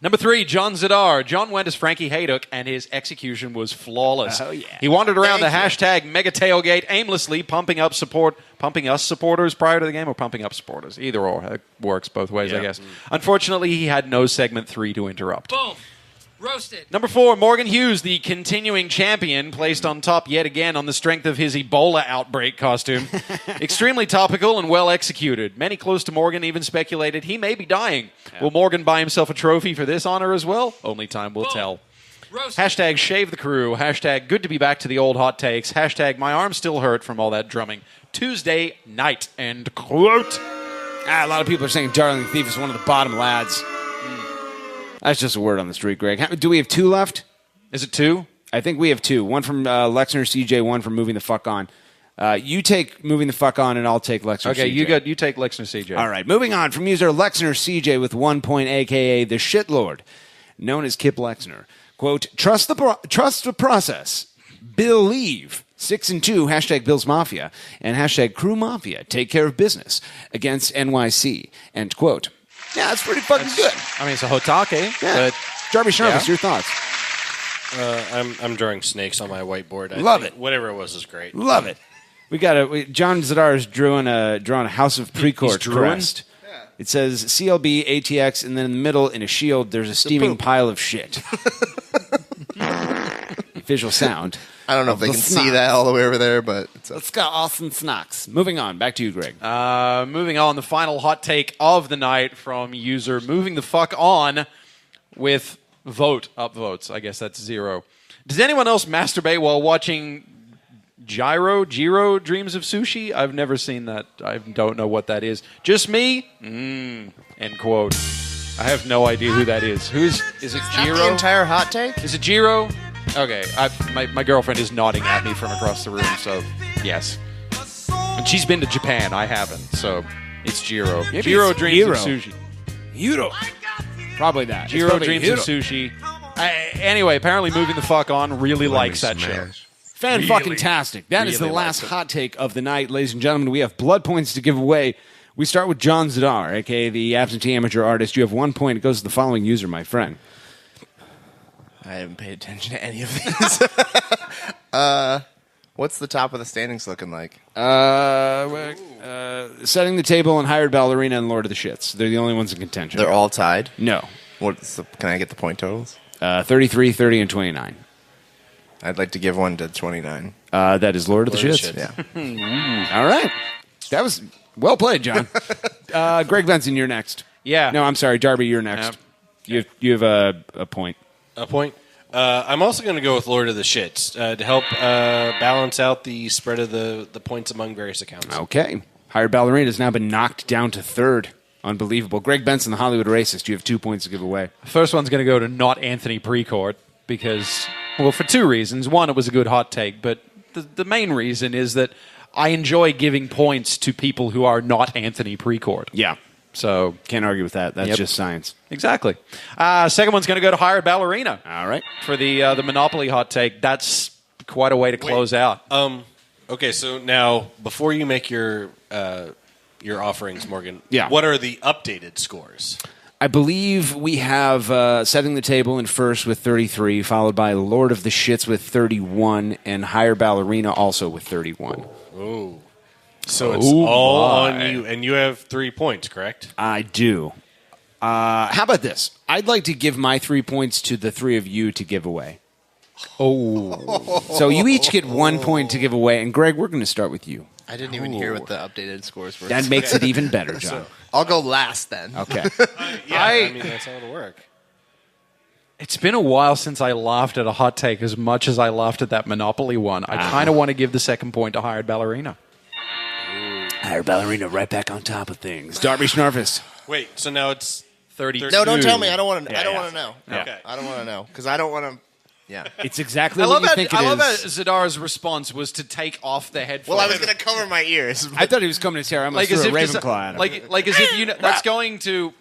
Number 3, John Zidar. John went as Frankie Haydock, and his execution was flawless. Oh, yeah. He wandered around the hashtag mega tailgate aimlessly, pumping us supporters prior to the game, or pumping up supporters. Either or. It works both ways, I guess. Unfortunately, he had no segment 3 to interrupt. Boom. Roasted. Number 4, Morgan Hughes, the continuing champion, placed on top yet again on the strength of his Ebola outbreak costume. Extremely topical and well executed. Many close to Morgan even speculated he may be dying. Yeah. Will Morgan buy himself a trophy for this honor as well? Only time will tell. Roasted. Hashtag shave the crew. Hashtag good to be back to the old hot takes. Hashtag my arm still hurt from all that drumming. Tuesday night. End quote. A lot of people are saying Darling Thief is one of the bottom lads. That's just a word on the street, Greg. Do we have 2 left? Is it 2? I think we have 2. One from Lexner CJ, one from Moving the Fuck On. You take Moving the Fuck On, and I'll take Lexner Okay, CJ. you take Lexner CJ. All right, moving on from user Lexner CJ with 1 point, a.k.a. the shitlord, known as Kip Lexner. Quote, trust the process. Believe. 6 and 2, hashtag Bills Mafia, and hashtag Crew Mafia. Take care of business against NYC. End quote. Yeah, that's pretty fucking good. I mean, it's a hotake. Yeah. But Darby Sharvis, your thoughts? I'm drawing snakes on my whiteboard. I Love think it. Whatever it was great. Love it. John Zadar is drawing a House of Precourt crest. Yeah. It says CLB, ATX, and then in the middle, in a shield, there's a steaming pile of shit. Visual sound. I don't know if they can see that all the way over there, but let's go Austin Snocks. Moving on, back to you, Greg. Moving on, the final hot take of the night from user Moving the Fuck On with upvotes. I guess that's 0. Does anyone else masturbate while watching Jiro Dreams of Sushi? I've never seen that. I don't know what that is. Just me? End quote. I have no idea who that is. Is it Jiro? The entire hot take? Is it Jiro? Okay, my girlfriend is nodding at me from across the room, so yes. And she's been to Japan, I haven't, so it's Jiro. Maybe Jiro it's Dreams Hiro. of Sushi. Hiro. Probably that. Jiro Dreams of Sushi. Anyway, apparently Moving the Fuck On really likes that show. Fan-fucking-tastic. That is the last hot take of the night, ladies and gentlemen. We have blood points to give away. We start with John Zadar, a.k.a. the absentee amateur artist. You have 1 point. It goes to the following user, my friend. I haven't paid attention to any of these. What's the top of the standings looking like? Setting the Table and Hired Ballerina and Lord of the Shits. They're the only ones in contention. They're all tied? No. Can I get the point totals? 33, 30, and 29. I'd like to give one to 29. That is Lord of the Shits. Yeah. All right. That was well played, John. Greg Benson, you're next. Yeah. No, I'm sorry. Darby, you're next. You have a point. A point? I'm also going to go with Lord of the Shits to help balance out the spread of the points among various accounts. Okay. Hired Ballerina has now been knocked down to 3rd. Unbelievable. Greg Benson, the Hollywood Racist, you have 2 points to give away. First one's going to go to not Anthony Precourt because, well, for 2 reasons. One, it was a good hot take, but the main reason is that I enjoy giving points to people who are not Anthony Precourt. Yeah. So can't argue with that. That's just science. Exactly. Second one's going to go to Hired Ballerina. All right. For the Monopoly hot take. That's quite a way to close out. Okay, so now before you make your offerings, Morgan, Yeah. what are the updated scores? I believe we have Setting the Table in first with 33, followed by Lord of the Shits with 31, and Higher Ballerina also with 31. Oh. So it's all on you, and you have 3 points, correct? I do. How about this? I'd like to give my 3 points to the 3 of you to give away. Oh. So you each get 1 point to give away, and Greg, we're going to start with you. I didn't even hear what the updated scores were. That makes it even better, John. I'll go last then. Okay. I mean, that's how it'll work. It's been a while since I laughed at a hot take as much as I laughed at that Monopoly one. I kind of want to give the second point to Hired Ballerina. Hired Ballerina right back on top of things. Darby Snarfus. Wait, so now it's 32. No, don't tell me. I don't want to. I don't yeah. want to know. Okay. I don't want to know because I don't want to. Yeah. It's exactly what you think it is. I love that Zadar's response was to take off the headphones. Well, I was going to cover my ears. I thought he was coming to tear. I'm going to throw a Ravenclaw at him. Like as if you know, that's going to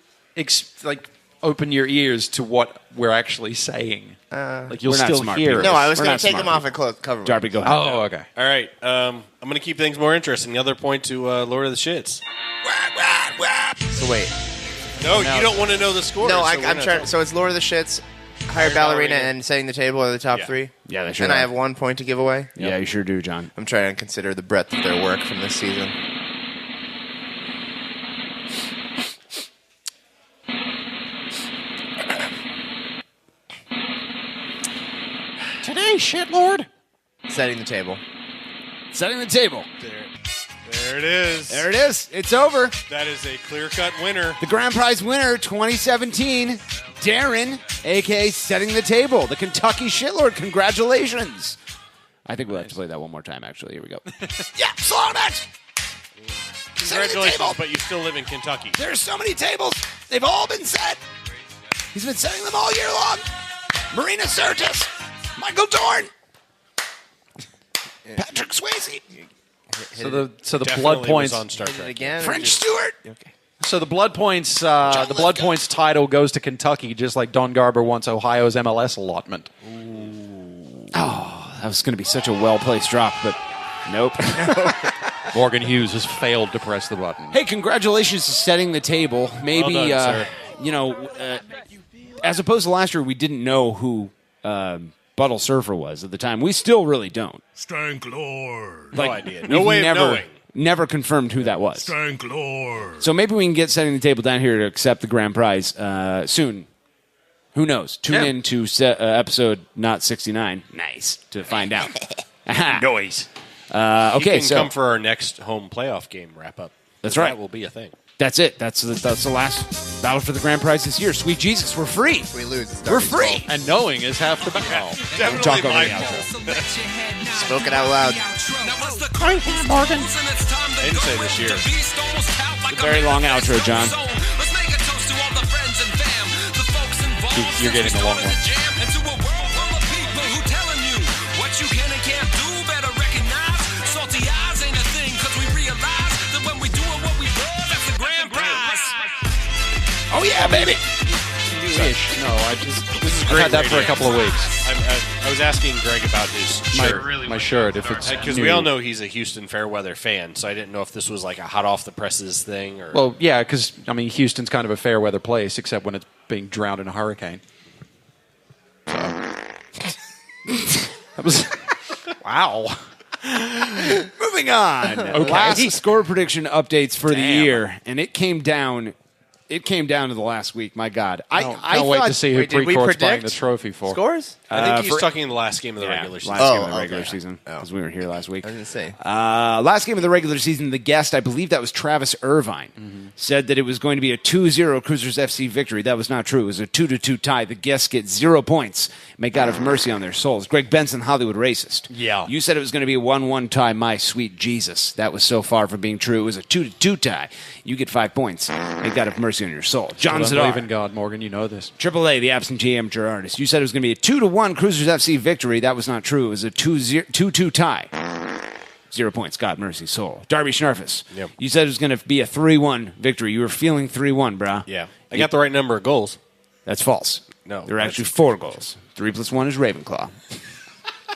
open your ears to what we're actually saying. Like you'll we're not still smart hear people. it. No, I was We're going not to take smart them off and cover. Darby, go ahead. Oh, okay. All right. I'm going to keep things more interesting. The other point to Lord of the Shits. So wait. No, you don't want to know the score. No, so I'm trying. So it's Lord of the Shits, Hired Ballerina, and Setting the Table are the top 3. Yeah, they sure And I are. have 1 point to give away. Yeah, you sure do, John. I'm trying to consider the breadth of their work from this season. Today, shitlord. Setting the Table. Setting the Table. There it is. There it is. It's over. That is a clear-cut winner. The grand prize winner, 2017, Darren, a.k.a. Setting the Table, the Kentucky shitlord. Congratulations. I think we'll have to play that one more time, actually. Here we go. Yeah, slow it. Congratulations, but you still live in Kentucky. There's so many tables. They've all been set. He's been setting them all year long. Marina Sirtis, Michael Dorn, Patrick Swayze. So the Definitely blood points was on Star Trek. Again, French Stewart. Okay. So the blood points title goes to Kentucky, just like Don Garber wants Ohio's MLS allotment. Oh, that was going to be such a well-placed drop, but nope. Morgan Hughes has failed to press the button. Hey, congratulations to setting the table. Maybe, Well done, sir. As opposed to last year, we didn't know who Buttle Surfer was at the time. We still really don't. Stank Lord. No idea. No way of knowing. Never confirmed who that was. Stank Lord. So maybe we can get setting the table down here to accept the grand prize soon. Who knows? Tune in to episode not 69. Nice to find out. Noise. Okay, he can so come for our next home playoff game wrap up. That's right. That will be a thing. That's it. That's the last battle for the grand prize this year. Sweet Jesus, we're free. If we lose, it's We're Darby's free. fault. And knowing is half the battle. We'll talk over the outro. Spoke it out loud. Morgan. I didn't say this year. It's a very long outro, John. You're getting a long one. Oh yeah, baby. No, This is I've great. had that for a couple of weeks. I was asking Greg about his shirt. My shirt, if it's Because new. we all know he's a Houston Fairweather fan, so I didn't know if this was like a hot off the presses thing or. Well, yeah, because Houston's kind of a fair weather place, except when it's being drowned in a hurricane. So. That was wow. Moving on. Okay. Last score prediction updates for the year, and it came down. It came down to the last week. My God, I can't wait to see who Wait, did we Precourt's buying predict the trophy for. Scores? I think he's for- talking the last game of the regular season. Last game of the Oh, regular okay. season because we were here last week. I was going to say. Last game of the regular season, the guest, I believe that was Travis Irvine, said that it was going to be a 2-0 Cruisers FC victory. That was not true. It was a 2-2 tie. The guests get 0 points. May God have mercy on their souls. Greg Benson, Hollywood racist. Yeah. You said it was going to be a 1-1 tie. My sweet Jesus. That was so far from being true. It was a 2-2 tie. You get 5 points. May God have mercy on your soul. John I believe Zadar. in God, Morgan. You know this. AAA, the absentee amateur artist. You said it was going to be a 2-1 Cruisers FC victory. That was not true. It was a 2-2 tie. 0 points. God mercy soul. Darby Schnarfus. Yep. You said it was going to be a 3-1 victory. You were feeling 3-1, brah. Yeah. I got the right number of goals. That's false. No, There are that's- actually 4 goals. 3 + 1 is Ravenclaw.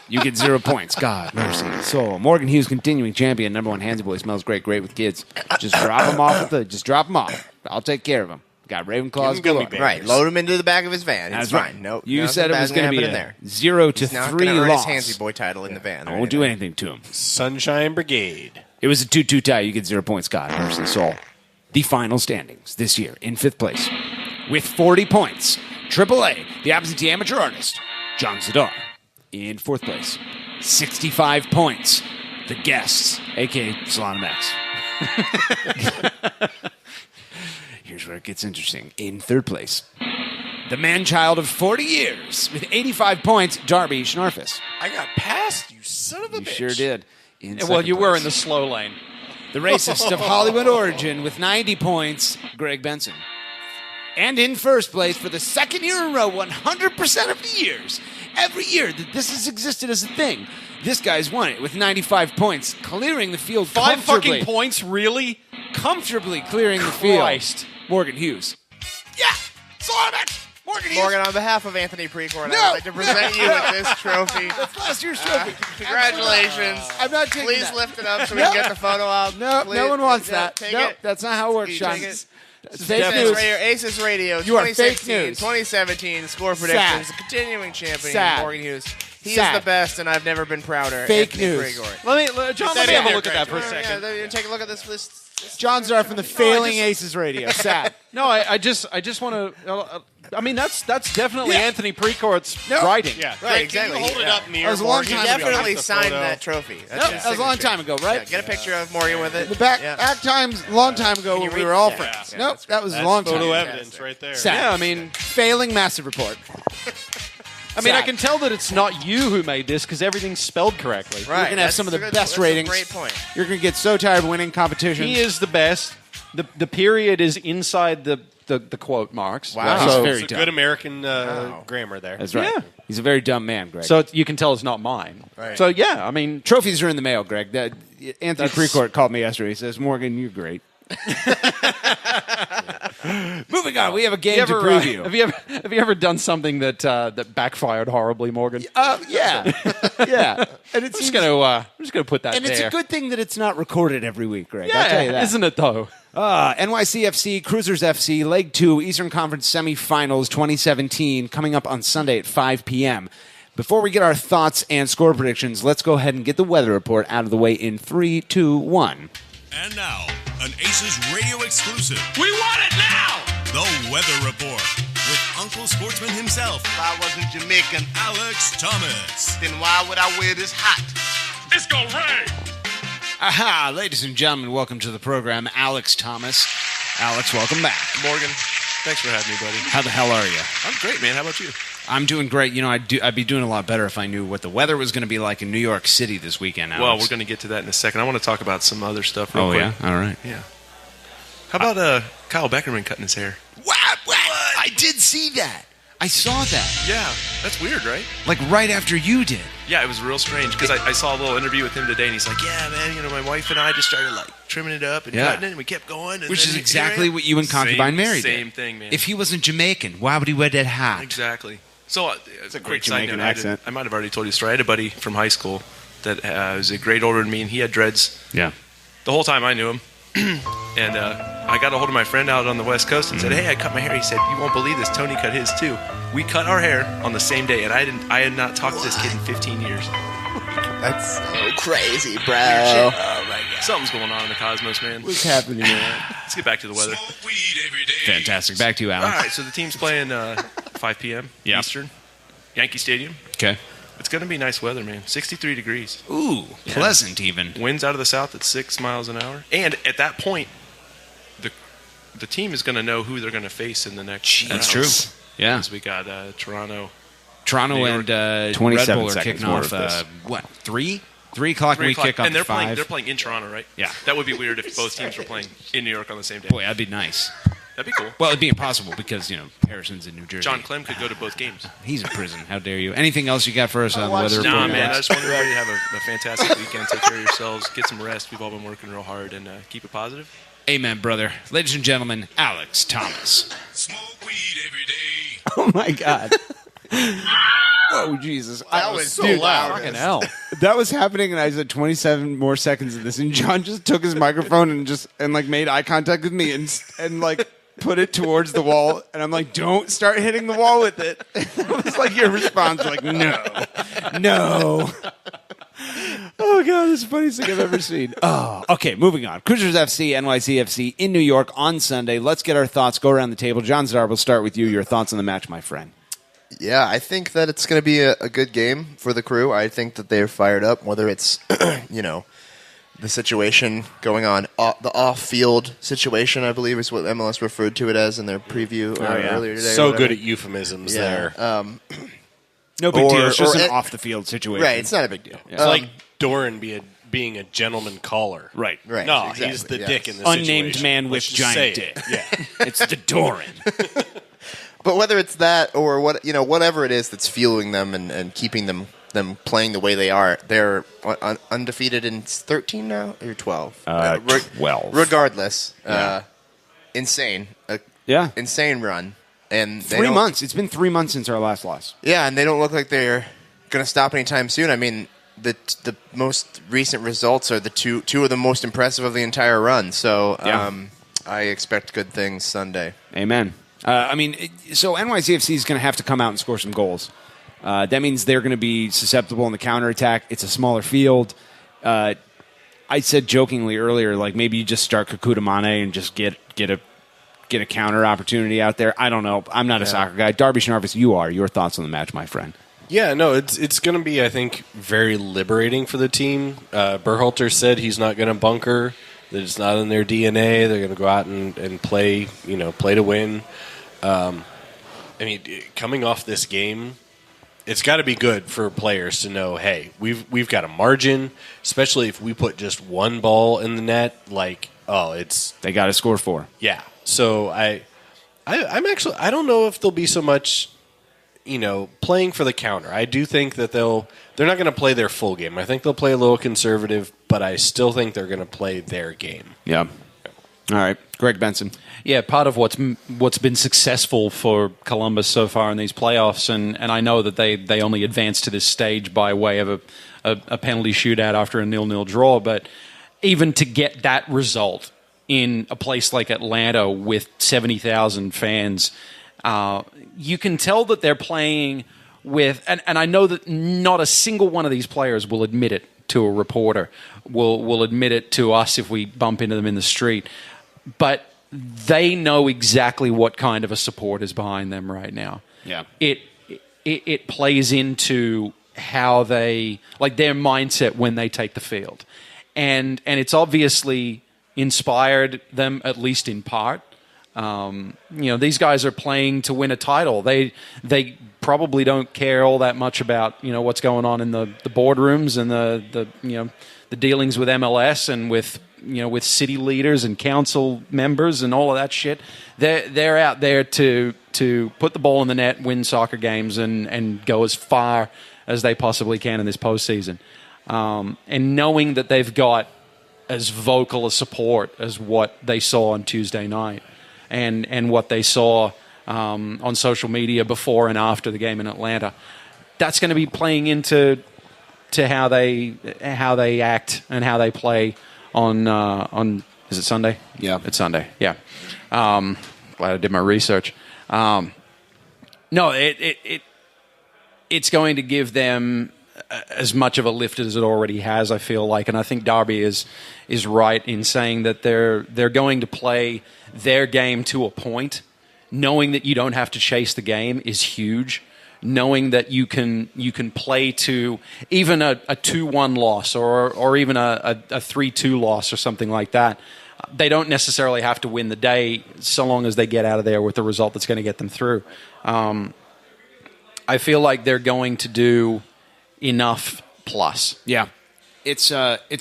You get 0 points. God mercy soul. Morgan Hughes, continuing champion. #1 Handsy Boy. Smells great with kids. Just drop them off. Just drop them off. I'll take care of them. Got Ravenclaws Give 'em gummy galore. bears. Right, load him into the back of his van. That's It's right. fine. Nope. You nothing said it bad's was going to be happen a in there. 0 to He's not 3 gonna earn loss. his Handsy Boy title in the van. I won't do anything to him. Sunshine Brigade. It was a 2-2 tie. You get 0 points. God mercy soul. The final standings this year in 5th place with 40 points. AAA, the absentee amateur artist, John Zadar. In 4th place, 65 points. The guests, a.k.a. Solana Max. Here's where it gets interesting. In 3rd place, the man-child of 40 years with 85 points, Darby Schnarfus. I got past you, son of a You bitch. sure did. In Well, 2nd you were place. in the slow lane. The racist of Hollywood origin with 90 points, Greg Benson. And in 1st place for the 2nd year in a row, 100% of the years, every year that this has existed as a thing, this guy's won it with 95 points, clearing the field 5 comfortably. fucking points, really? Comfortably clearing the field. Christ. Morgan Hughes. Yeah! Solomon! Morgan Hughes! Morgan, on behalf of Anthony Precourt, No, I'd like to present you with this trophy. That's last year's trophy. Congratulations. I'm not taking Please that. lift it up so we can get the photo out. No, Please. no one wants Yeah, that. Take No, it. that's not how it works, You Sean. take it. It's fake ACES news. Radio, ACES Radio, You are fake 2016, news. 2017, score Sad. predictions, continuing champion, Sad. Morgan Hughes. He Sad. is the best, and I've never been prouder. Fake Anthony news. Precourt. John, let me have a look at that for a second. Yeah, take a look at this. John Zar from the failing Aces Radio. Sad. No, I just want to. I mean, that's definitely Yeah. Anthony Precourt's No. writing. Yeah, Right, Greg, exactly. Can you hold it Yeah. up near That was a long Morgan? He time ago. definitely Have the signed photo. that trophy. That's Nope, his that was a long signature. time ago, right? Yeah, get a picture of Morgan with it. The back Yeah. times, long time ago Can you when we read- were all yeah. friends. Yeah, Nope, that's that was That's a long time photo ago. evidence right there. Sad. Yeah, I mean, Failing massive report. I can tell that it's not you who made this because everything's spelled correctly. Right. You're going to have some of the That's best a ratings. Great point. You're going to get so tired of winning competitions. He is the best. The period is inside the the quote marks. Wow. He's So very it's a dumb. good American grammar there. That's right. Yeah. He's a very dumb man, Greg. So you can tell it's not mine. Right. So yeah, I mean, trophies are in the mail, Greg. Anthony Precourt called me yesterday. He says, Morgan, you're great. Moving on, we have a game to preview. Have you ever done something that backfired horribly, Morgan? Yeah. Yeah. And I'm just gonna put that and there. it's a good thing that it's not recorded every week, Greg. yeah, I'll tell you that. isn't it though? NYCFC, Cruisers FC, Leg 2, Eastern Conference Semifinals 2017, coming up on Sunday at 5 p.m. Before we get our thoughts and score predictions, let's go ahead and get the weather report out of the way in 3, 2, 1. And now, an ACES radio exclusive. We want it now! The Weather Report with Uncle Sportsman himself, If I wasn't Jamaican, Alex Thomas. then why would I wear this hat? It's gonna rain! Aha, ladies and gentlemen, welcome to the program. Alex Thomas. Alex, welcome back. Morgan, thanks for having me, buddy. How the hell are you? I'm great, man. How about you? I'm doing great. You know, I'd be doing a lot better if I knew what the weather was going to be like in New York City this weekend, Alex. Well, we're going to get to that in a second. I want to talk about some other stuff real quick. yeah? All right. Yeah. How about Kyle Beckerman cutting his hair? What? I did see that. I saw that. Yeah, that's weird, right? Like right after you did. Yeah, it was real strange because I saw a little interview with him today, and he's like, "Yeah, man, my wife and I just started like trimming it up and cutting it, and we kept going." And Which then is here exactly I am. what you and Concubine Mary did. Same thing, man. If he wasn't Jamaican, why would he wear that hat? Exactly. So, it's a great quick side Jamaican note. accent. I might have already told you the story. I had a buddy from high school that was a grade older than me, and he had dreads. Yeah. The whole time I knew him. And I got a hold of my friend out on the West Coast and said, "Hey, I cut my hair." He said, "You won't believe this. Tony cut his too." We cut our hair on the same day, and I had not talked to this kid in 15 years. That's so crazy, bro. Oh my God. Something's going on in the cosmos, man. What's happening, man? Let's get back to the weather. Fantastic. Back to you, Alex. All right, so the team's playing 5 p.m. Yep. Eastern, Yankee Stadium. Okay. It's going to be nice weather, man. 63 degrees. Ooh, pleasant even. Winds out of the south at 6 miles an hour. And at that point, the team is going to know who they're going to face in the next That's true. Yeah. Because we got Toronto. Toronto New and 27 Red Bull are seconds kicking more off, of this. 3? 3 o'clock 3 we o'clock. kick off And they're at 5. they're playing in Toronto, right? Yeah. That would be weird if both teams were playing in New York on the same day. Boy, that'd be nice. That'd be cool. Well, it'd be impossible because, Harrison's in New Jersey. John Clem could go to both games. He's in prison. How dare you? Anything else you got for us on the weather Nah, report? man. I just want everybody to have a fantastic weekend. Take care of yourselves. Get some rest. We've all been working real hard, and keep it positive. Amen, brother. Ladies and gentlemen, Alex Thomas. Smoke weed every day. Oh, my God. Oh, Jesus. That was so loud. Fucking hell. That was happening, and I said 27 more seconds of this, and John just took his microphone and made eye contact with me and put it towards the wall, and I'm like, don't start hitting the wall with it. It was like your response, like, no. Oh, God, this is the funniest thing I've ever seen. Oh, okay, moving on. Cruisers FC, NYCFC in New York on Sunday. Let's get our thoughts. Go around the table. John Zadar, we'll start with you. Your thoughts on the match, my friend. Yeah, I think that it's going to be a good game for the crew. I think that they're fired up, whether it's, the situation going on, the off-field situation, I believe is what MLS referred to it as in their preview earlier today. So good at euphemisms there. No big deal. It's just an off-the-field situation. Right, it's not a big deal. It's like Doran being a gentleman caller. Right. No, exactly, he's the yes. dick in this Unnamed situation. man with Let's just say giant it. dick. Yeah. It's the Doran. But whether it's that or whatever it is that's fueling them and keeping them playing the way they are, they're undefeated in 13 now or 12. 12. Regardless, insane. Yeah. Insane run. And 3 months. It's been 3 months since our last loss. Yeah, and they don't look like they're going to stop anytime soon. I mean, the most recent results are the two of the most impressive of the entire run. So I expect good things Sunday. Amen. So NYCFC is going to have to come out and score some goals. That means they're going to be susceptible in the counterattack. It's a smaller field. I said jokingly earlier, like maybe you just start Kakuta Mane and just get a counter opportunity out there. I don't know. I'm not a soccer guy. Darby Schnarvis, you are. Your thoughts on the match, my friend? Yeah, no, it's going to be, I think, very liberating for the team. Berhalter said he's not going to bunker, that it's not in their DNA. They're going to go out and play, play to win. Coming off this game, it's got to be good for players to know, hey, we've got a margin, especially if we put just one ball in the net. They got to score 4. Yeah. So I don't know if there'll be so much, playing for the counter. I do think that they're not going to play their full game. I think they'll play a little conservative, but I still think they're going to play their game. Yeah. All right, Greg Benson. Yeah, part of what's been successful for Columbus so far in these playoffs, and I know that they only advanced to this stage by way of a penalty shootout after a 0-0 draw, but even to get that result in a place like Atlanta with 70,000 fans, you can tell that they're playing with, and I know that not a single one of these players will admit it to a reporter, will admit it to us if we bump into them in the street, but they know exactly what kind of a support is behind them right now. Yeah. It plays into how they, like their mindset when they take the field. And it's obviously inspired them, at least in part. These guys are playing to win a title. They probably don't care all that much about, what's going on in the boardrooms and the dealings with MLS and with city leaders and council members and all of that shit. They're out there to put the ball in the net, win soccer games, and go as far as they possibly can in this postseason. And knowing that they've got as vocal a support as what they saw on Tuesday night and what they saw on social media before and after the game in Atlanta, that's going to be playing into how they act and how they play on is it Sunday? Yeah, it's Sunday. Yeah, glad I did my research. No, it's going to give them as much of a lift as it already has, I feel like, and I think Darby is right in saying that they're going to play their game to a point. Knowing that you don't have to chase the game is huge. Knowing that you can play to even a 2-1 loss or even a 3-2 loss or something like that. They don't necessarily have to win the day so long as they get out of there with a result that's going to get them through. I feel like they're going to do enough plus. Yeah. It's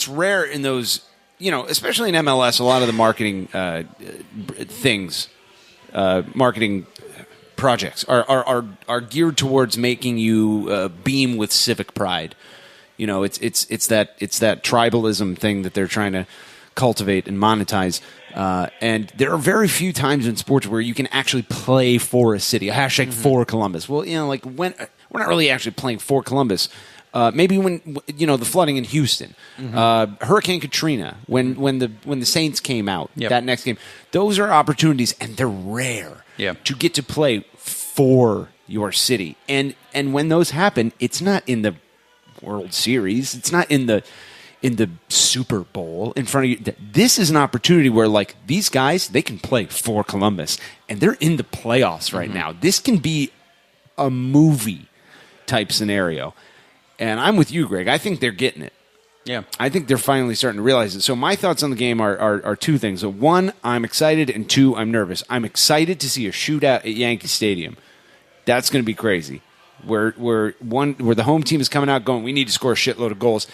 rare in those, especially in MLS, a lot of the marketing things, marketing projects are geared towards making you beam with civic pride. It's that tribalism thing that they're trying to cultivate and monetize. And there are very few times in sports where you can actually play for a city. A hashtag for Columbus. Well, when we're not really actually playing for Columbus. Maybe when the flooding in Houston, Hurricane Katrina, when the Saints came out, that next game, those are opportunities, and they're rare to get to play for your city. And when those happen, it's not in the World Series, it's not in the Super Bowl in front of you. This is an opportunity where, like, these guys, they can play for Columbus, and they're in the playoffs right now. This can be a movie type scenario. And I'm with you, Greg. I think they're getting it. Yeah. I think they're finally starting to realize it. So my thoughts on the game are two things. So one, I'm excited, and two, I'm nervous. I'm excited to see a shootout at Yankee Stadium. That's going to be crazy. Where the home team is coming out going, we need to score a shitload of goals.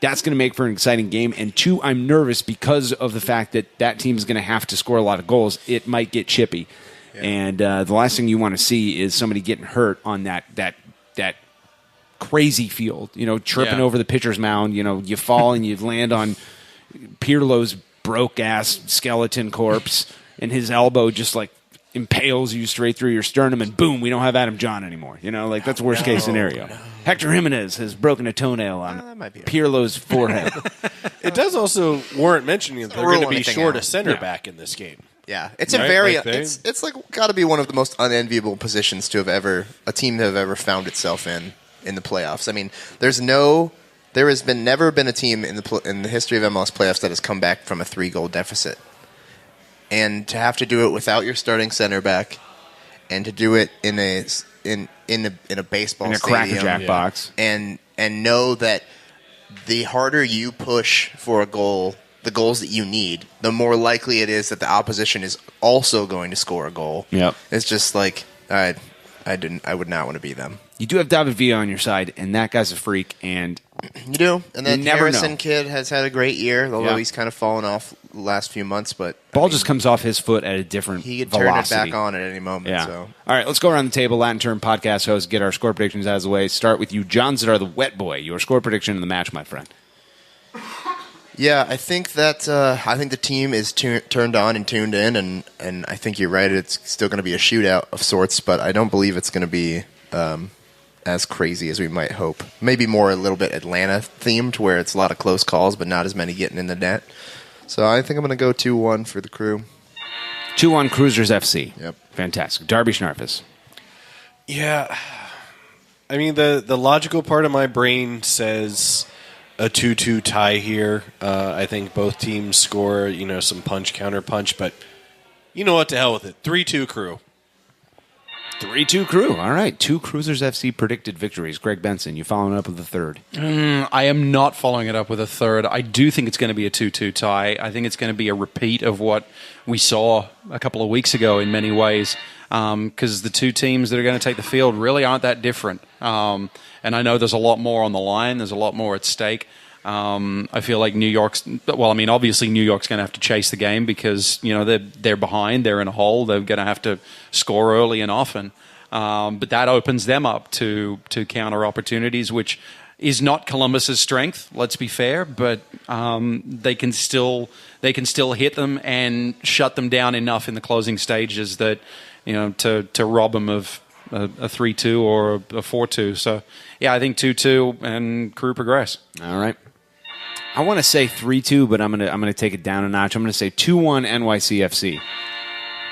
That's going to make for an exciting game. And two, I'm nervous because of the fact that team is going to have to score a lot of goals. It might get chippy. Yeah. And the last thing you want to see is somebody getting hurt on that crazy field, tripping over the pitcher's mound. You fall and you land on Pirlo's broke-ass skeleton corpse, and his elbow just, like, impales you straight through your sternum, and boom, we don't have Adam John anymore. That's worst-case scenario. No. Hector Jimenez has broken a toenail on Pirlo's forehead. It does also warrant mentioning that they're going to be short a center back in this game. Yeah, it's it's like got to be one of the most unenviable positions a team to have ever found itself in the playoffs. I mean, there has never been a team in the history of MLS playoffs that has come back from a 3-goal deficit, and to have to do it without your starting center back, and to do it in a baseball in a stadium, crackerjack box, and know that the harder you push for a goal, the goals that you need, the more likely it is that the opposition is also going to score a goal. Yep. It's just like I would not want to be them. You do have David Villa on your side, and that guy's a freak, and You do. And then You never Harrison know. kid has had a great year, although Yeah. he's kind of fallen off the last few months. But Ball just comes off his foot at a different he could velocity. turn it back on at any moment. Yeah. So. All right, let's go around the table. Latin Term podcast host, get our score predictions out of the way. Start with you, John Zidar, the wet boy. Your score prediction in the match, my friend. Yeah, I think that the team is turned on and tuned in, and I think you're right. It's still going to be a shootout of sorts, but I don't believe it's going to be as crazy as we might hope. Maybe more a little bit Atlanta themed, where it's a lot of close calls, but not as many getting in the net. So I think I'm going to go 2-1 for the Crew. 2-1 Cruisers FC. Yep. Fantastic. Darby Schnarfus. Yeah. I mean, the logical part of my brain says a 2-2 tie here. I think both teams score, some punch, counter punch, but you know what, to hell with it. 3-2 Crew. 3-2 Crew. All right. 2 Cruisers FC predicted victories. Greg Benson, you following up with the third. I am not following it up with a third. I do think it's going to be a 2-2 tie. I think it's going to be a repeat of what we saw a couple of weeks ago in many ways, because the two teams that are going to take the field really aren't that different. And I know there's a lot more on the line. There's a lot more at stake. I feel like obviously New York's going to have to chase the game because, they're behind, they're in a hole, they're going to have to score early and often. But that opens them up to counter opportunities, which is not Columbus's strength, let's be fair, but they can still hit them and shut them down enough in the closing stages that, to rob them of a 3-2 or a 4-2. So, yeah, I think 2-2 and Crew progress. All right. I want to say 3-2, but I'm gonna take it down a notch. I'm gonna say 2-1 NYCFC.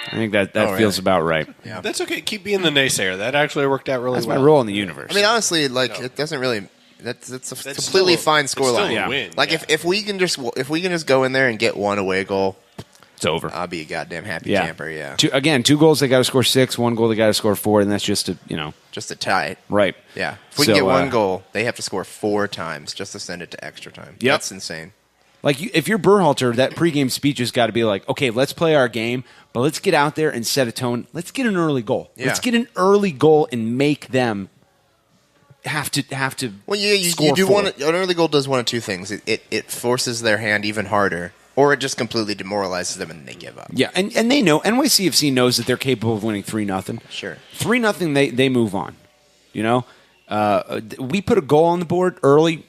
I think that feels about right. Yeah. That's okay. Keep being the naysayer. That actually worked out really That's well. my role in the universe. I mean, honestly, it doesn't really. That's a completely fine scoreline. Still a win. If we can just go in there and get one away goal, it's over. I'll be a goddamn happy camper. Yeah. 2 goals, they got to score 6. 1 goal, they got to score 4, and that's just just a tie. Right. Yeah. If we can get 1 goal, they have to score 4 times just to send it to extra time. Yep. That's insane. Like, if you're Berhalter, that pregame speech has got to be like, okay, let's play our game, but let's get out there and set a tone. Let's get an early goal. Yeah. Let's get an early goal and make them have to. Well, you do an early goal does one of two things. It forces their hand even harder, or it just completely demoralizes them and they give up. Yeah, and they know, NYCFC knows that they're capable of winning 3-0. Sure. 3-0, they move on. We put a goal on the board early.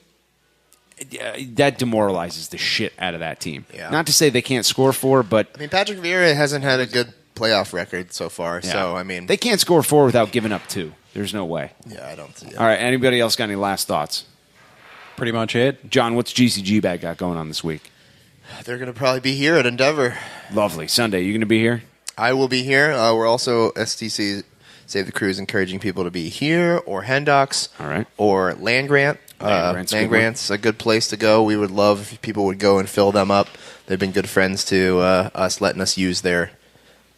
That demoralizes the shit out of that team. Yeah. Not to say they can't score 4, but I mean, Patrick Vieira hasn't had a good playoff record so far. yeah. So I mean, they can't score 4 without giving up 2. There's no way. Yeah, I don't see it. All right, anybody else got any last thoughts? Pretty much it. John, what's GCG Bag got going on this week? They're going to probably be here at Endeavor. Lovely. Sunday, you going to be here? I will be here. We're also STC Save the Crew is encouraging people to be here or Hendocks. All right. Or Land Grant. Land Grant's a good place to go. We would love if people would go and fill them up. They've been good friends to us, letting us use their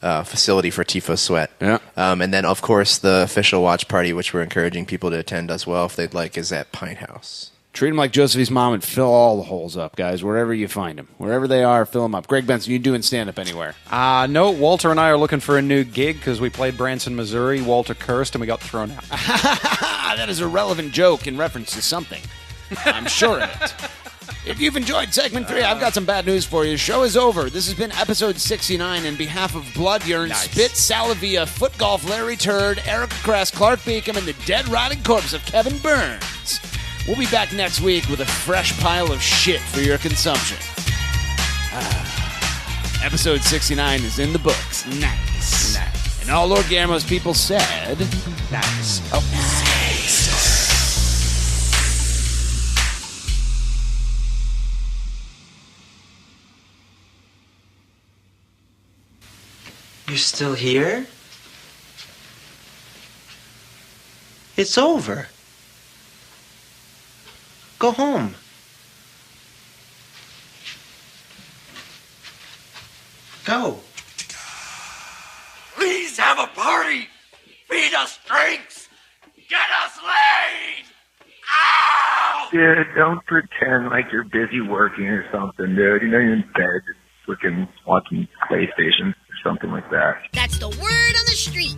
facility for Tifo Sweat. Yeah. And then, of course, the official watch party, which we're encouraging people to attend as well if they'd like, is at Pine House. Treat them like Josephi's mom and fill all the holes up, guys, wherever you find them. Wherever they are, fill them up. Greg Benson, you doing stand-up anywhere? No, Walter and I are looking for a new gig because we played Branson, Missouri. Walter cursed and we got thrown out. That is a relevant joke in reference to something. I'm sure of it. If you've enjoyed segment 3, I've got some bad news for you. Show is over. This has been episode 69. In behalf of Blood Urn, Spit, Salavia, Foot Golf, Larry Turd, Erica Kress, Clark Beacom, and the dead rotting corpse of Kevin Burns. We'll be back next week with a fresh pile of shit for your consumption. Episode 69 is in the books. Nice. And all Lord Guillermo's people said... Nice. Oh, nice. You're still here? It's over. Go home. Go. Please have a party. Feed us drinks. Get us laid. Ow! Dude, don't pretend like you're busy working or something, dude. You know you're in bed, freaking watching PlayStation or something like that. That's the word on the street.